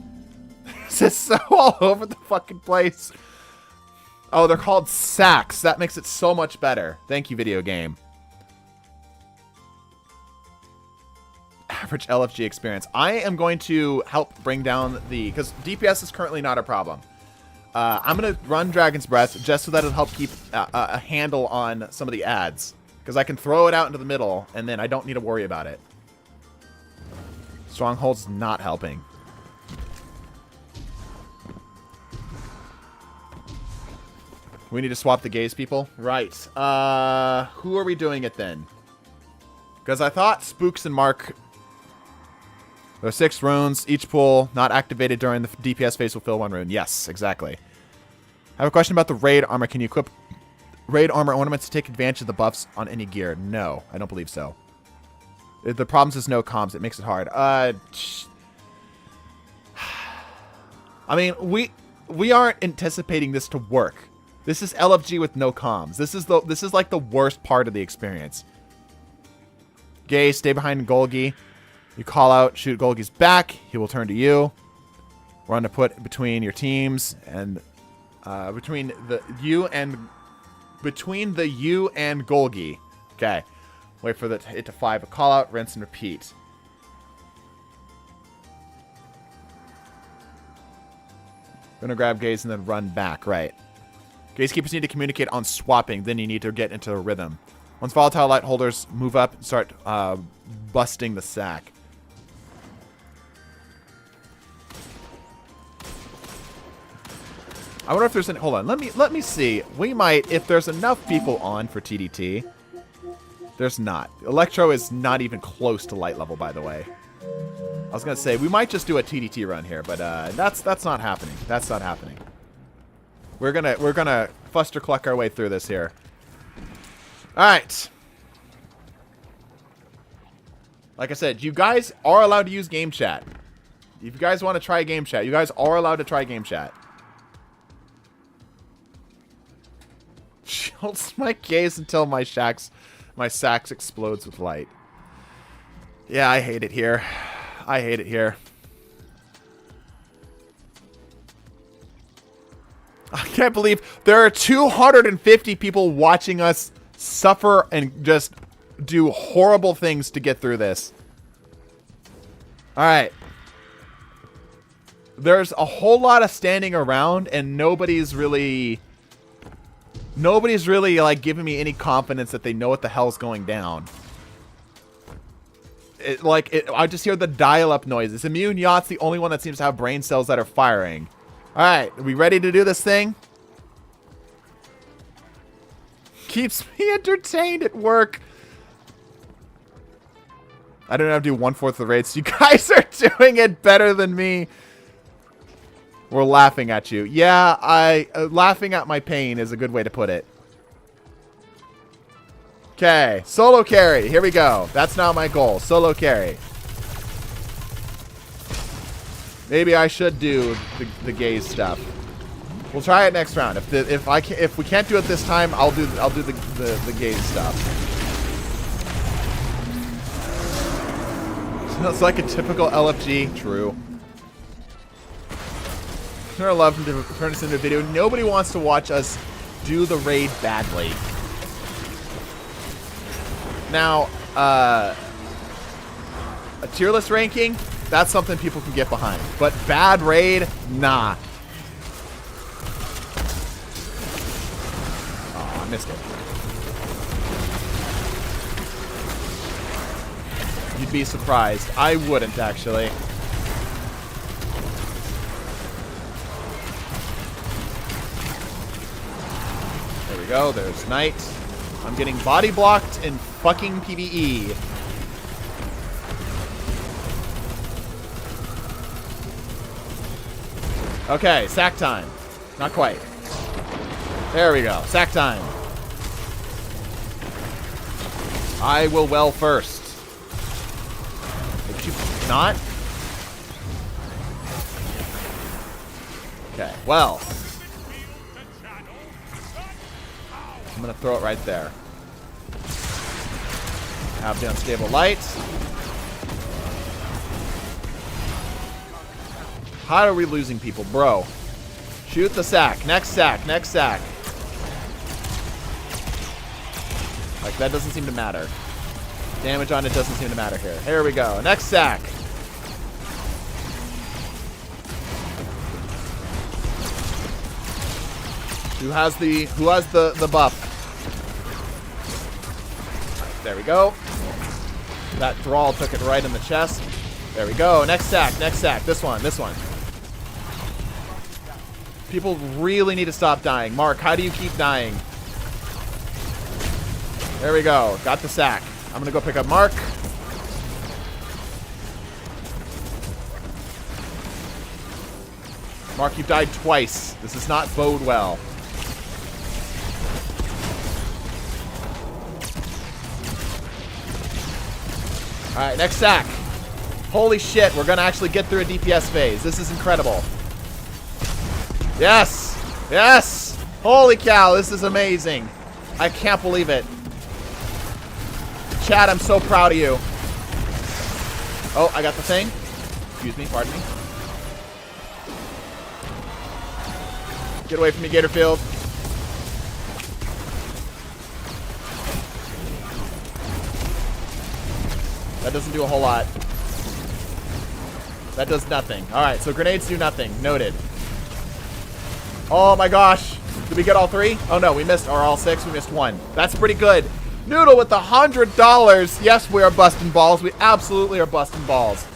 It's just so all over the fucking place. Oh, they're called sacks. That makes it so much better. Thank you, video game. Average LFG experience. I am going to help bring down the... Because DPS is currently not a problem. I'm going to run Dragon's Breath just so that it'll help keep a handle on some of the ads. Because I can throw it out into the middle, and then I don't need to worry about it. Stronghold's not helping. We need to swap the gaze people? Right. Who are we doing it then? Because I thought Spooks and Mark... There are 6 runes. Each pool not activated during the DPS phase will fill 1 rune. Yes, exactly. I have a question about the raid armor. Can you equip raid armor ornaments to take advantage of the buffs on any gear? No, I don't believe so. The problem is no comms. It makes it hard. I mean, we aren't anticipating this to work. This is LFG with no comms. This is like the worst part of the experience. Gaze, stay behind Golgi. You call out, shoot Golgi's back. He will turn to you. We're going to put between your teams and between the you and Golgi. Okay. Wait for it to 5. A call out, rinse and repeat. Gonna grab Gaze and then run back. Right. Gazekeepers need to communicate on swapping. Then you need to get into a rhythm. Once volatile light holders move up, start busting the sack. I wonder if there's any... Hold on. Let me see. We might... If there's enough people on for TDT. There's not. Electro is not even close to light level, by the way. I was going to say, we might just do a TDT run here, but that's not happening. That's not happening. We're gonna fuster cluck our way through this here. Alright. Like I said, you guys are allowed to use game chat. If you guys want to try game chat, you guys are allowed to try game chat. Shields my gaze until my sacks explodes with light. Yeah, I hate it here. I hate it here. I can't believe there are 250 people watching us suffer and just do horrible things to get through this. Alright. There's a whole lot of standing around and nobody's really like giving me any confidence that they know what the hell's going down. I just hear the dial-up noises. Immune Yacht's the only one that seems to have brain cells that are firing. Alright, are we ready to do this thing? Keeps me entertained at work. I don't have to do 1/4 of the raids. You guys are doing it better than me. We're laughing at you. Yeah, laughing at my pain is a good way to put it. Okay, solo carry. Here we go. That's not my goal. Solo carry. Maybe I should do the gaze stuff. We'll try it next round. If we can't do it this time, I'll do the gaze stuff. It's like a typical LFG. True. I love to turn this into a video. Nobody wants to watch us do the raid badly. Now, a tier list ranking, that's something people can get behind. But bad raid, nah. Oh, I missed it. You'd be surprised. I wouldn't, actually. There we go. There's Knight. I'm getting body blocked in fucking PvE. Okay, sack time. Not quite. There we go. Sack time. I will well first. Did you not? Okay, well. I'm going to throw it right there. Have the unstable light. How are we losing people, bro? Shoot the sack. Next sack. Next sack. Like, that doesn't seem to matter. Damage on it doesn't seem to matter here. Here we go. Next sack. Who has the buff? There we go. That thrall took it right in the chest. There we go. Next sack. Next sack. This one. This one. People really need to stop dying. Mark, how do you keep dying? There we go. Got the sack. I'm going to go pick up Mark. Mark, you died twice. This does not bode well. Alright, next sack. Holy shit, we're going to actually get through a DPS phase. This is incredible. Yes! Yes! Holy cow, this is amazing. I can't believe it. Chad, I'm so proud of you. Oh, I got the thing. Excuse me, pardon me. Get away from me, Gatorfield. That doesn't do a whole lot. That does nothing. Alright, so grenades do nothing. Noted. Oh my gosh. Did we get all three? Oh no, we missed, or all six. We missed one. That's pretty good. Noodle with $100. Yes, we are busting balls. We absolutely are busting balls.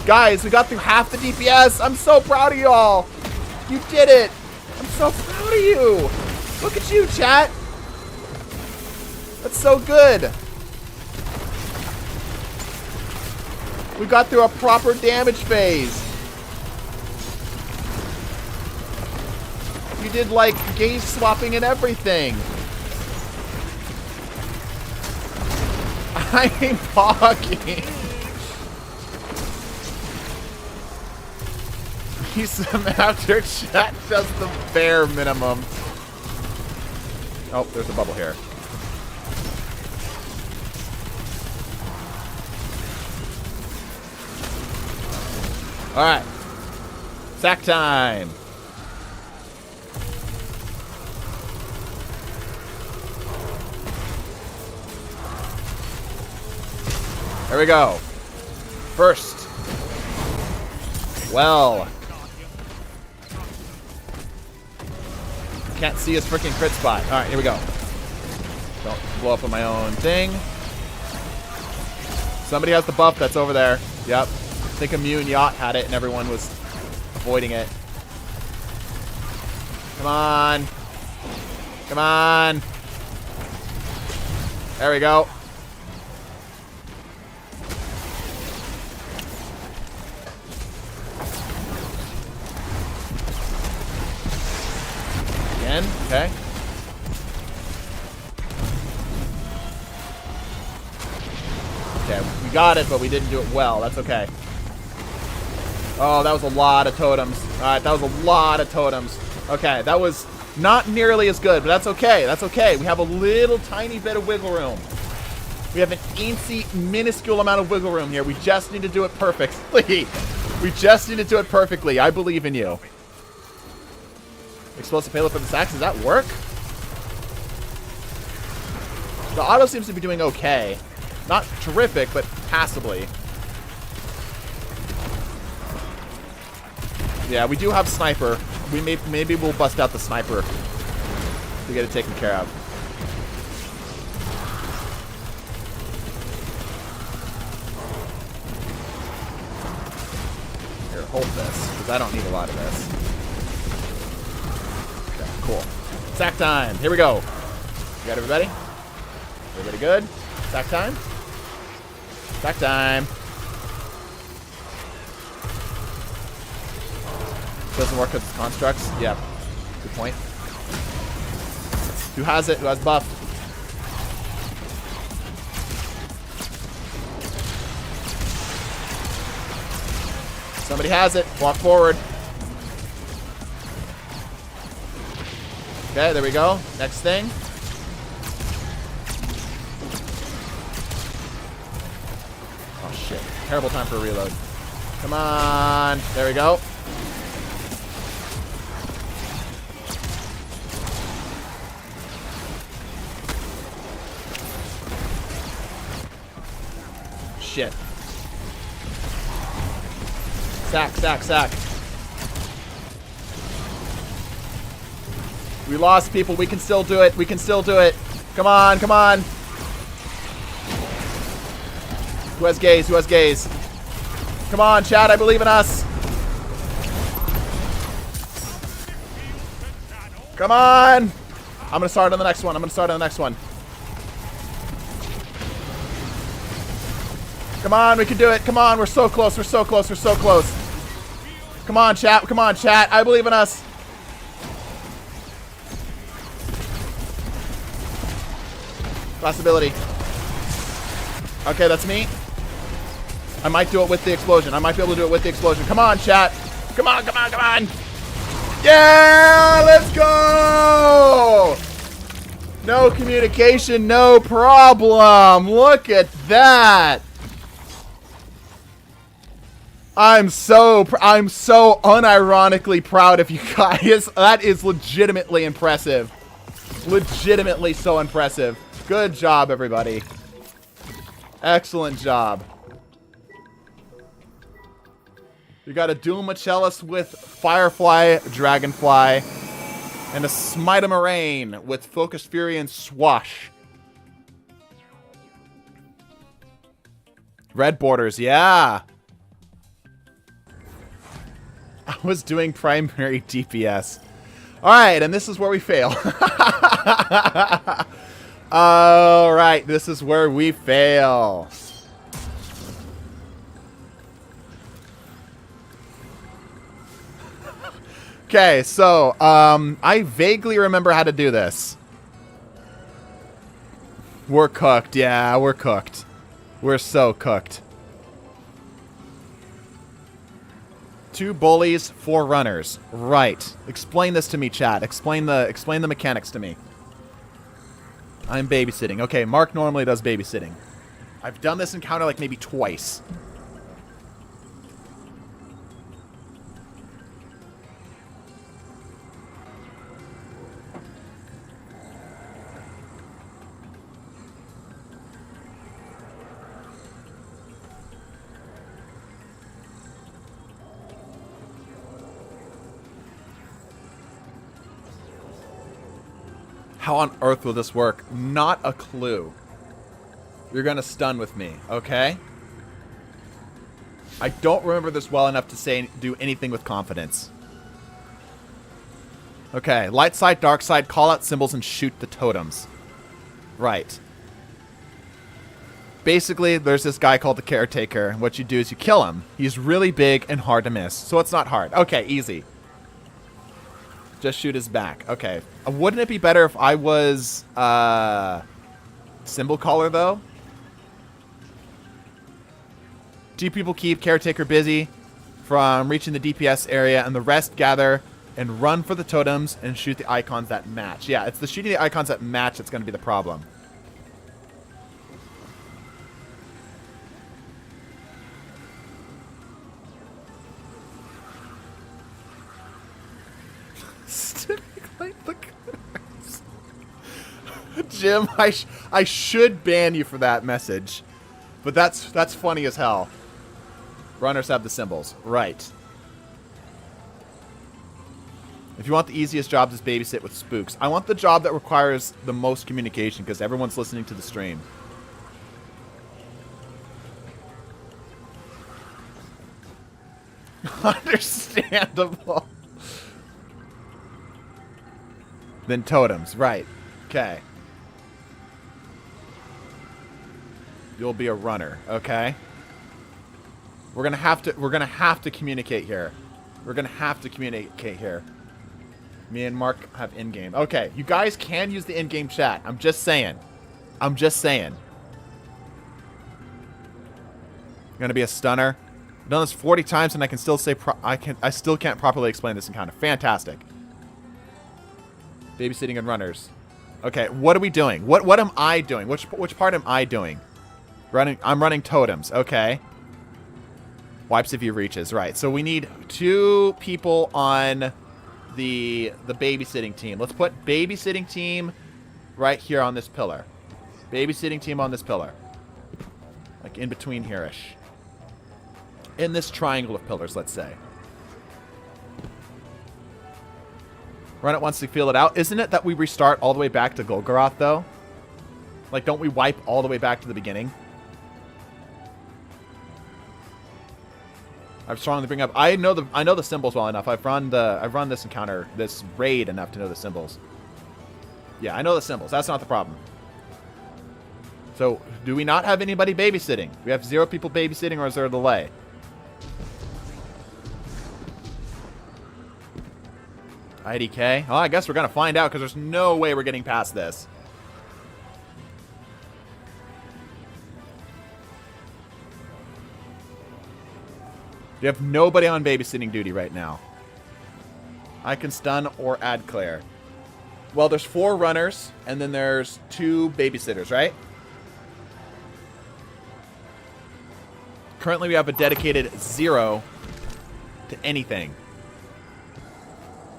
Guys, we got through half the DPS. I'm so proud of y'all. You did it. I'm so proud of you. Look at you, chat. That's so good. We got through a proper damage phase. You did like gauge swapping and everything. I'm talking. He's after chat does the bare minimum. Oh, there's a bubble here. Alright. Sack time. There we go. First. Well. Can't see his freaking crit spot. Alright, here we go. Don't blow up on my own thing. Somebody has the buff that's over there. Yep. I think Immune Yacht had it and everyone was avoiding it. Come on. Come on. There we go. in. Okay. Okay, we got it, but we didn't do it well. That's okay. Oh, that was a lot of totems. Alright, that was a lot of totems. Okay, that was not nearly as good, but that's okay. That's okay. We have a little tiny bit of wiggle room. We have an teensy, minuscule amount of wiggle room here. We just need to do it perfectly. We just need to do it perfectly. I believe in you. Explosive payload for the sacks. Does that work? The auto seems to be doing okay. Not terrific, but passably. Yeah, we do have sniper. Maybe we'll bust out the sniper to get it taken care of. Here, hold this, because I don't need a lot of this. Okay, cool. Sack time. Here we go. You got everybody? Everybody good? Sack time? Sack time. Doesn't work with constructs? Yeah. Good point. Who has it? Who has buff? Somebody has it. Walk forward. Okay, there we go. Next thing. Oh, shit. Terrible time for a reload. Come on. There we go. Shit. Sack, sack, sack. We lost people. We can still do it. We can still do it. Come on, come on. Who has gaze? Who has gaze? Come on, chat. I believe in us. Come on. I'm going to start on the next one. I'm going to start on the next one. Come on, we can do it. Come on, we're so close. We're so close. We're so close. Come on, chat. Come on, chat. I believe in us. Last ability. Okay, that's me. I might do it with the explosion. I might be able to do it with the explosion. Come on, chat. Come on, come on, come on. Yeah, let's go. No communication, no problem. Look at that. I'm so unironically proud of you guys. That is legitimately impressive. Legitimately so impressive. Good job, everybody. Excellent job. You got a Doom Macellus with Firefly, Dragonfly, and a Smite of Moraine with Focus Fury and Swash. Red borders, yeah. I was doing primary DPS. Alright, and this is where we fail. Alright, this is where we fail. Okay, so, I vaguely remember how to do this. We're cooked, yeah, we're cooked. We're so cooked. 2 bullies, 4 runners. Right. Explain this to me, chat. Explain the mechanics to me. I'm babysitting. Okay, Mark normally does babysitting. I've done this encounter like maybe twice. How on earth will this work? Not a clue. You're gonna stun with me, okay? I don't remember this well enough to do anything with confidence. Okay, light side, dark side, call out symbols and shoot the totems. Right. Basically, there's this guy called the Caretaker. What you do is you kill him. He's really big and hard to miss, so it's not hard. Okay, easy. Just shoot his back. Okay. Wouldn't it be better if I was symbol caller though? 2 people keep caretaker busy from reaching the DPS area, and the rest gather and run for the totems and shoot the icons that match. Yeah, it's the shooting the icons that match that's going to be the problem. Jim, I should ban you for that message, but that's funny as hell. Runners have the symbols, right? If you want the easiest job, just babysit with spooks. I want the job that requires the most communication because everyone's listening to the stream. Understandable. Then totems, right? Okay. You'll be a runner, okay? We're gonna have to communicate here. We're gonna have to communicate here. Me and Mark have in-game. Okay, you guys can use the in-game chat. I'm just saying. I'm just saying. Gonna be a stunner. I've done this 40 times and I can still say I still can't properly explain this encounter. Fantastic. Babysitting and runners. Okay, what are we doing? What am I doing? Which part am I doing? I'm running totems. Okay. Wipes if he reaches. Right. So we need 2 people on the babysitting team. Let's put babysitting team right here on this pillar. Babysitting team on this pillar. Like in between here-ish. In this triangle of pillars, let's say. Run it once to feel it out. Isn't it that we restart all the way back to Golgoroth, though? Like, don't we wipe all the way back to the beginning? I strongly bring up. I know the symbols well enough. I've run this encounter, this raid enough to know the symbols. Yeah, I know the symbols. That's not the problem. So, do we not have anybody babysitting? We have 0 people babysitting, or is there a delay? IDK? Oh, I guess we're gonna find out because there's no way we're getting past this. You have nobody on babysitting duty right now. I can stun or add Claire. Well, there's 4 runners, and then there's 2 babysitters, right? Currently, we have a dedicated 0 to anything.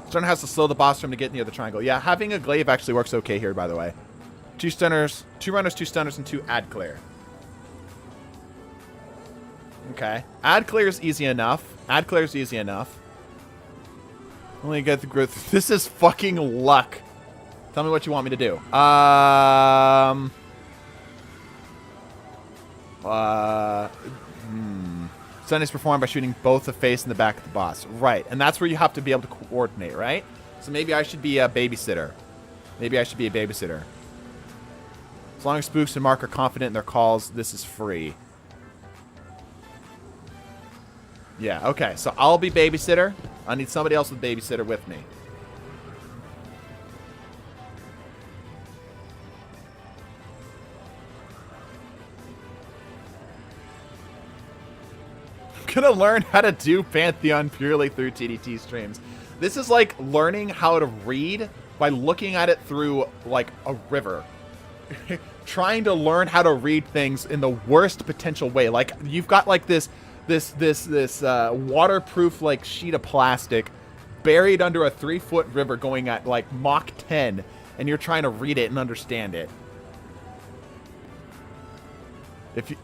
Stunner has to slow the boss from to get near the triangle. Yeah, having a glaive actually works okay here, by the way. 2 stunners, 2 runners, 2 stunners, and 2 add Claire. Okay. Add Claire is easy enough. Add Claire is easy enough. Only get the growth. This is fucking luck. Tell me what you want me to do. Stun is performed by shooting both the face and the back of the boss. Right. And that's where you have to be able to coordinate, right? So maybe I should be a babysitter. Maybe I should be a babysitter. As long as Spooks and Mark are confident in their calls, this is free. Yeah, okay. So I'll be babysitter. I need somebody else with babysitter with me. I'm gonna learn how to do Pantheon purely through TDT streams. This is like learning how to read by looking at it through like a river. Trying to learn how to read things in the worst potential way. Like you've got like this waterproof like sheet of plastic buried under a 3-foot river going at like Mach 10, and you're trying to read it and understand it.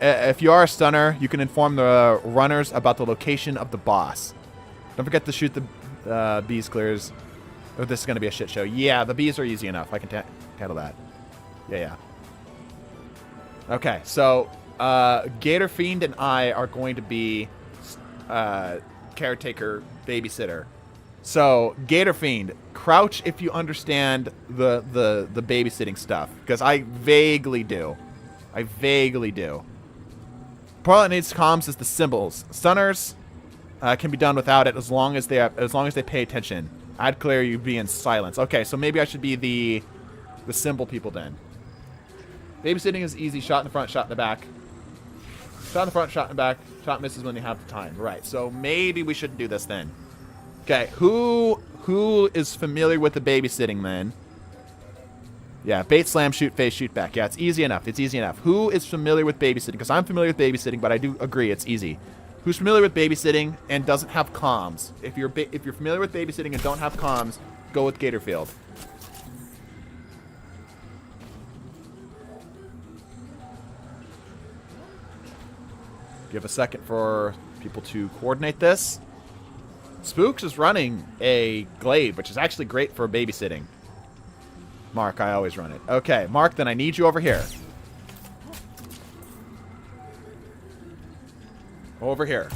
If you are a stunner, you can inform the runners about the location of the boss. Don't forget to shoot the bees clears. Oh, this is going to be a shit show. Yeah, the bees are easy enough. I can handle that. Yeah. Okay, so Gator Fiend and I are going to be caretaker babysitter. So Gator Fiend, crouch if you understand the babysitting stuff, because I vaguely do. Part that needs comms is the symbols. Stunners can be done without it as long as they pay attention. Ad clear, you be in silence. Okay, so maybe I should be the symbol people then. Babysitting is easy. Shot in the front, shot in the back. Shot in the front, shot in the back. Shot misses when they have the time. Right, so maybe we shouldn't do this then. Okay, who is familiar with the babysitting then? Yeah, bait, slam, shoot, face, shoot back. Yeah, it's easy enough. It's easy enough. Who is familiar with babysitting? Because I'm familiar with babysitting, but I do agree it's easy. Who's familiar with babysitting and doesn't have comms? If you're familiar with babysitting and don't have comms, go with Gatorfield. Give a second for people to coordinate this. Spooks is running a glade, which is actually great for babysitting. Mark, I always run it. Okay, Mark, then I need you over here. Over here.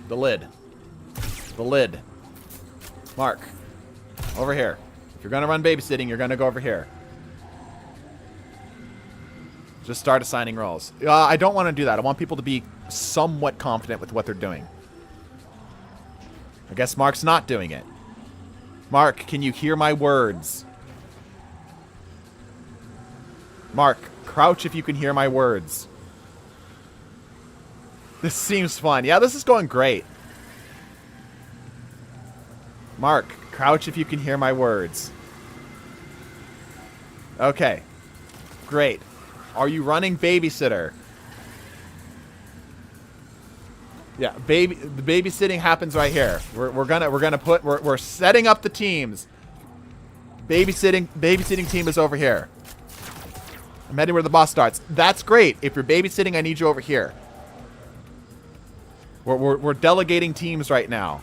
The lid. The lid. Mark. Over here. If you're going to run babysitting, you're going to go over here. Just start assigning roles. I don't want to do that. I want people to be somewhat confident with what they're doing. I guess Mark's not doing it. Mark, can you hear my words? Mark, crouch if you can hear my words. This seems fun. Yeah, this is going great. Mark, crouch if you can hear my words. Okay. Great. Are you running babysitter? Yeah, the babysitting happens right here. We're setting up the teams. Babysitting team is over here. I'm heading where the boss starts. That's great. If you're babysitting, I need you over here. We're delegating teams right now.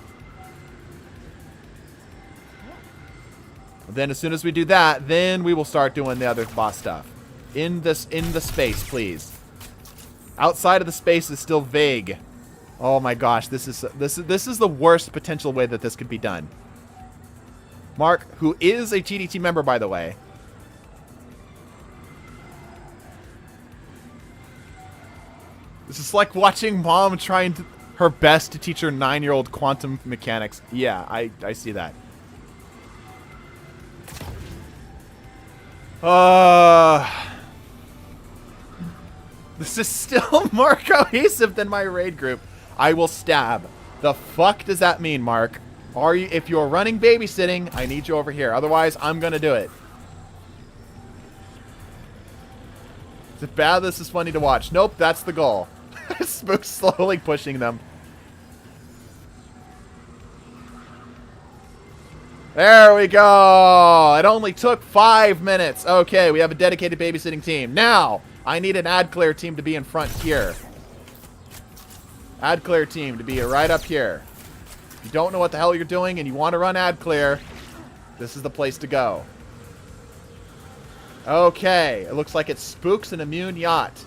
Then as soon as we do that, then we will start doing the other boss stuff. In the space, please. Outside of the space is still vague. Oh my gosh, this is the worst potential way that this could be done. Mark, who is a TDT member, by the way. This is like watching mom trying her best to teach her 9-year-old quantum mechanics. Yeah, I see that. This is still more cohesive than my raid group. I will stab. The fuck does that mean, Mark? If you're running babysitting, I need you over here. Otherwise, I'm gonna do it. Is it bad? This is funny to watch. Nope, that's the goal. Spook's slowly pushing them. There we go. It only took 5 minutes. Okay, we have a dedicated babysitting team. Now, I need an ad clear team to be in front here. Ad clear team to be right up here. If you don't know what the hell you're doing and you want to run ad clear, this is the place to go. Okay, it looks like it's Spooks and Immune Yacht.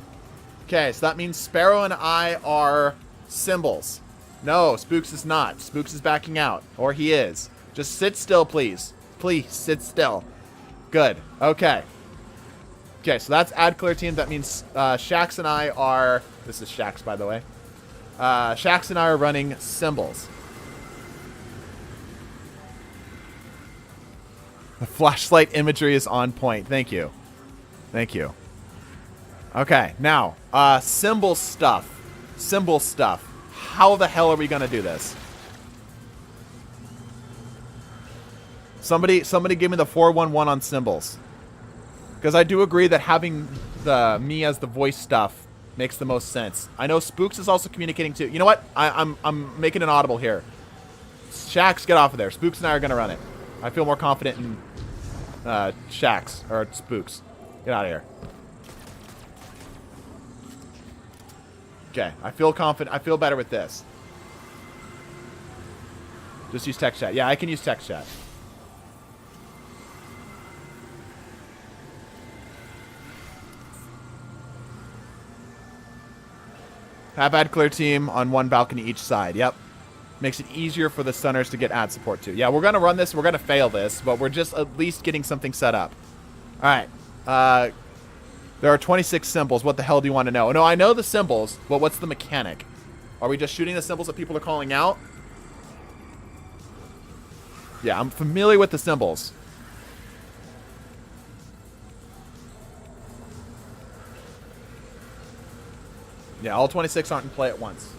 Okay, so that means Sparrow and I are symbols. No, Spooks is not. Spooks is backing out. Or he is. Just sit still, please. Please, sit still. Good. Okay. Okay, so that's ad clear team. That means Shax and I are... This is Shax, by the way. Shax and I are running symbols. The flashlight imagery is on point. Thank you. Thank you. Okay, now, symbol stuff. Symbol stuff. How the hell are we going to do this? Somebody give me the 411 on symbols. Because I do agree that having me as the voice stuff makes the most sense. I know Spooks is also communicating too. You know what? I'm making an audible here. Shax, get off of there. Spooks and I are going to run it. I feel more confident in Shax, or Spooks. Get out of here. Okay, I feel confident. I feel better with this. Just use text chat. Yeah, I can use text chat. Have ad clear team on one balcony each side. Yep. Makes it easier for the stunners to get ad support too. Yeah, we're going to run this. We're going to fail this, but we're just at least getting something set up. All right. There are 26 symbols. What the hell do you want to know? No, I know the symbols, but what's the mechanic? Are we just shooting the symbols that people are calling out? Yeah, I'm familiar with the symbols. Yeah, all 26 aren't in play at once.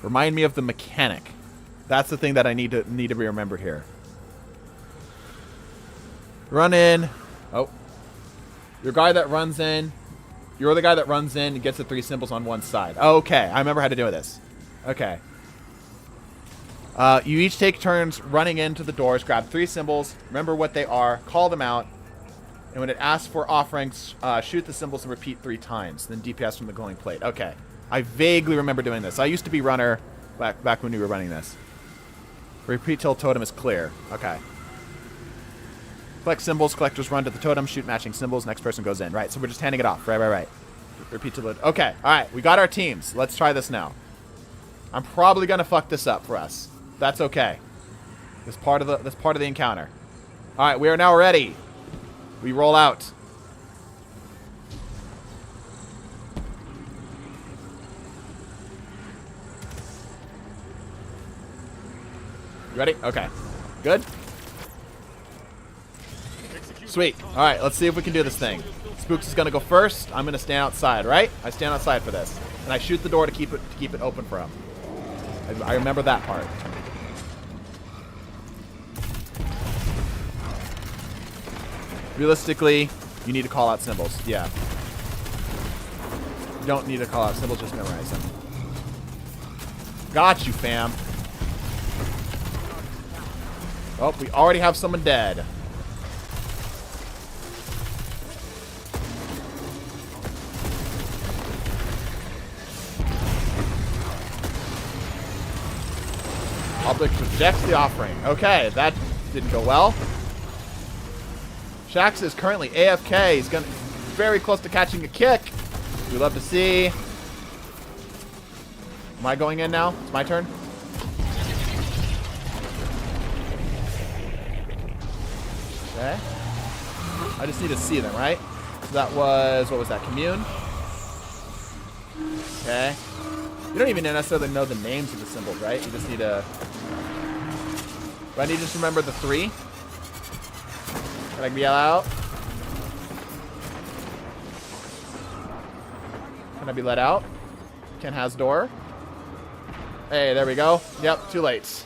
Remind me of the mechanic. That's the thing that I need to be remembered here. Run in. Oh. Your guy that runs in. You're the guy that runs in and gets the 3 symbols on one side. Okay, I remember how to do this. Okay. You each take turns running into the doors. Grab 3 symbols. Remember what they are. Call them out. And when it asks for offerings, shoot the symbols and repeat 3 times. Then DPS from the glowing plate. Okay. I vaguely remember doing this. I used to be runner back when we were running this. Repeat till totem is clear. Okay. Collect symbols. Collectors run to the totem. Shoot matching symbols. Next person goes in. Right. So we're just handing it off. Right. Repeat till the... Okay. All right. We got our teams. Let's try this now. I'm probably going to fuck this up for us. That's okay. That's part of the encounter. All right. We are now ready. We roll out. You ready? Okay. Good? Sweet. All right, let's see if we can do this thing. Spooks is going to go first. I'm going to stand outside, right? I stand outside for this. And I shoot the door to keep it open for him. I remember that part. Realistically, you need to call out symbols. Yeah. You don't need to call out symbols, just memorize them. Got you, fam. Oh, we already have someone dead. Object rejects the offering. Okay, that didn't go well. Shax is currently AFK. He's very close to catching a kick. We love to see. Am I going in now? It's my turn. Okay. I just need to see them, right? So that was, what was that? Commune? Okay. You don't even necessarily know the names of the symbols, right? You just need to... Do I need to just remember the 3? Can I yell out? Can I be let out? Ken has door. Hey, there we go. Yep, too late.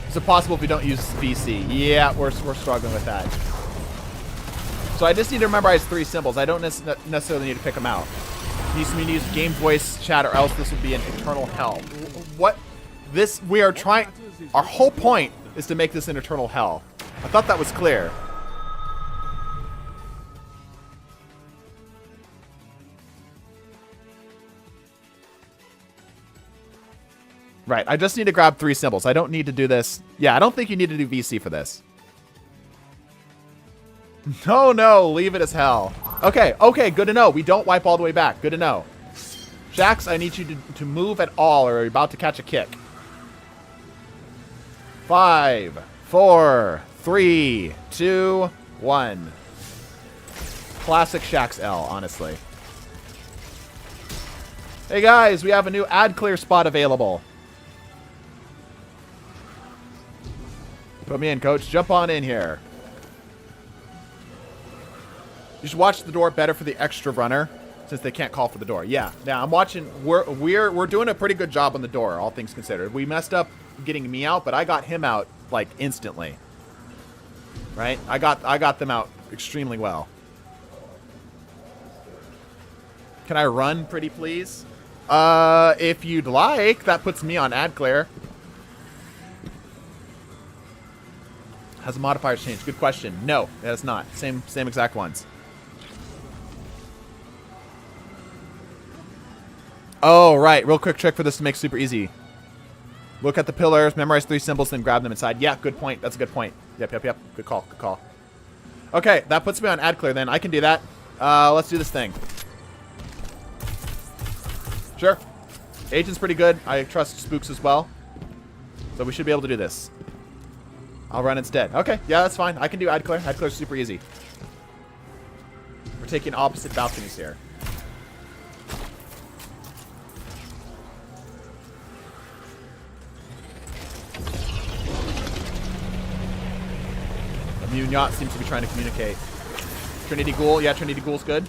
Is it possible if we don't use VC? Yeah, we're struggling with that. So I just need to memorize 3 symbols. I don't necessarily need to pick them out. Needs me to use game voice chat, or else this would be an eternal hell. What? This, we are trying... Our whole point is to make this an eternal hell. I thought that was clear. Right, I just need to grab 3 symbols. I don't need to do this. Yeah, I don't think you need to do VC for this. No, leave it as hell. Okay, good to know. We don't wipe all the way back. Good to know. Shax, I need you to move at all, or you're about to catch a kick. 5, 4, 3, 2, 1. Classic Shax L, honestly. Hey guys, we have a new ad clear spot available. Put me in, coach. Jump on in here. You should watch the door better for the extra runner, since they can't call for the door. Yeah, I'm watching. We're doing a pretty good job on the door, all things considered. We messed up getting me out, but I got him out like instantly. Right? I got them out extremely well. Can I run, pretty please? If you'd like, that puts me on ad clear. Has the modifiers changed? Good question. No, it has not. Same exact ones. Oh, right. Real quick trick for this to make super easy. Look at the pillars, memorize 3 symbols, then grab them inside. Yeah, good point. That's a good point. Yep. Good call. Okay, that puts me on ad clear then. I can do that. Let's do this thing. Sure. Agent's pretty good. I trust Spooks as well. So we should be able to do this. I'll run instead. Okay, yeah, that's fine. I can do ad clear. Ad clear's super easy. We're taking opposite balconies here. Immune Yacht seems to be trying to communicate. Trinity Ghoul, yeah, Trinity Ghoul's good.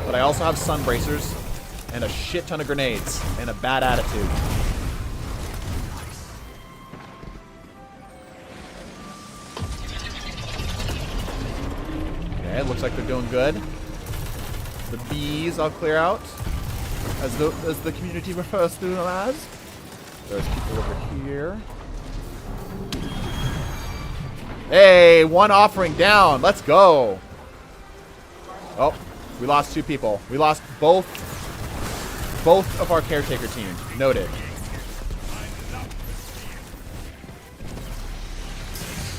But I also have Sun Bracers and a shit ton of grenades and a bad attitude. Okay, it looks like they're doing good. The bees I'll clear out, as the community refers to them as. There's people over here. Hey, one offering down. Let's go. Oh, we lost 2 people. We lost both of our caretaker team. Noted.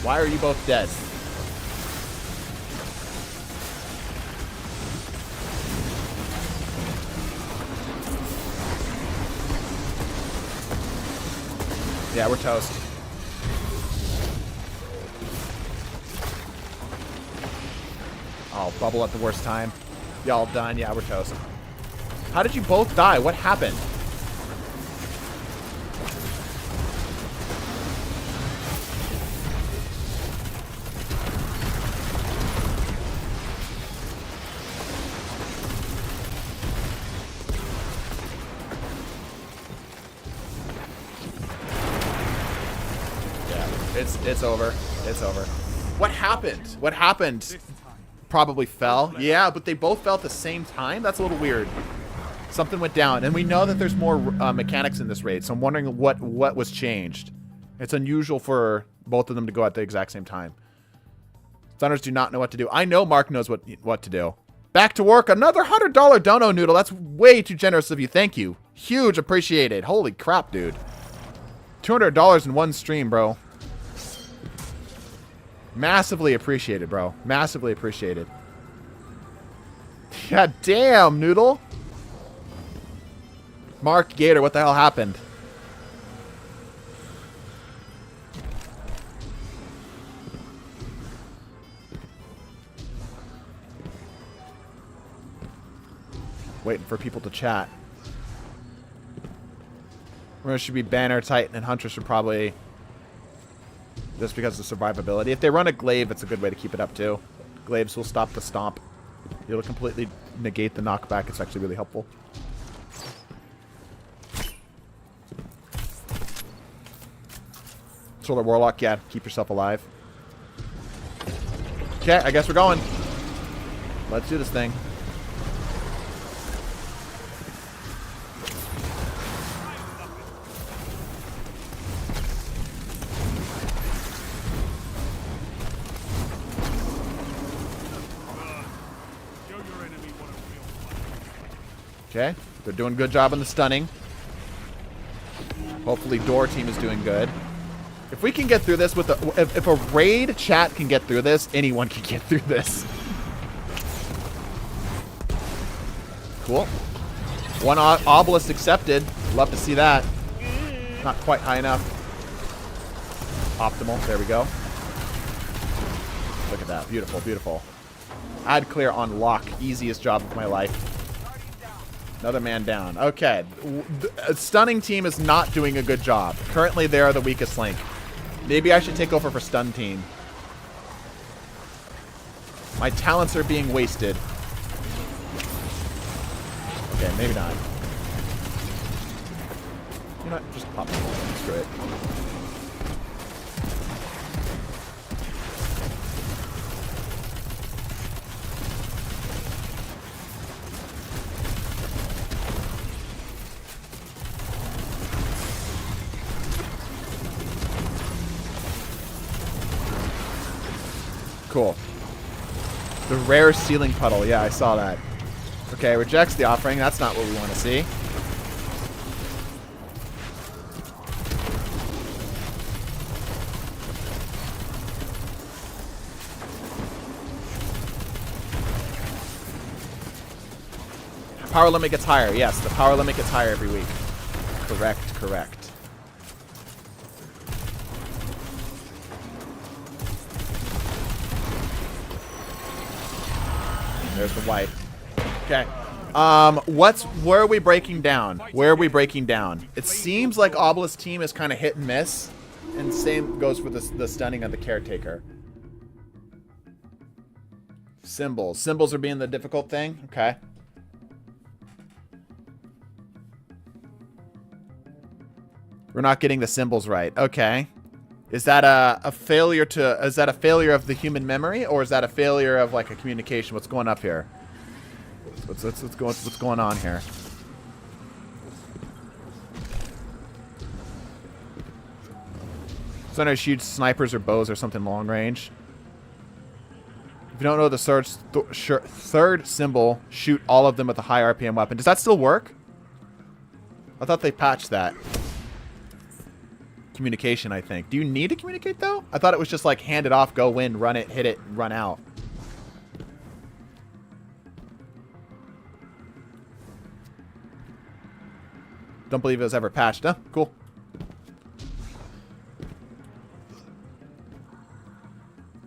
Why are you both dead? Yeah, we're toast. Oh, bubble at the worst time. Y'all done? Yeah, we're toast. How did you both die? What happened? It's over. It's over. What happened? What happened? Probably fell. Yeah, but they both fell at the same time? That's a little weird. Something went down. And we know that there's more mechanics in this raid, so I'm wondering what was changed. It's unusual for both of them to go at the exact same time. Stunners do not know what to do. I know Mark knows what to do. Back to work. Another $100 dono noodle. That's way too generous of you. Thank you. Huge appreciated. Holy crap, dude. $200 in one stream, bro. Massively appreciated, bro. Massively appreciated. God damn, Noodle. Mark Gator, what the hell happened? Waiting for people to chat. There should be Banner, Titan, and Huntress should probably... Just because of survivability. If they run a glaive, it's a good way to keep it up too. Glaives will stop the stomp. It'll completely negate the knockback. It's actually really helpful. Solar Warlock, yeah, keep yourself alive. Okay, I guess we're going. Let's do this thing. Okay, they're doing a good job on the stunning. Hopefully Door team is doing good. If we can get through this with if a raid chat can get through this, anyone can get through this. Cool. One obelisk accepted. Love to see that. Not quite high enough. Optimal. There we go. Look at that. Beautiful, beautiful. Ad clear on lock. Easiest job of my life. Another man down. Okay. The stunning team is not doing a good job. Currently, they are the weakest link. Maybe I should take over for stun team. My talents are being wasted. Okay, maybe not. You know what? Just pop it. Screw it. Cool. The rare ceiling puddle. Yeah, I saw that. Okay, rejects the offering. That's not what we want to see. Power limit gets higher. Yes, the power limit gets higher every week. Correct, correct. There's the white. Okay. Where are we breaking down? Where are we breaking down? It seems like Obelisk's team is kind of hit and miss. And same goes for the stunning of the Caretaker. Symbols. Symbols are being the difficult thing? Okay. We're not getting the symbols right. Okay. Is that a failure to... Is that a failure of the human memory? Or is that a failure of, like, a communication? What's going up here? What's going on here? So I shoot snipers or bows or something long range. If you don't know the third symbol, shoot all of them with a high RPM weapon. Does that still work? I thought they patched that. Communication, I think. Do you need to communicate, though? I thought it was just like hand it off, go in, run it, hit it, run out. Don't believe it was ever patched. Huh? Cool.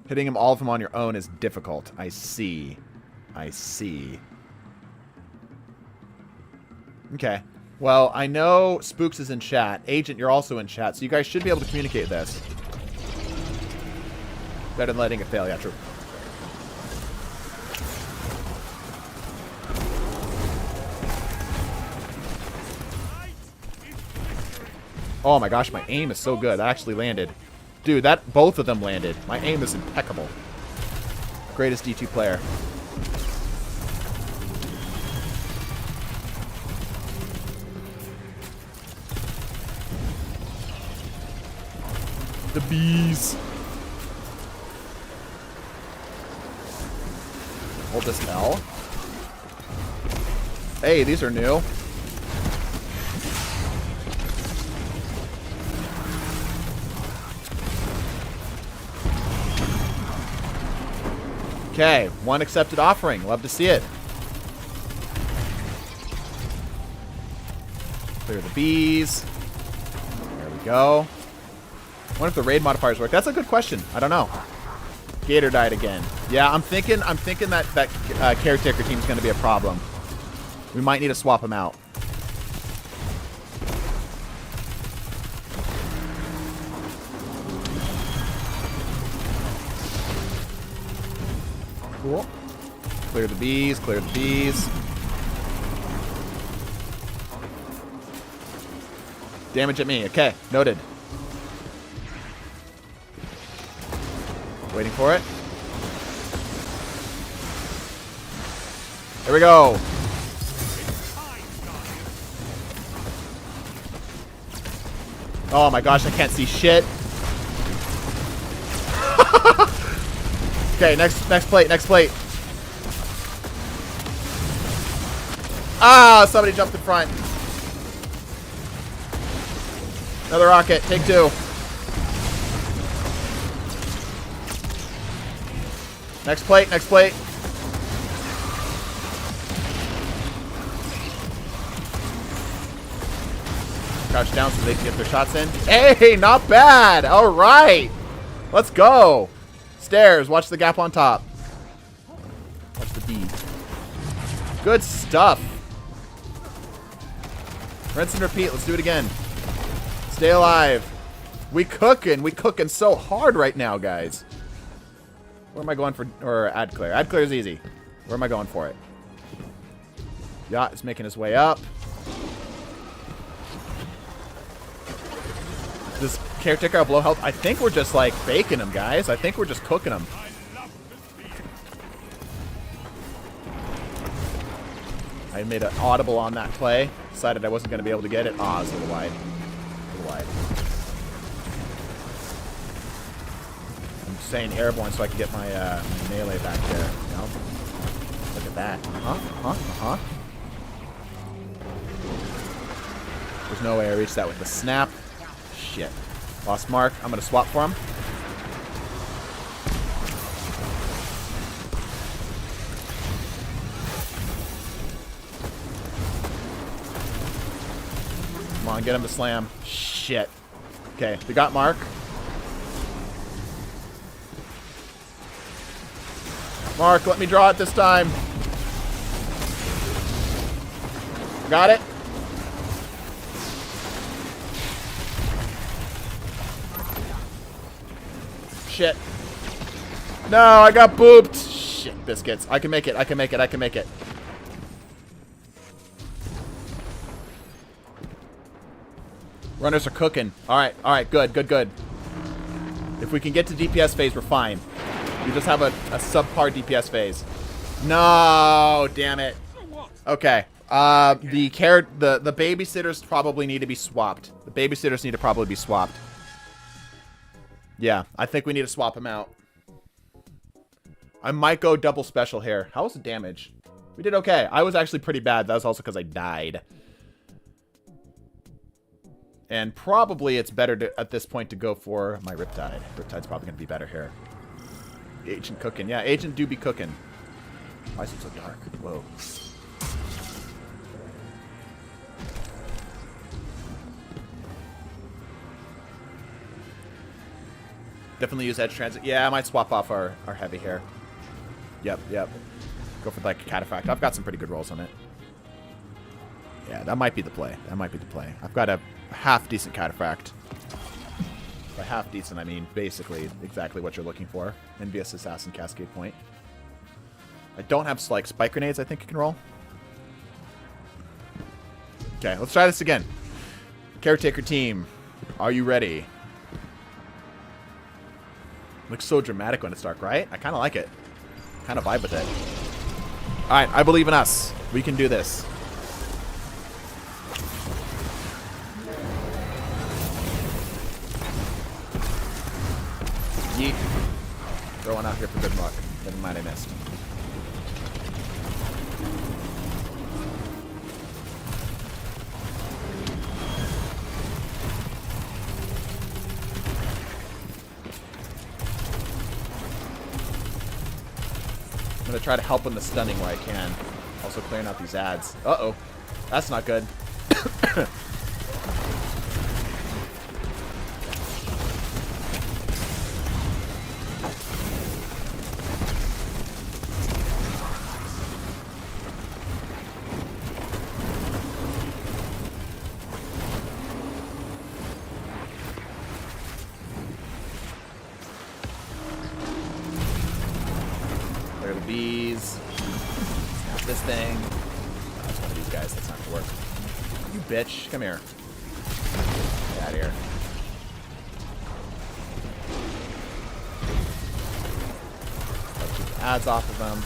Hitting all of them on your own is difficult. I see. I see. Okay. Well, I know Spooks is in chat. Agent, you're also in chat, so you guys should be able to communicate this. Better than letting it fail. Yeah, true. Oh my gosh, my aim is so good. That actually landed. Dude, both of them landed. My aim is impeccable. Greatest D2 player. The bees. Hold this L. Hey, these are new. Okay, one accepted offering. Love to see it. Clear the bees. There we go. I wonder if the raid modifiers work. That's a good question. I don't know. Gator died again. Yeah, I'm thinking that Caretaker team is going to be a problem. We might need to swap him out. Cool. Clear the bees, clear the bees. Damage at me. Okay, noted. Waiting for it. Here we go. Oh my gosh, I can't see shit. Okay, next plate, next plate. Ah, somebody jumped in front. Another rocket, take two. Next plate, next plate. Crouch down so they can get their shots in. Hey, not bad. All right. Let's go. Stairs. Watch the gap on top. Watch the D. Good stuff. Rinse and repeat. Let's do it again. Stay alive. We cooking. We cooking so hard right now, guys. Where am I going for? Or ad clear. Ad clear is easy. Where am I going for it? Yacht is making his way up. Does Caretaker have low health? I think we're just like baking him, guys. I think we're just cooking him. I made an audible on that play. Decided I wasn't going to be able to get it. Ah, it's a little wide. A little wide. I'm saying airborne so I can get my melee back there. You know? Look at that. There's no way I reach that with the snap. Shit. Lost mark. I'm going to swap for him. Come on, get him to slam. Shit. Okay, we got mark. Mark, let me draw it this time. Got it. Shit. No, I got booped. Shit, biscuits. I can make it. I can make it. I can make it. Runners are cooking. All right. All right. Good. Good. Good. If we can get to DPS phase, we're fine. We just have a subpar DPS phase. No, damn it. Okay. The babysitters probably need to be swapped. The babysitters need to probably be swapped. Yeah, I think we need to swap them out. I might go double special here. How was the damage? We did okay. I was actually pretty bad. That was also because I died. And probably it's better to, at this point to go for my Riptide. Riptide's probably going to be better here. Agent cooking. Yeah, Agent do be cooking. Why is it so dark? Whoa. Definitely use Edge Transit. Yeah, I might swap off our heavy here. Yep, yep. Go for like Cataphract. I've got some pretty good rolls on it. Yeah, that might be the play. That might be the play. I've got a half-decent Cataphract. By half-decent, I mean basically exactly what you're looking for. Envious Assassin Cascade Point. I don't have like spike grenades I think you can roll. Okay, let's try this again. Caretaker team, are you ready? Looks so dramatic when it's dark, right? I kind of like it. Kind of vibe with it. Alright, I believe in us. We can do this. Yeet. Throw one out here for good luck. Never mind, I missed. I'm going to try to help in the stunning where I can. Also clearing out these ads. Uh-oh. That's not good. Bees. Snap this thing. Oh, that's one of these guys. That's not gonna work. You bitch. Come here. Get out of here. Let's keep the ads off of them.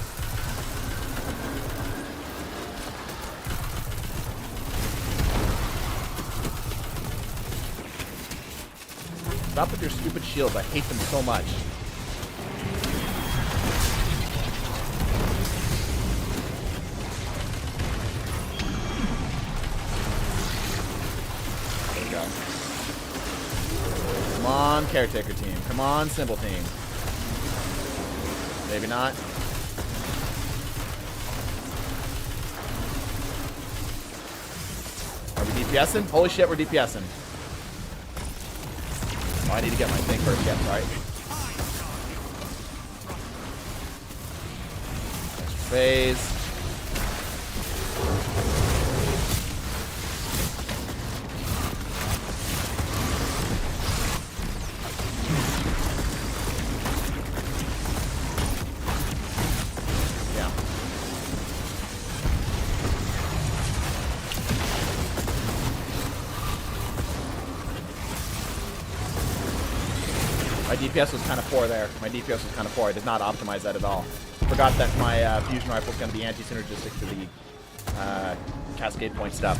Stop with your stupid shields. I hate them so much. Come on, Caretaker team. Come on, Symbol team. Maybe not. Are we DPSing? Holy shit, we're DPSing. Oh, I need to get my thing first. Yeah, sorry. Extra phase. My DPS was kind of poor there. My DPS was kind of poor. I did not optimize that at all. Forgot that my fusion rifle is going to be anti-synergistic to the Cascade Point stuff.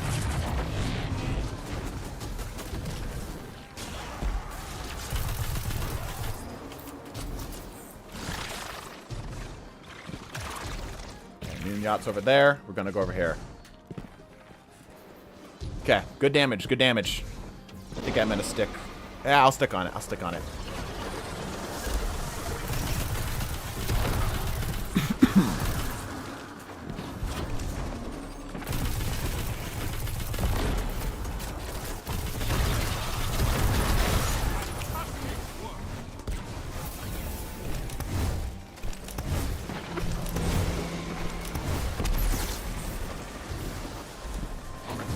Okay, Moon Yacht's over there. We're going to go over here. Okay, good damage, good damage. I think I'm going to stick. Yeah, I'll stick on it. I'll stick on it.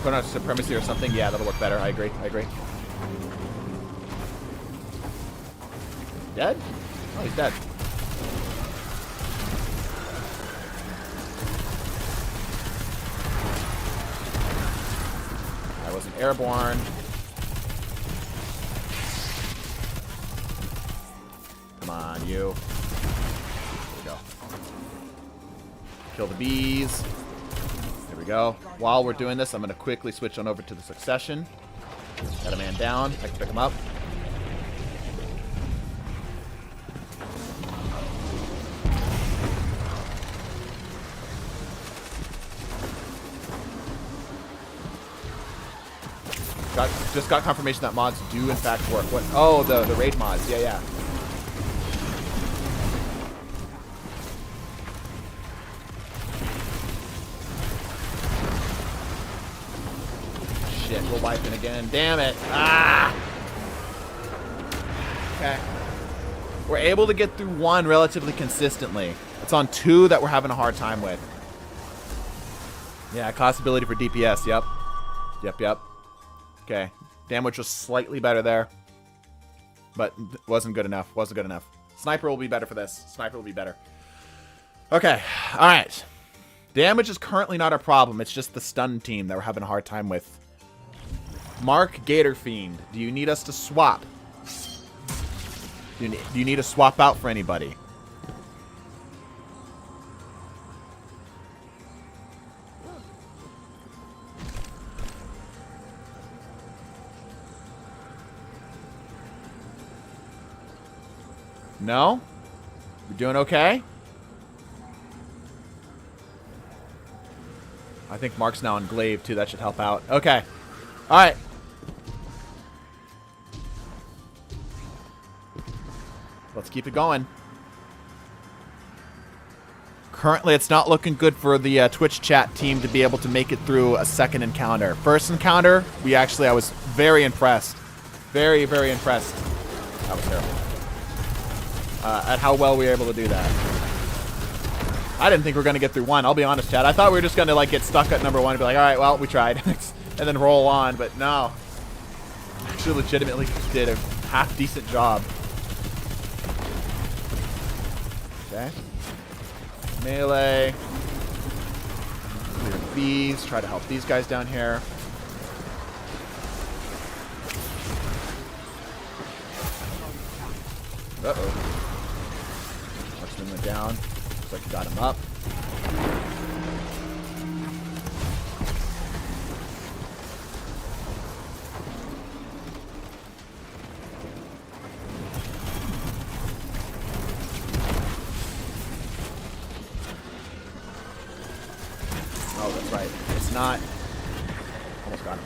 Put on supremacy or something. Yeah, that'll work better. I agree. I agree. Dead? Oh, he's dead. I wasn't airborne. Come on, you. There we go. Kill the bees. There we go. While we're doing this, I'm going to quickly switch on over to the succession. Got a man down. I can pick him up. Just got confirmation that mods do in fact work. What? Oh, the raid mods. Yeah, yeah. Shit, we're wiping again. Damn it. Ah! Okay. We're able to get through 1 relatively consistently. It's on 2 that we're having a hard time with. Yeah, cost ability for DPS. Yep. Yep. Okay. Damage was slightly better there. But wasn't good enough. Wasn't good enough. Sniper will be better for this. Sniper will be better. Okay. Alright. Damage is currently not a problem. It's just the stun team that we're having a hard time with. Mark Gator Fiend. Do you need us to swap? Do you need to swap out for anybody? No? You're doing okay? I think Mark's now on glaive too. That should help out. Okay. Alright. Let's keep it going. Currently, it's not looking good for the Twitch chat team to be able to make it through a second encounter. First encounter, I was very impressed. Very, very impressed. That was terrible. At how well we were able to do that. I didn't think we were going to get through 1. I'll be honest, Chad. I thought we were just going to like get stuck at number 1 and be like, all right, well, we tried. And then roll on. But no. Actually legitimately did a half-decent job. Okay. Melee. Clear bees. Try to help these guys down here. Uh-oh. Marksman went down. Looks like he got him up. Oh, that's right. It's not. Almost got him.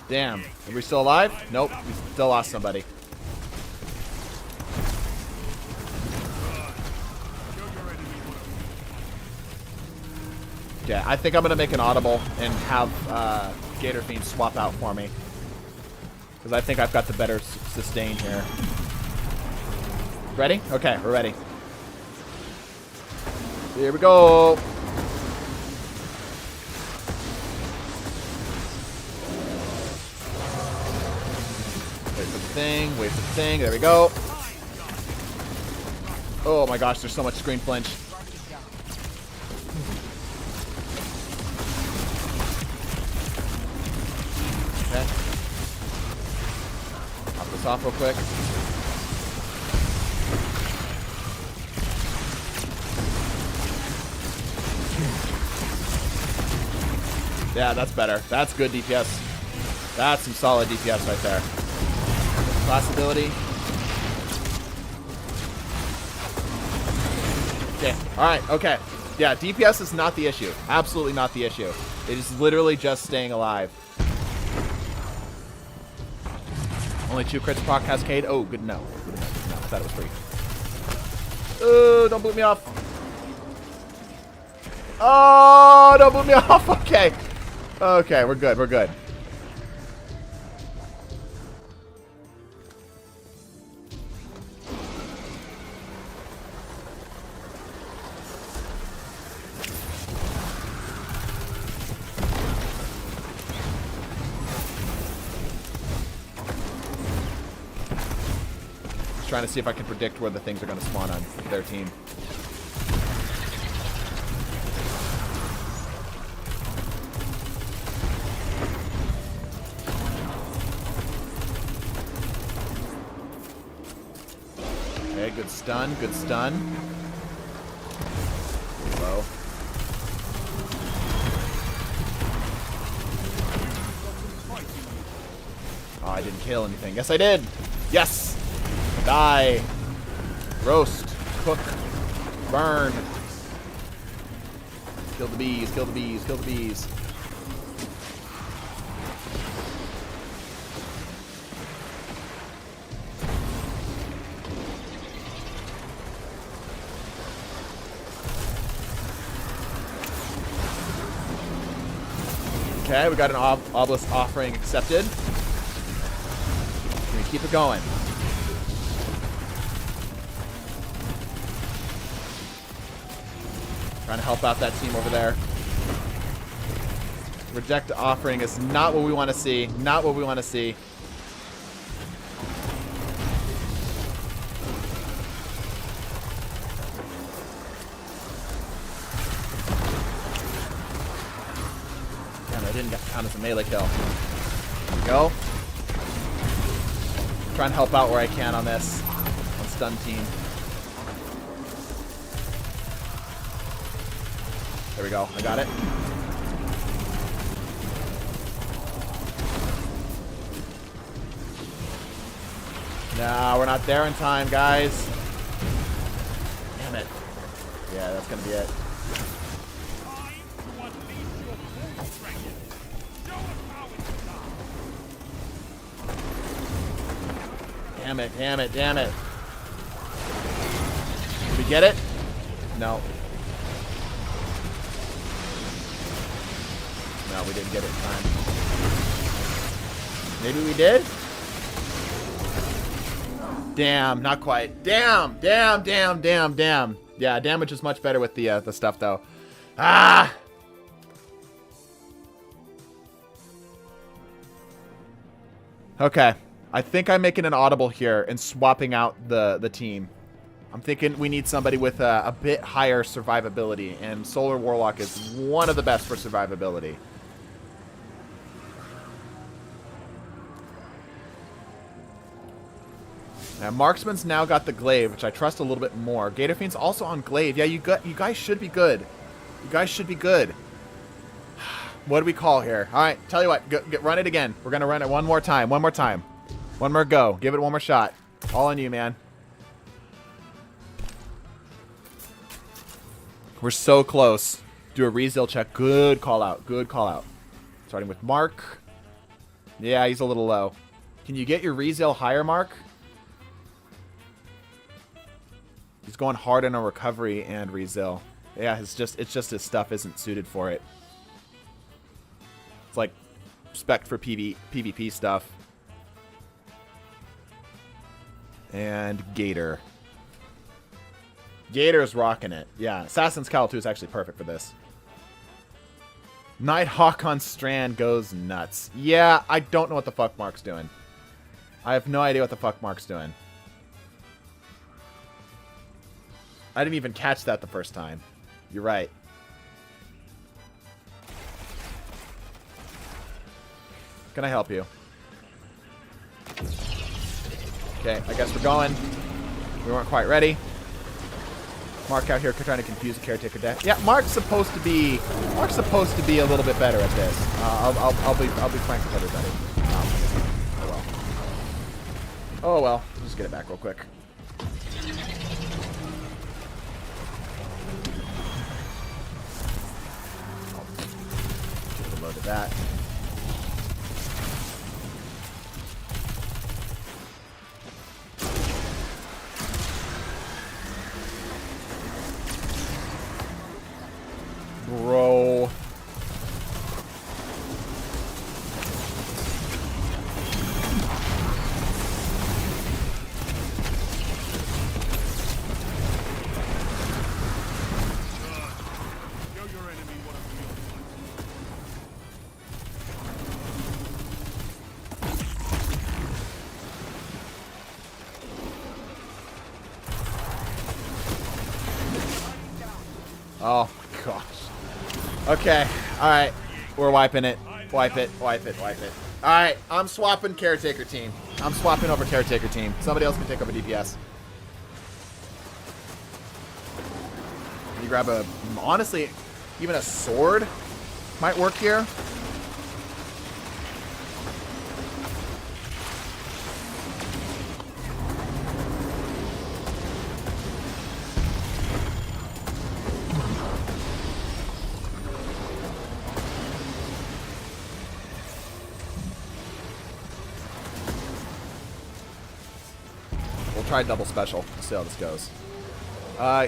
Damn. Are we still alive? Nope. We still lost somebody. Yeah, I think I'm going to make an audible and have Gator Fiend swap out for me. Because I think I've got the better sustain here. Ready? Okay, we're ready. Here we go. Wait for the thing. Wait for the thing. There we go. Oh my gosh, there's so much screen flinch. Okay. Pop this off real quick. Yeah, that's better. That's good DPS. That's some solid DPS right there. Class ability. Okay. Alright, okay. Yeah, DPS is not the issue. Absolutely not the issue. It is literally just staying alive. Only 2 crits proc cascade. Oh, good to know. Good to know. Good to know. I thought it was free. Oh, don't boot me off. Oh, don't boot me off. Okay. Okay, we're good. We're good. Trying to see if I can predict where the things are going to spawn on their team. Okay, good stun, good stun. Low. Oh, I didn't kill anything. Yes, I did. Yes. Die. Roast. Cook. Burn. Kill the bees, kill the bees, kill the bees. Okay, we got an obelisk offering accepted. We're gonna keep it going. Trying to help out that team over there. Reject offering is not what we want to see. Not what we want to see. Damn, I didn't count as a melee kill. There we go. Trying to help out where I can on this. On stun team. There we go. I got it. No, we're not there in time, guys. Damn it. Yeah, that's going to be it. Damn it, damn it, damn it. Did we get it? No. No, we didn't get it in time. Maybe we did? Damn, not quite. Damn, damn, damn, damn, damn. Yeah, damage is much better with the stuff, though. Ah! Okay. I think I'm making an audible here and swapping out the team. I'm thinking we need somebody with a bit higher survivability, and Solar Warlock is one of the best for survivability. Now, Marksman's now got the Glaive, which I trust a little bit more. Gator Fiend's also on Glaive. Yeah, you guys should be good. You guys should be good. What do we call here? All right, tell you what. Run it again. We're going to run it one more time. One more time. One more go. Give it one more shot. All on you, man. We're so close. Do a rezeal check. Good call out. Good call out. Starting with Mark. Yeah, he's a little low. Can you get your rezeal higher, Mark? He's going hard on a recovery and rezeal. Yeah, it's just his stuff isn't suited for it. It's like spec for PvP stuff. And Gator. Gator's rocking it. Yeah, Assassin's Cowl 2 is actually perfect for this. Nighthawk on Strand goes nuts. Yeah, I don't know what the fuck Mark's doing. I have no idea what the fuck Mark's doing. I didn't even catch that the first time. You're right. Can I help you? Okay, I guess we're going. We weren't quite ready. Mark out here trying to confuse the caretaker deck. Yeah, Mark's supposed to be a little bit better at this. I'll be frank with everybody. Oh well. Oh well. We'll just get it back real quick. Just loaded that. Bro. Oh, my gosh. Okay. All right. We're wiping it. Wipe it. Wipe it. Wipe it. All right. I'm swapping caretaker team. I'm swapping over caretaker team. Somebody else can take over DPS. You grab a... Honestly, even a sword might work here. Try double special. See how this goes.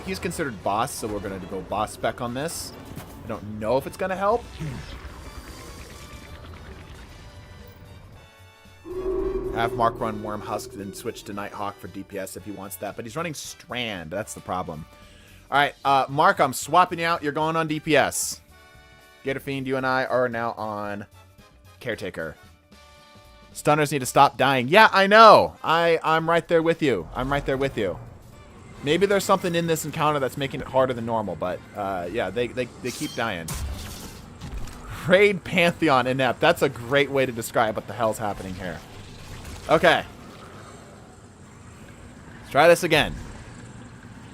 He's considered boss, so we're going to go boss spec on this. I don't know if it's going to help. Have Mark run Worm Husk, then switch to Nighthawk for DPS if he wants that. But he's running Strand. That's the problem. All right, Mark, I'm swapping you out. You're going on DPS. Gator Fiend, you and I are now on Caretaker. Stunners need to stop dying. Yeah, I know. I'm right there with you. I'm right there with you. Maybe there's something in this encounter that's making it harder than normal, but yeah, they keep dying. Raid Pantheon inept. That's a great way to describe what the hell's happening here. Okay. Let's try this again.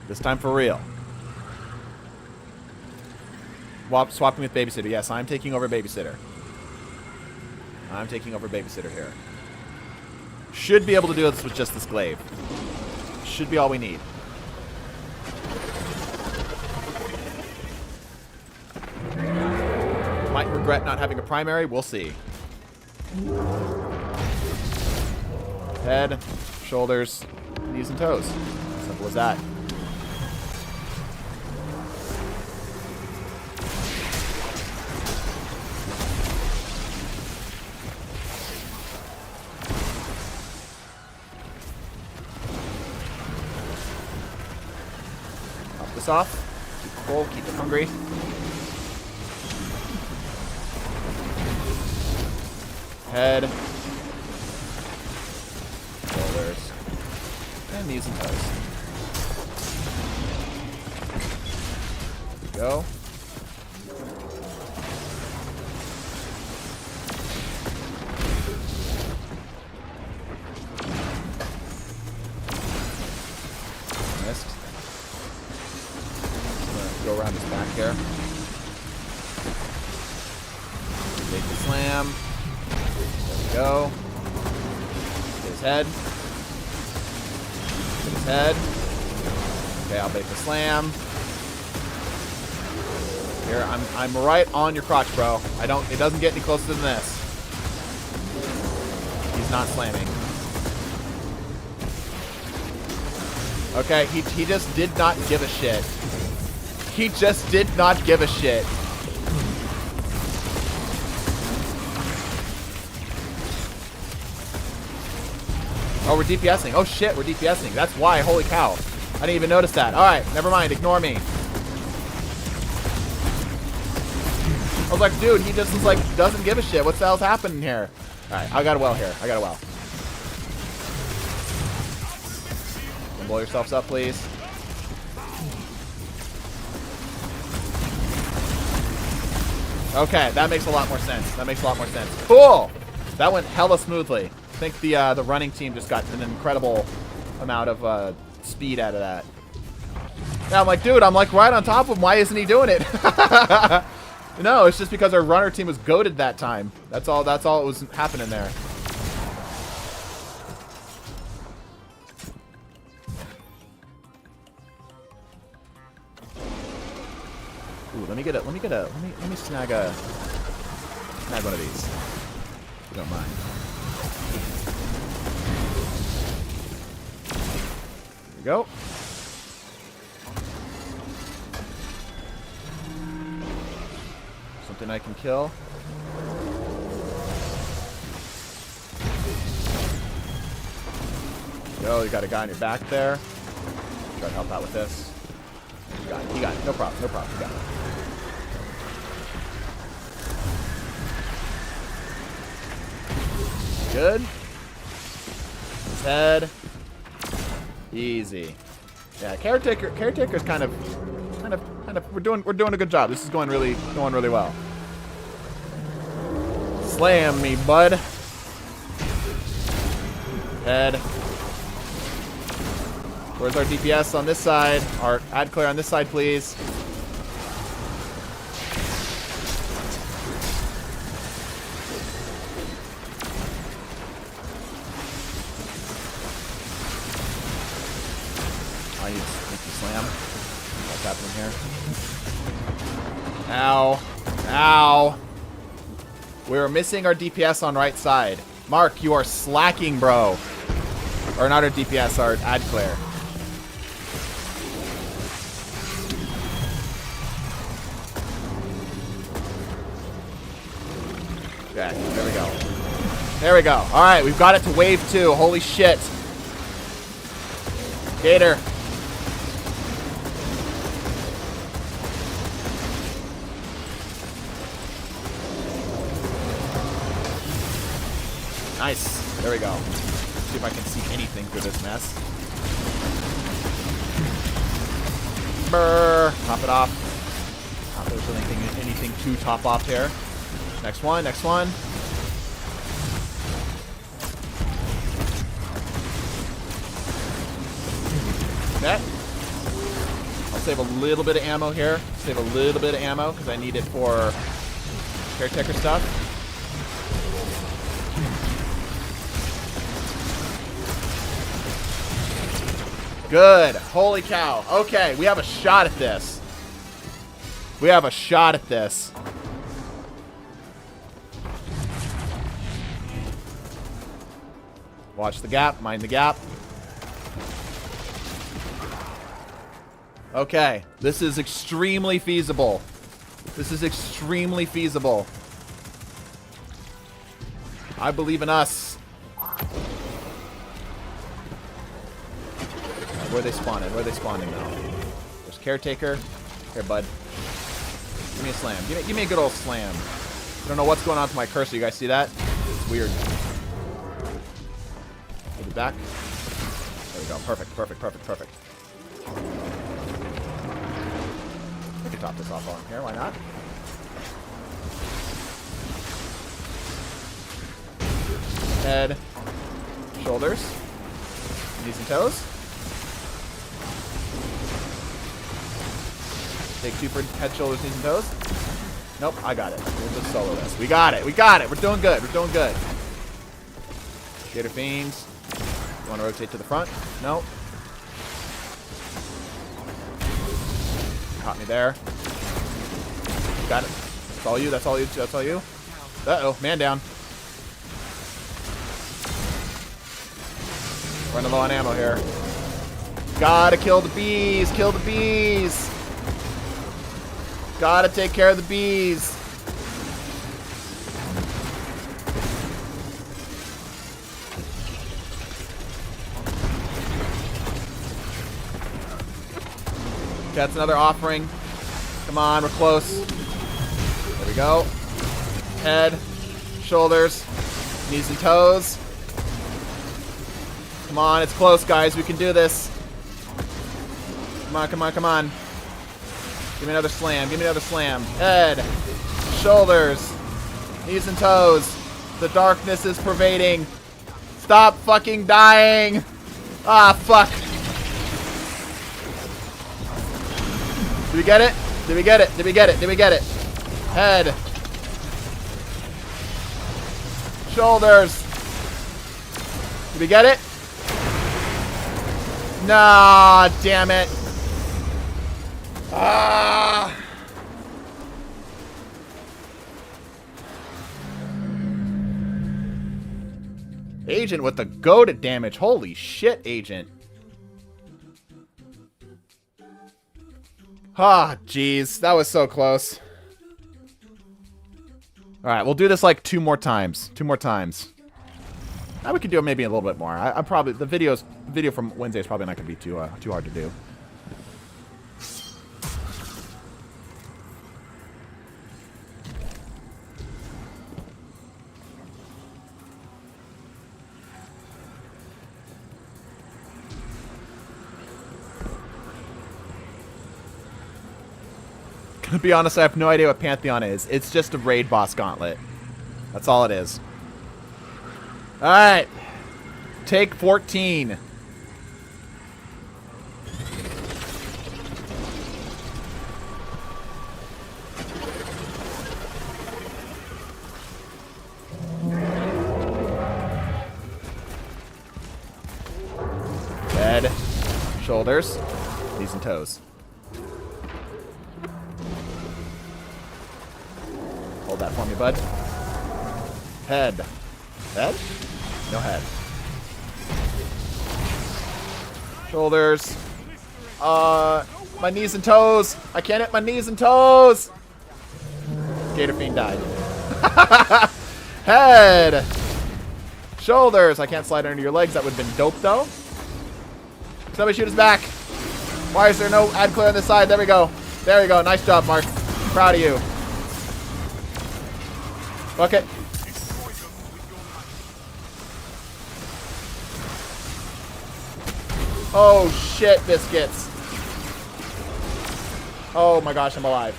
This time for real. Swapping with Babysitter. Yes, I'm taking over Babysitter. I'm taking over Babysitter here. Should be able to do this with just this glaive. Should be all we need. Might regret not having a primary. We'll see. Head, shoulders, knees and toes. Simple as that. Off. Keep it full, keep it hungry. Head. Shoulders. And knees and toes. There we go. Missed. Go around his back here. Take the slam. There we go. Hit his head. Hit his head. Okay, I'll bait the slam. Here, I'm right on your crotch, bro. It doesn't get any closer than this. He's not slamming. Okay, he just did not give a shit. He just did not give a shit. Oh, we're DPSing. Oh shit, we're DPSing. That's why. Holy cow. I didn't even notice that. Alright, never mind. Ignore me. I was like, dude, he just was like, doesn't give a shit. What the hell's happening here? Alright, I got a well here. I got a well. Blow yourselves up, please. Okay, that makes a lot more sense. That makes a lot more sense. Cool! That went hella smoothly. I think the running team just got an incredible amount of speed out of that. Yeah, I'm like, dude, I'm like right on top of him. Why isn't he doing it? No, it's just because our runner team was goated that time. That's all that was happening there. Ooh, let me snag one of these. If you don't mind. There we go. Something I can kill. Go, you got a guy on your back there. Try to help out with this. You got it. You got it. No problem. No problem. You got it. Good. His head. Easy. Yeah, caretaker's kind of we're doing a good job. This is going really well. Slam me, bud. Head. Where's our DPS on this side? Our ad clear on this side, please. I need to slam. What's happening here? Ow. Ow. We're missing our DPS on right side. Mark, you are slacking, bro. Or not our DPS, our ad clear. Okay, there we go. There we go. Alright, we've got it to wave 2. Holy shit. Gator. Nice. There we go. Let's see if I can see anything through this mess. Brr. Top it off. Not that there's anything to top off here. Next one, next one. Okay. I'll save a little bit of ammo here. Save a little bit of ammo because I need it for caretaker stuff. Good. Holy cow. Okay, we have a shot at this. We have a shot at this. Watch the gap. Mind the gap. Okay. This is extremely feasible. This is extremely feasible. I believe in us. Where are they spawning? Where are they spawning now? There's caretaker. Here, bud. Give me a slam. Give me a good old slam. I don't know what's going on with my cursor. You guys see that? It's weird. Hold it back. There we go. Perfect, perfect, perfect, perfect. I can top this off on here. Why not? Head. Shoulders. Knees and toes. Take 2 for head, shoulders, knees, and toes. Nope, I got it. We'll just solo this. We got it. We got it. We're doing good. We're doing good. Gator fiends. You want to rotate to the front? Nope. Caught me there. Got it. That's all you. That's all you. That's all you. Uh-oh. Man down. Running low on ammo here. Gotta kill the bees. Kill the bees. Gotta take care of the bees. That's another offering. Come on, we're close. There we go. Head, shoulders, knees and toes. Come on, it's close, guys. We can do this. Come on, come on, come on. Give me another slam. Give me another slam. Head, shoulders, knees and toes. The darkness is pervading. Stop fucking dying. Ah, fuck. Did we get it? Did we get it? Did we get it? Did we get it? Head. Shoulders. Did we get it? Nah, damn it. Ah. Agent with the goated damage. Holy shit, Agent. Ah, jeez. That was so close. Alright, we'll do this like 2 more times. 2 more times. Now we could do it maybe a little bit more. I'm probably... The video from Wednesday is probably not going to be too hard to do. To be honest, I have no idea what Pantheon is. It's just a raid boss gauntlet. That's all it is. Alright. Take 14. Head, shoulders, knees and toes. Hold that for me, bud. Head. Head? No head. Shoulders. My knees and toes. I can't hit my knees and toes. Gator Fiend died. Head. Shoulders. I can't slide under your legs. That would have been dope, though. Somebody shoot us back. Why is there no ad clear on this side? There we go. There we go. Nice job, Mark. I'm proud of you. Bucket. Oh, shit, biscuits. Oh, my gosh, I'm alive.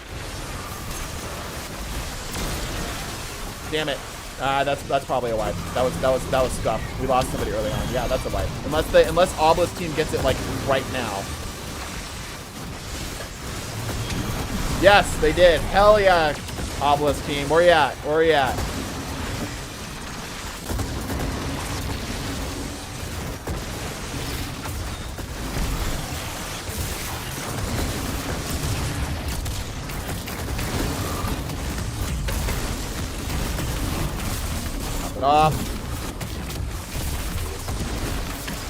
Damn it. That's probably a wipe. That was scuffed. We lost somebody early on. Yeah, that's a wipe. Unless Obelisk team gets it like right now. Yes, they did. Hell yeah, Obelisk team. Where you at? Where are you at? It off.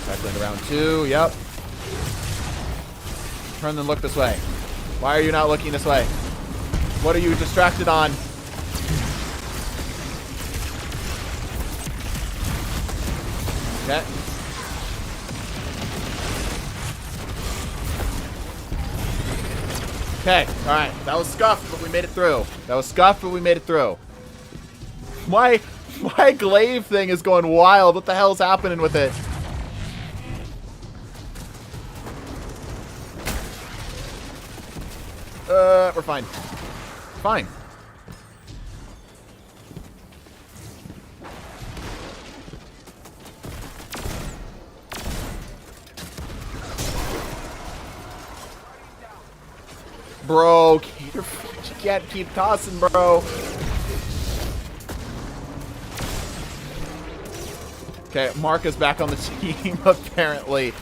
Cycling around 2. Yep. Turn and look this way. Why are you not looking this way? What are you distracted on? Okay. Okay. All right. That was scuffed, but we made it through. That was scuffed, but we made it through. My glaive thing is going wild. What the hell's happening with it? We're fine. Fine. Bro, you can't keep tossing, bro. Okay, Mark is back on the team, apparently.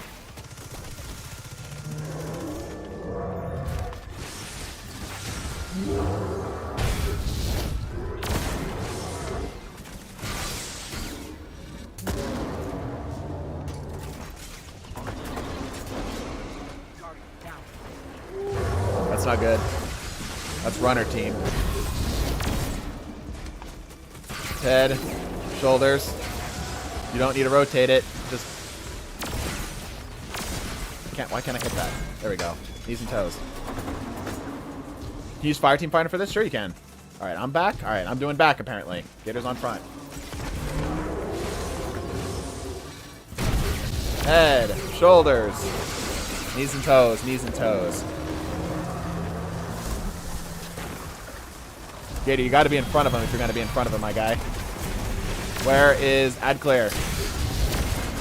That's not good. That's runner team. Head, shoulders. You don't need to rotate it. Just why can't I hit that? There we go. Knees and toes. Can you use Fire Team Finder for this? Sure you can. Alright, I'm back. Alright, I'm doing back apparently. Gator's on front. Head, shoulders, knees and toes, knees and toes. Gator, you gotta be in front of him if you're gonna be in front of him, my guy. Where is Adclair?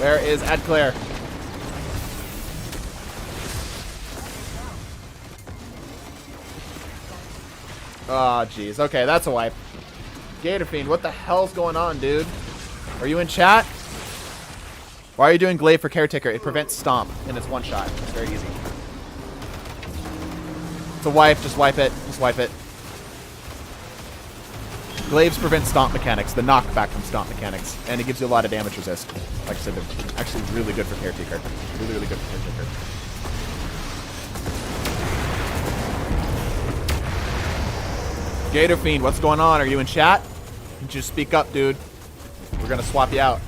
Where is Adclair? Oh, jeez. Okay, that's a wipe. Gator Fiend, what the hell's going on, dude? Are you in chat? Why are you doing Glaive for Caretaker? It prevents Stomp, and it's one shot. It's very easy. It's a wipe. Just wipe it. Just wipe it. Glaives prevent Stomp mechanics, the knockback from Stomp mechanics, and it gives you a lot of damage resist. Like I said, they're actually really good for Caretaker. Really, really good for Caretaker. Gator Fiend, what's going on? Are you in chat? You just speak up, dude. We're gonna swap you out.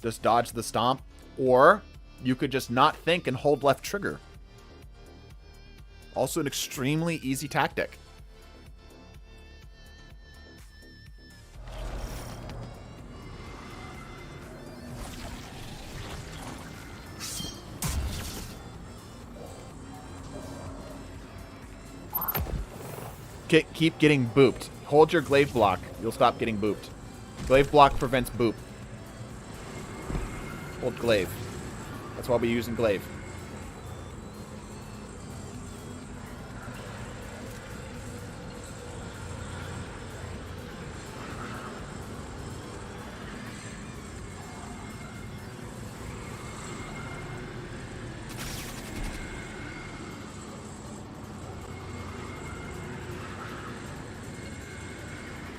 Just dodge the Stomp, or you could just not think and hold left trigger. Also an extremely easy tactic. keep getting booped. Hold your glaive block. You'll stop getting booped. Glaive block prevents boop. Hold glaive. That's why we're using glaive.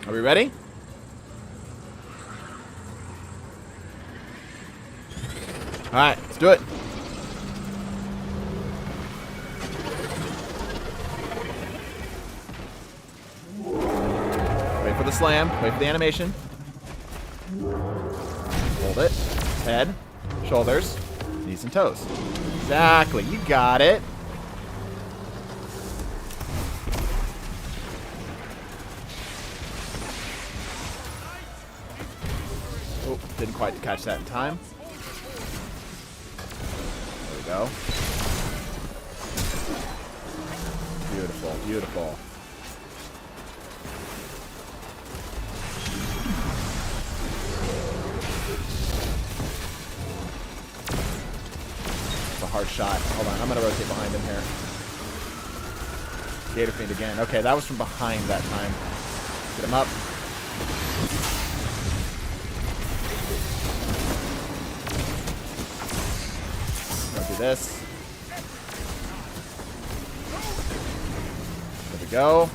Are we ready? Alright, let's do it. Wait for the slam. Wait for the animation. Hold it. Head. Shoulders. Knees and toes. Exactly. You got it. Oh, didn't quite catch that in time. There we go. Beautiful, beautiful. It's a hard shot. Hold on, I'm gonna rotate behind him here. Gator Fiend again. Okay, that was from behind that time. Get him up. This. There we go.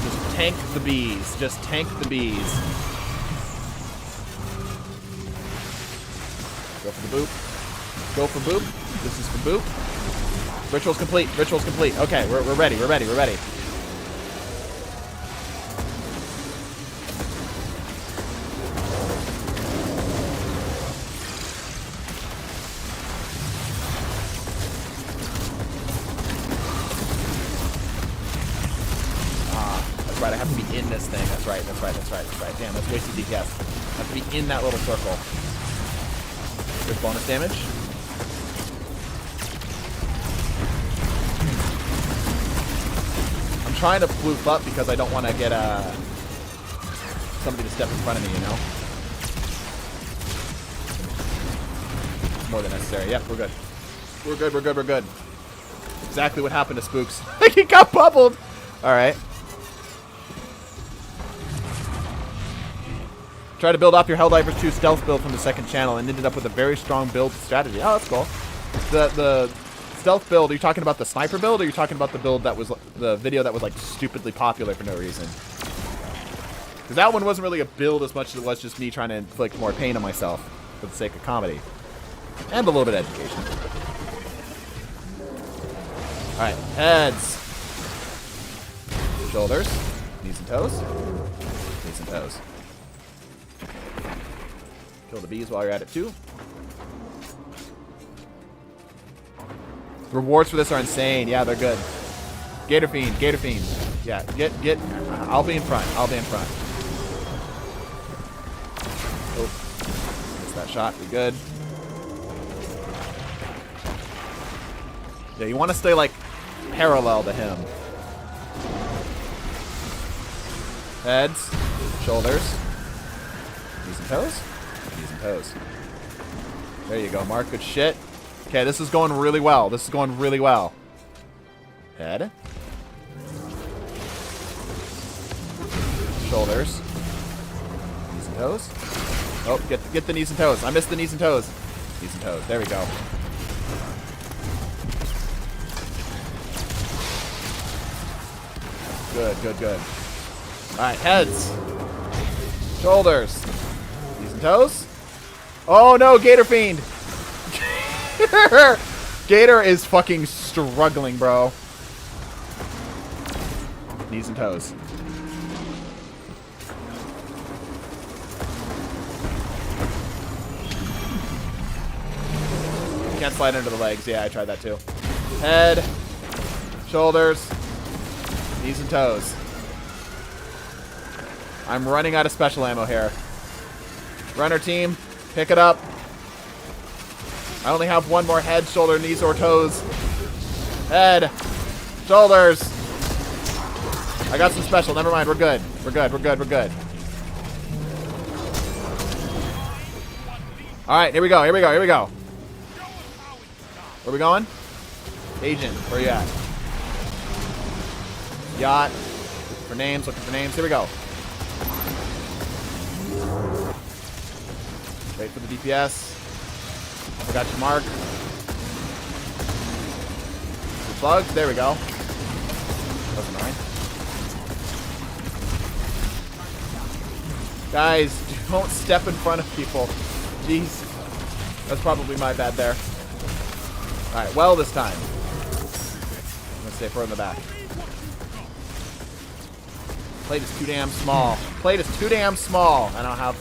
Just tank the bees. Just tank the bees. Go for the boop. Go for boop. This is for boop. Ritual's complete. Ritual's complete. Okay, we're ready. We're ready. We're ready. Right, I have to be in this thing. That's right, that's right, that's right, that's right. Damn, that's wasted DPS. I have to be in that little circle. Good bonus damage. I'm trying to floof up because I don't want to get somebody to step in front of me, you know? More than necessary. Yep, we're good. We're good, we're good, we're good. Exactly what happened to Spooks. He got bubbled! Alright. Try to build off your Helldivers 2 stealth build from the second channel and ended up with a very strong build strategy. Oh, that's cool. The stealth build, are you talking about the sniper build, or are you talking about the build that was, the video that was like stupidly popular for no reason? Because that one wasn't really a build as much as it was just me trying to inflict more pain on myself for the sake of comedy. And a little bit of education. Alright, heads. Shoulders. Knees and toes. Knees and toes. Kill the bees while you're at it too. Rewards for this are insane. Yeah, they're good. Gator Fiend, Gator Fiend. Yeah, get. I'll be in front. I'll be in front. Oh, missed that shot. Be good. Yeah, you want to stay like parallel to him. Heads, shoulders, knees and toes. Knees and toes. There you go, Mark. Good shit. Okay, this is going really well. This is going really well. Head. Shoulders. Knees and toes. Oh, get the knees and toes. I missed the knees and toes. Knees and toes. There we go. Good, good, good. Alright, heads. Shoulders. Knees and toes. Oh no, Gator Fiend! Gator is fucking struggling, bro. Knees and toes. Can't slide under the legs. Yeah, I tried that too. Head. Shoulders. Knees and toes. I'm running out of special ammo here. Runner team, pick it up. I only have one more head, shoulder, knees, or toes. Head. Shoulders. I got some special. Never mind. We're good. We're good. We're good. We're good. All right. Here we go. Here we go. Here we go. Where we going? Agent. Where you at? Yacht. Looking for names. Looking for names. Here we go. Wait for the DPS. I got your mark. The bugs. There we go. That was annoying. Guys, don't step in front of people. Jeez. That's probably my bad there. Alright, well this time. I'm gonna stay further in the back. Plate is too damn small. Plate is too damn small. I don't have...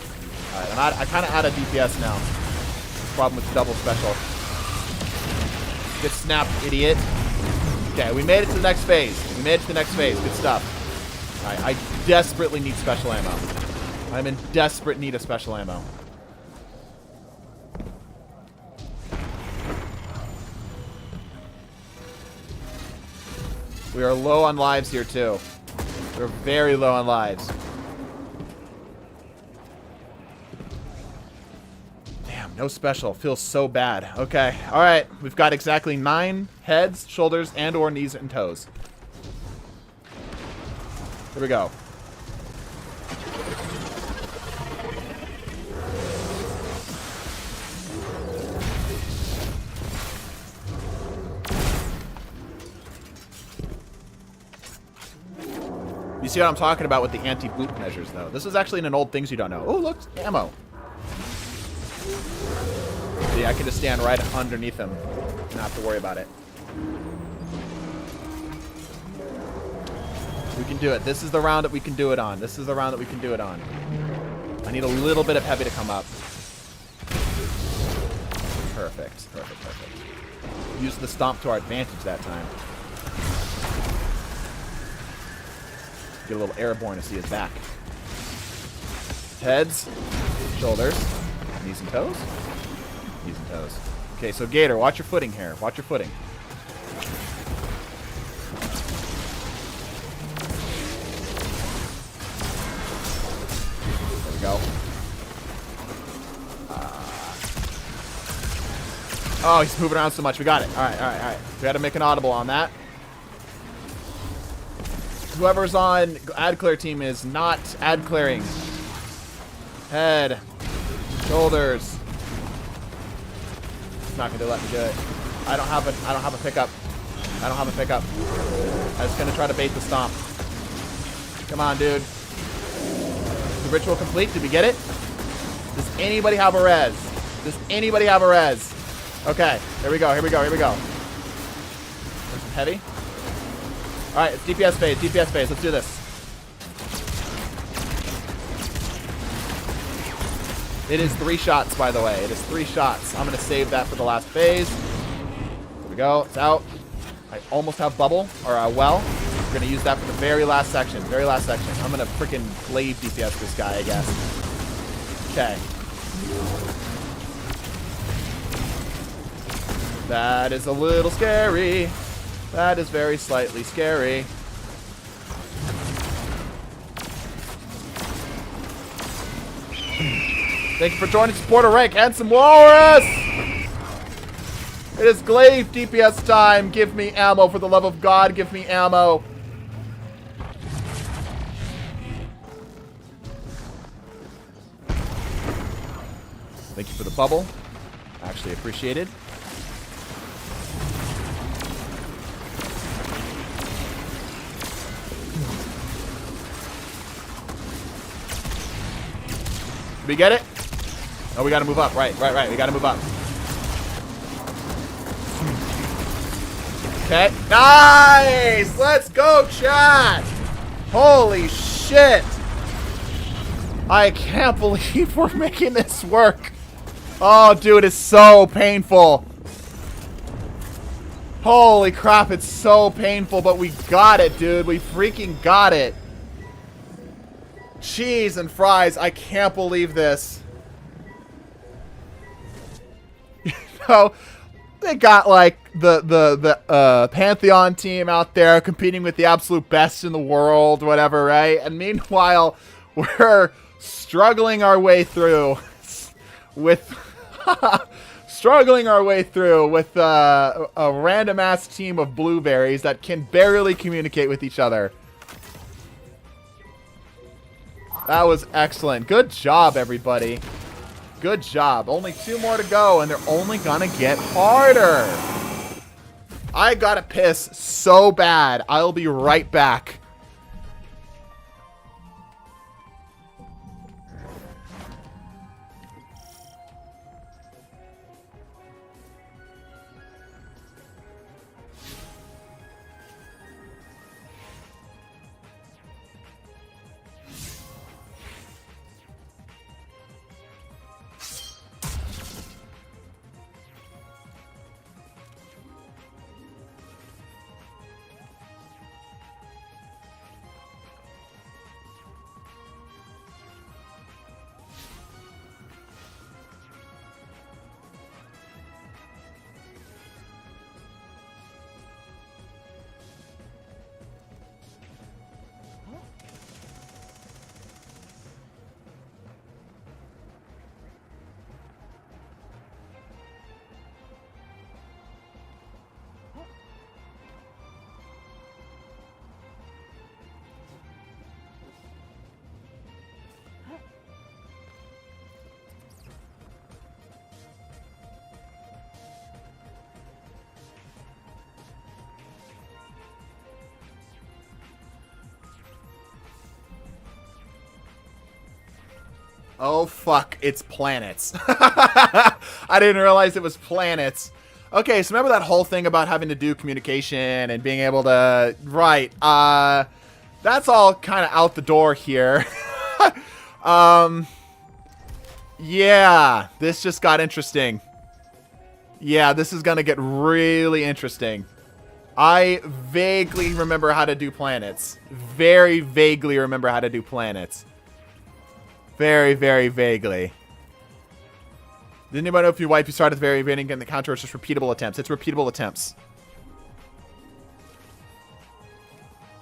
Alright, I kind of out of DPS now. Problem with double special. Get snapped, idiot. Okay, we made it to the next phase. We made it to the next phase. Good stuff. Alright, I desperately need special ammo. I'm in desperate need of special ammo. We are low on lives here, too. We're very low on lives. Damn, no special. Feels so bad. Okay, alright. We've got exactly 9 heads, shoulders, and or knees and toes. Here we go. You see what I'm talking about with the anti-boot measures, though. This is actually in an old Things You Don't Know. Oh, look, ammo. See, I can just stand right underneath them. Not have to worry about it. We can do it. This is the round that we can do it on. This is the round that we can do it on. I need a little bit of heavy to come up. Perfect. Perfect, perfect. Use the stomp to our advantage that time. Get a little airborne to see his back. Heads, shoulders, knees and toes. Knees and toes. Okay, so Gator, watch your footing here. Watch your footing. There we go. Oh, he's moving around so much. We got it. All right, all right, all right. We had to make an audible on that. Whoever's on ad clear team is not ad clearing. Head, shoulders. It's not gonna let me do it. I don't have a pickup. I don't have a pickup. I was gonna try to bait the stomp. Come on, dude. The ritual complete. Did we get it? Does anybody have a res? Does anybody have a res? Okay, here we go. Here we go. Here we go. There's some heavy. Alright, it's DPS phase, DPS phase. Let's do this. It is 3 shots, by the way. It is 3 shots. I'm going to save that for the last phase. There we go. It's out. I almost have bubble, or a well. We're going to use that for the very last section. Very last section. I'm going to freaking glaive DPS this guy, I guess. Okay. That is a little scary. That is very slightly scary. Thank you for joining Supporter Rank, Handsome Walrus! It is glaive DPS time. Give me ammo, for the love of God, give me ammo. Thank you for the bubble. Actually appreciated. Did we get it? Oh, we gotta move up. Right. We gotta move up. Okay. Nice! Let's go, chat! Holy shit! I can't believe we're making this work. Oh, dude, it's so painful. Holy crap, it's so painful, but we got it, dude. We freaking got it. Cheese and fries. I can't believe this. You know, They got like the Pantheon team out there competing with the absolute best in the world, whatever, right? And meanwhile, we're struggling our way through with a random ass team of blueberries that can barely communicate with each other. That was excellent. Good job, everybody. Good job. Only 2 more to go, and they're only gonna get harder. I gotta piss so bad. I'll be right back. Oh, fuck. It's planets. I didn't realize it was planets. Okay, so remember that whole thing about having to do communication and being able to... Right. That's all kind of out the door here. Yeah. This just got interesting. Yeah, this is going to get really interesting. I vaguely remember how to do planets. Very vaguely remember how to do planets. Very, very vaguely. Did anybody know if you wipe, you start at the very beginning and the counter is just repeatable attempts? It's repeatable attempts.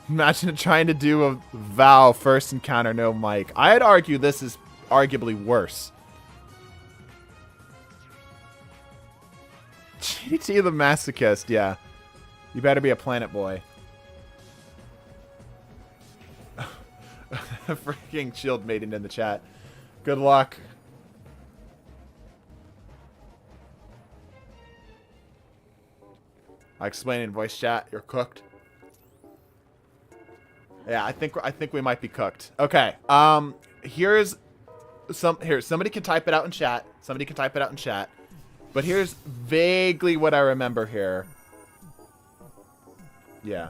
Imagine trying to do a vow first encounter, no mic. I'd argue this is arguably worse. GT the masochist, yeah. You better be a planet boy. Freaking shield maiden in the chat. Good luck. I explained in voice chat. You're cooked. Yeah, I think we might be cooked. Okay. Here's somebody can type it out in chat. Somebody can type it out in chat. But here's vaguely what I remember here. Yeah.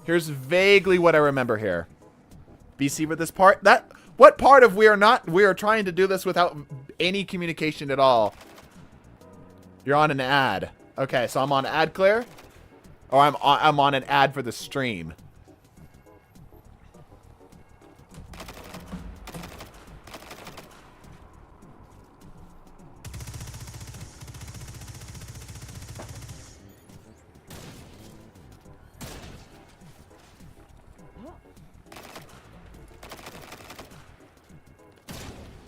Here's vaguely what I remember here. BC with this part. What part of we are trying to do this without any communication at all? You're on an ad. Okay, so I'm on ad clear, or I'm on an ad for the stream.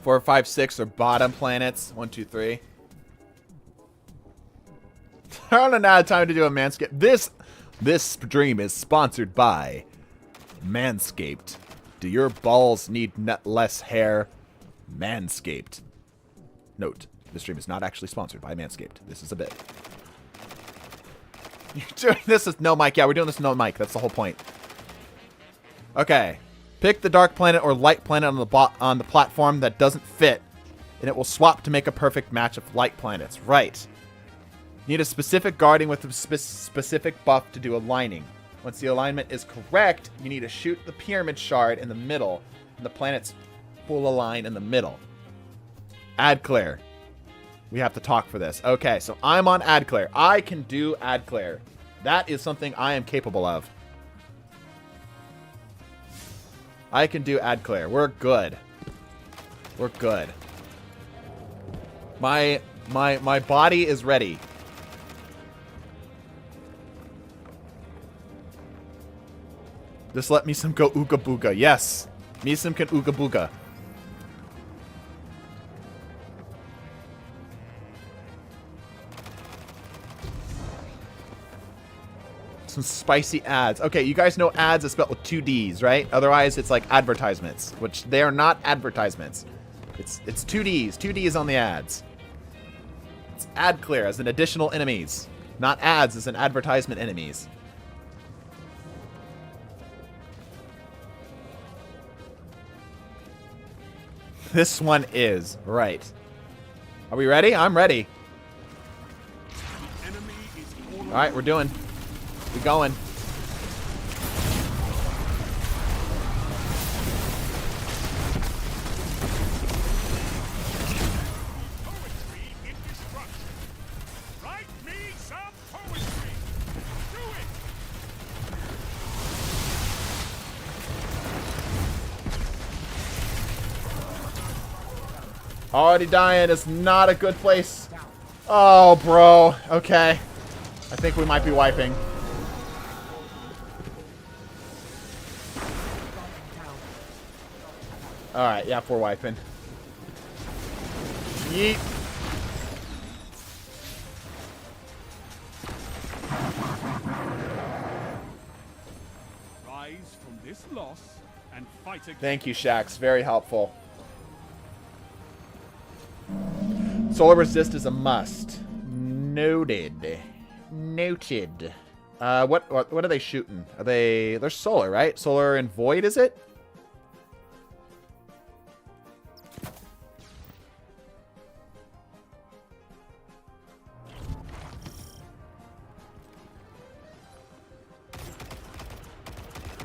Four, 5, 6 are bottom planets. 1, 2, 3. I don't know have time to do a Manscaped. This stream is sponsored by Manscaped. Do your balls need less hair? Manscaped. Note: this stream is not actually sponsored by Manscaped. This is a bit. You're doing this with no mic. Yeah, we're doing this with no mic. That's the whole point. Okay. Pick the dark planet or light planet on the platform that doesn't fit, and it will swap to make a perfect match of light planets. Right. You need a specific guarding with a specific buff to do aligning. Once the alignment is correct, you need to shoot the pyramid shard in the middle, and the planets will align in the middle. Ad clear. We have to talk for this. Okay, so I'm on ad clear. I can do ad clear. That is something I am capable of. I can do ad clear. We're good. We're good. My body is ready. Just let me some go ooga booga. Yes. Me some can ooga booga. Some spicy ads. Okay, you guys know ads is spelled with 2 D's, right? Otherwise, it's like advertisements, which they are not advertisements. It's 2 D's. 2 D's on the ads. It's ad clear as in additional enemies, not ads as in advertisement enemies. This one is right. Are we ready? I'm ready. All right, we're doing. We going. Poetry in destruction. Write me some poetry. Do it. Already dying is not a good place. Oh, bro. Okay. I think we might be wiping. Alright, yeah, we're wiping. Yeet. Rise from this loss and fight again. Thank you, Shax. Very helpful. Solar resist is a must. Noted. Noted. What are they shooting? They're solar, right? Solar and void, is it?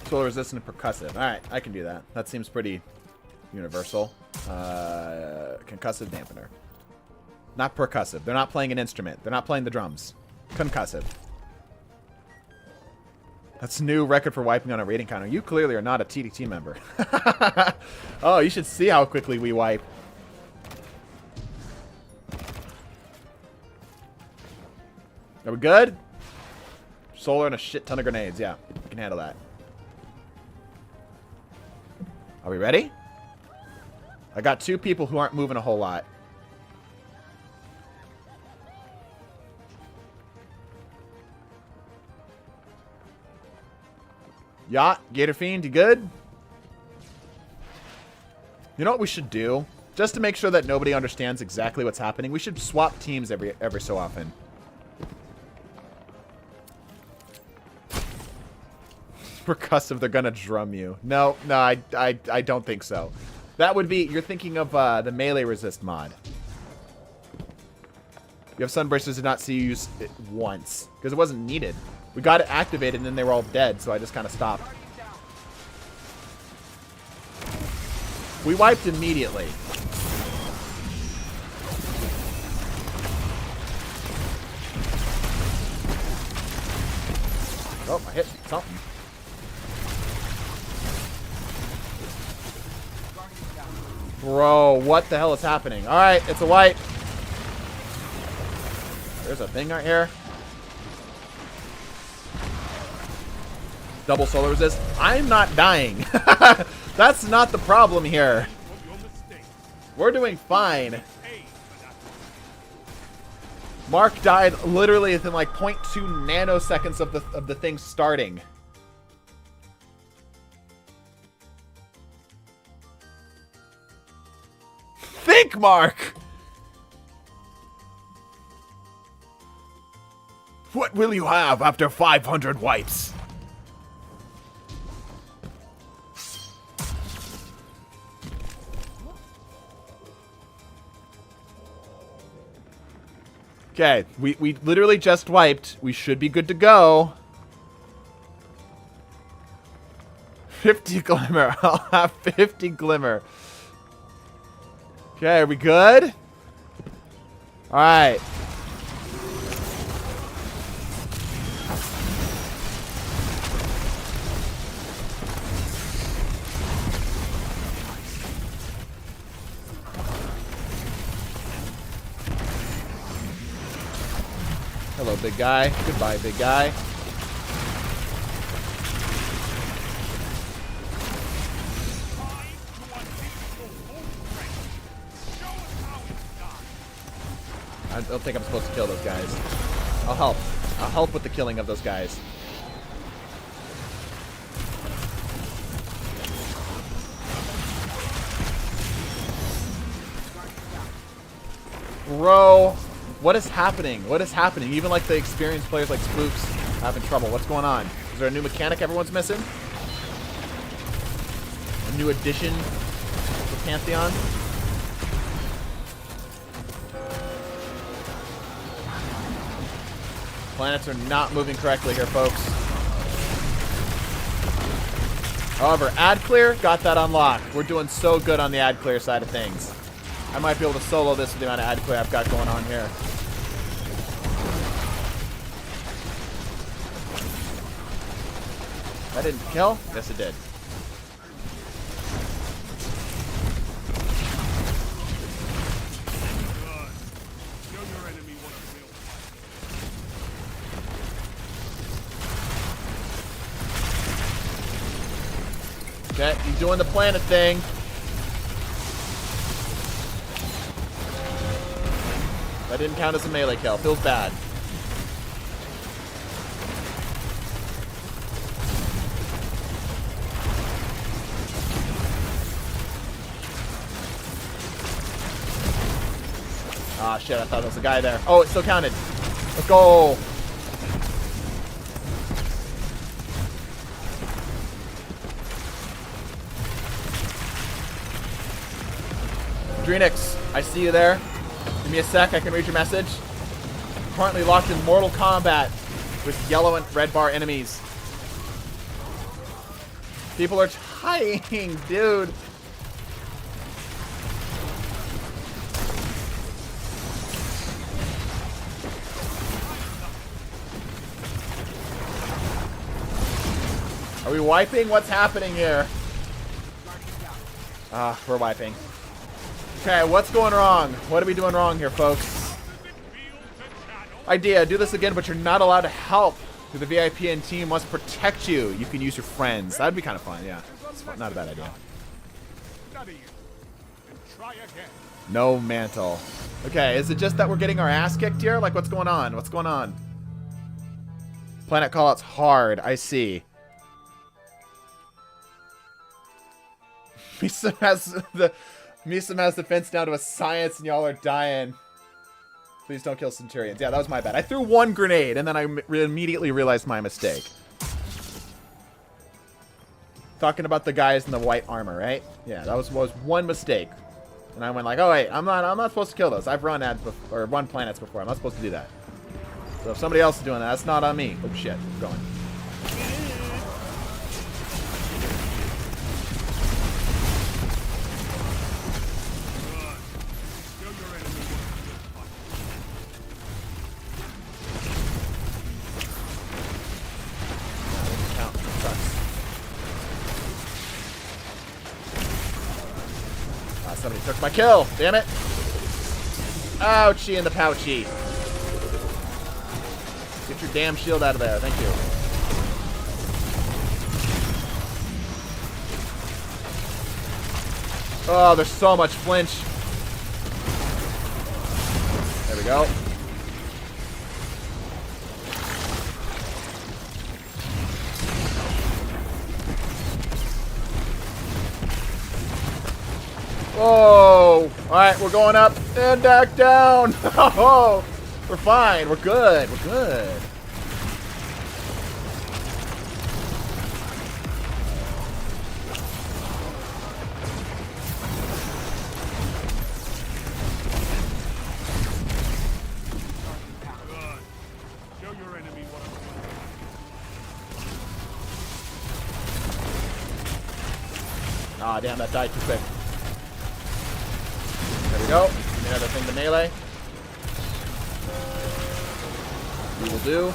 Solar resistant and percussive. Alright, I can do that. That seems pretty universal. Concussive dampener. Not percussive. They're not playing an instrument. They're not playing the drums. Concussive. That's a new record for wiping on a rating counter. You clearly are not a TDT member. Oh, you should see how quickly we wipe. Are we good? Solar and a shit ton of grenades. Yeah, we can handle that. Are we ready? I got 2 people who aren't moving a whole lot. Yacht, Gator Fiend, you good? You know what we should do? Just to make sure that nobody understands exactly what's happening, we should swap teams every so often. Percussive, they're gonna drum you. No, I don't think so. That would be, you're thinking of the melee resist mod. You have Sunbursters did not see you use it once because it wasn't needed. We got it activated and then they were all dead, so I just kind of stopped. We wiped immediately. Oh, I hit something. Bro, what the hell is happening? Alright, it's a wipe. There's a thing right here. Double solar resist. I'm not dying. That's not the problem here. We're doing fine. Mark died literally within like 0.2 nanoseconds of the thing starting. Think, Mark! What will you have after 500 wipes? Okay, we literally just wiped. We should be good to go. 50 glimmer. I'll have 50 glimmer. Okay, are we good? Alright. Hello, big guy. Goodbye, big guy. I don't think I'm supposed to kill those guys. I'll help. I'll help with the killing of those guys. Bro, what is happening? What is happening? Even like the experienced players like Spooks having trouble. What's going on? Is there a new mechanic everyone's missing? A new addition to Pantheon? Planets are not moving correctly here, folks. However, ad clear, got that unlocked. We're doing so good on the ad clear side of things. I might be able to solo this with the amount of ad clear I've got going on here. That didn't kill? Yes, it did. Okay, he's doing the planet thing. That didn't count as a melee kill. Feels bad. Ah, shit. I thought there was a guy there. Oh, it still counted. Let's go. Drenix, I see you there. Give me a sec, I can read your message. Currently locked in Mortal Kombat with yellow and red bar enemies. People are dying, dude. Are we wiping? What's happening here? Ah, we're wiping. Okay, what's going wrong? What are we doing wrong here, folks? Idea, do this again, but you're not allowed to help. The VIP and team must protect you. You can use your friends. That'd be kind of fun, yeah. It's fun. Not a bad idea. No mantle. Okay, is it just that we're getting our ass kicked here? Like, what's going on? What's going on? Planet callout's hard. I see. Misum has the fence down to a science and y'all are dying. Please don't kill Centurions. Yeah, that was my bad. I threw one grenade and then I immediately realized my mistake. Talking about the guys in the white armor, right? Yeah, that was one mistake. And I went like, oh wait, I'm not supposed to kill those. I've run ads before, or run planets before. I'm not supposed to do that. So if somebody else is doing that, that's not on me. Oh shit, I'm going. Somebody took my kill. Damn it. Ouchie in the pouchy. Get your damn shield out of there. Thank you. Oh, there's so much flinch. There we go. Oh, all right, we're going up and back down. Oh, we're fine. We're good. We're good. Ah, damn, that died too quick. There we go. Give me another thing to melee. We will do.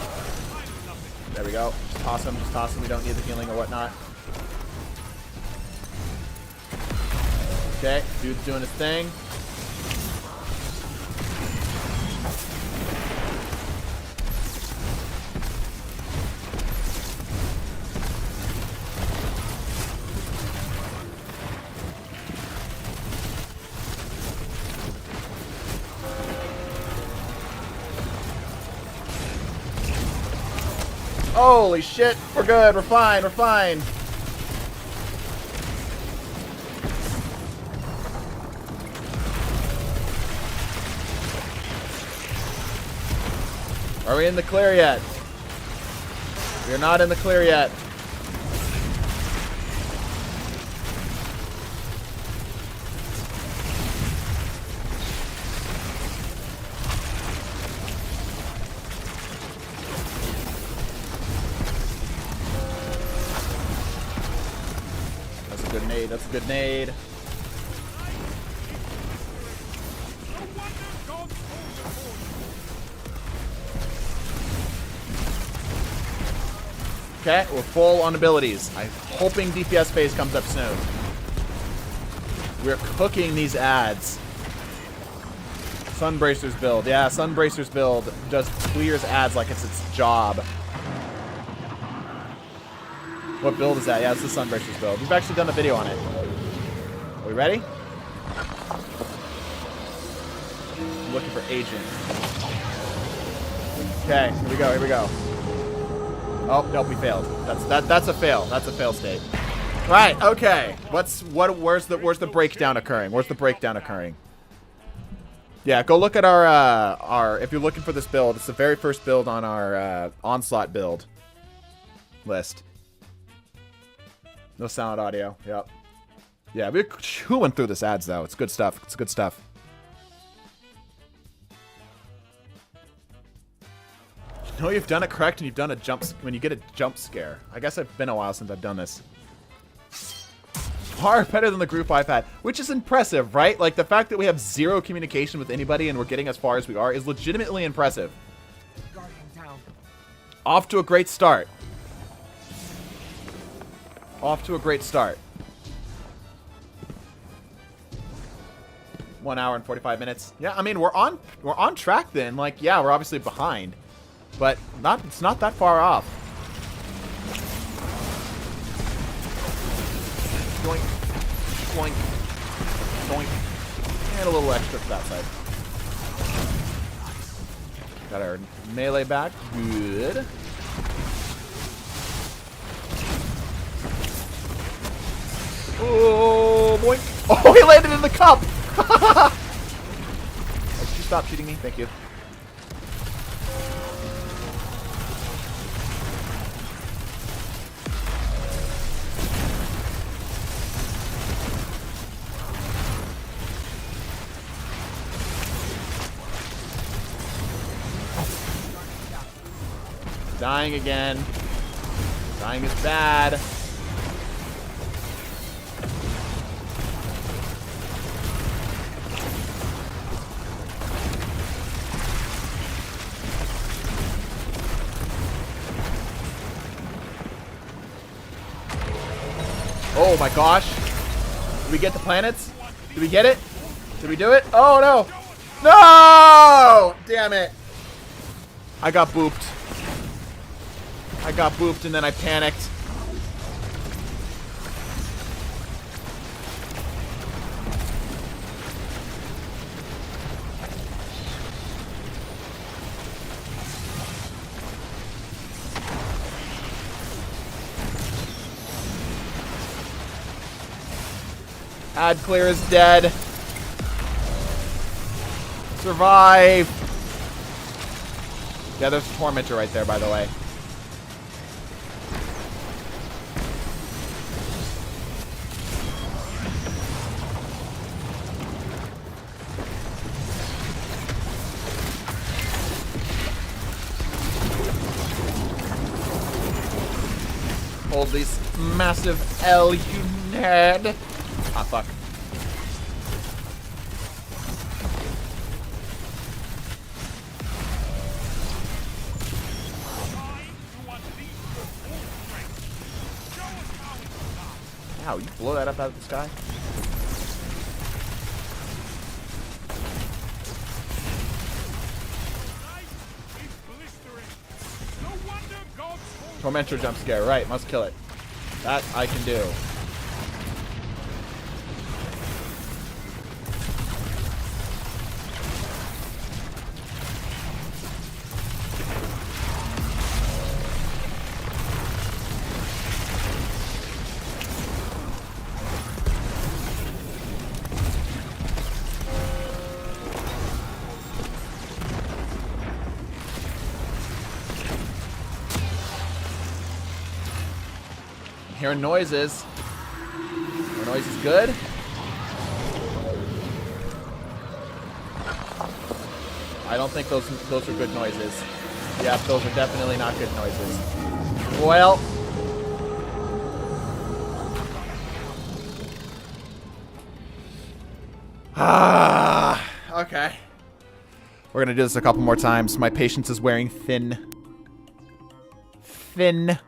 There we go. Just toss him. Just toss him. We don't need the healing or whatnot. Okay. Dude's doing his thing. Holy shit. We're good. We're fine. We're fine. Are we in the clear yet? We are not in the clear yet. That's a good nade. That's a good nade. Okay, we're full on abilities. I'm hoping DPS phase comes up soon. We're cooking these ads. Sunbracers build. Yeah, Sunbracers build just clears ads like it's its job. What build is that? Yeah, it's the Sunbracers build. We've actually done a video on it. Are we ready? I'm looking for agent. Okay, here we go, here we go. Oh, nope, we failed. That's a fail. That's a fail state. Right, okay. Where's the breakdown occurring? Where's the breakdown occurring? Yeah, go look at our if you're looking for this build, it's the very first build on our Onslaught build list. No sound audio. Yep. Yeah, we're chewing through this ads though. It's good stuff. It's good stuff. No, you've done it correct, and you've done a when you get a jump scare. I guess it's been a while since I've done this. Far better than the group I've had, which is impressive, right? Like, the fact that we have zero communication with anybody and we're getting as far as we are is legitimately impressive. Off to a great start. Off to a great start. 1 hour and 45 minutes. Yeah, I mean, we're on track then. Like, yeah, we're obviously behind. But it's not that far off. Doink, doink, doink, and a little extra for that side. Got our melee back. Good. Oh, boink. Oh, he landed in the cup. Oh, could you stop shooting me? Thank you. Dying again. Dying is bad. Oh my gosh. Did we get the planets? Did we get it? Did we do it? Oh no. No! Damn it. I got booped. I got booped and then I panicked. Ad clear is dead. Survive. Yeah, there's a tormentor right there, by the way. Hold these massive L, you nerd. Ah, fuck. Wow, you blow that up out of the sky? Tormentor jump scare, right, must kill it. That I can do. hearing noises. The noise is good. I don't think those are good noises. Yep, those are definitely not good noises. Well. Okay. We're going to do this a couple more times. My patience is wearing thin. Thin.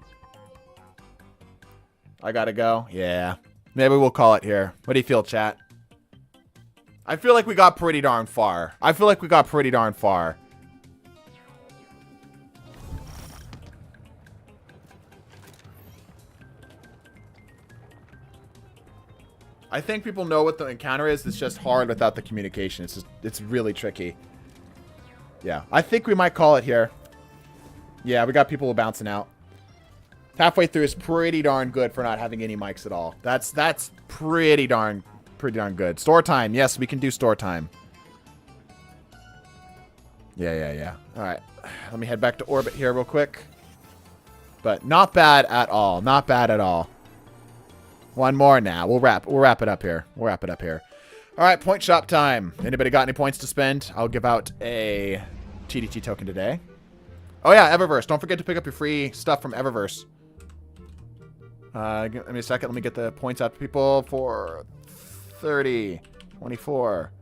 I gotta go. Yeah. Maybe we'll call it here. What do you feel, chat? I feel like we got pretty darn far. I think people know what the encounter is. It's just hard without the communication. It's really tricky. Yeah. I think we might call it here. Yeah, we got people bouncing out. Halfway through is pretty darn good for not having any mics at all. That's pretty darn good. Store time. Yes, we can do store time. Yeah. All right. Let me head back to orbit here real quick. But not bad at all. Not bad at all. One more now. We'll wrap it up here. All right, point shop time. Anybody got any points to spend? I'll give out a TDT token today. Oh yeah, Eververse. Don't forget to pick up your free stuff from Eververse. Give me a second. Let me get the points out to people for 30, 24.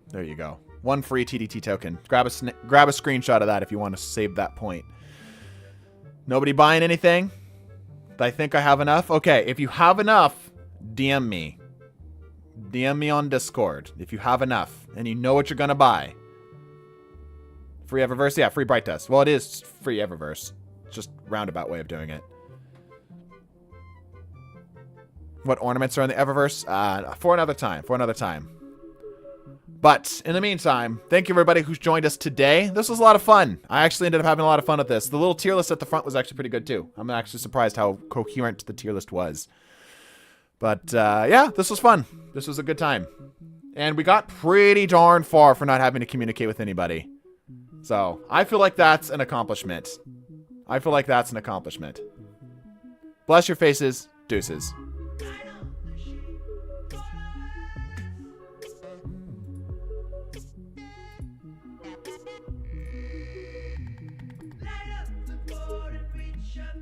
There you go. One free TDT token. Grab a screenshot of that if you want to save that point. Nobody buying anything? I think I have enough. Okay, if you have enough, DM me. DM me on Discord if you have enough and you know what you're gonna buy. Free Eververse? Yeah, free Bright Dust. Well, it is free Eververse. It's just a roundabout way of doing it. What ornaments are in the Eververse? For another time. But in the meantime, thank you everybody who's joined us today. This was a lot of fun. I actually ended up having a lot of fun with this. The little tier list at the front was actually pretty good too. I'm actually surprised how coherent the tier list was. But yeah, this was fun. This was a good time. And we got pretty darn far for not having to communicate with anybody. So I feel like that's an accomplishment. Bless your faces. Deuces.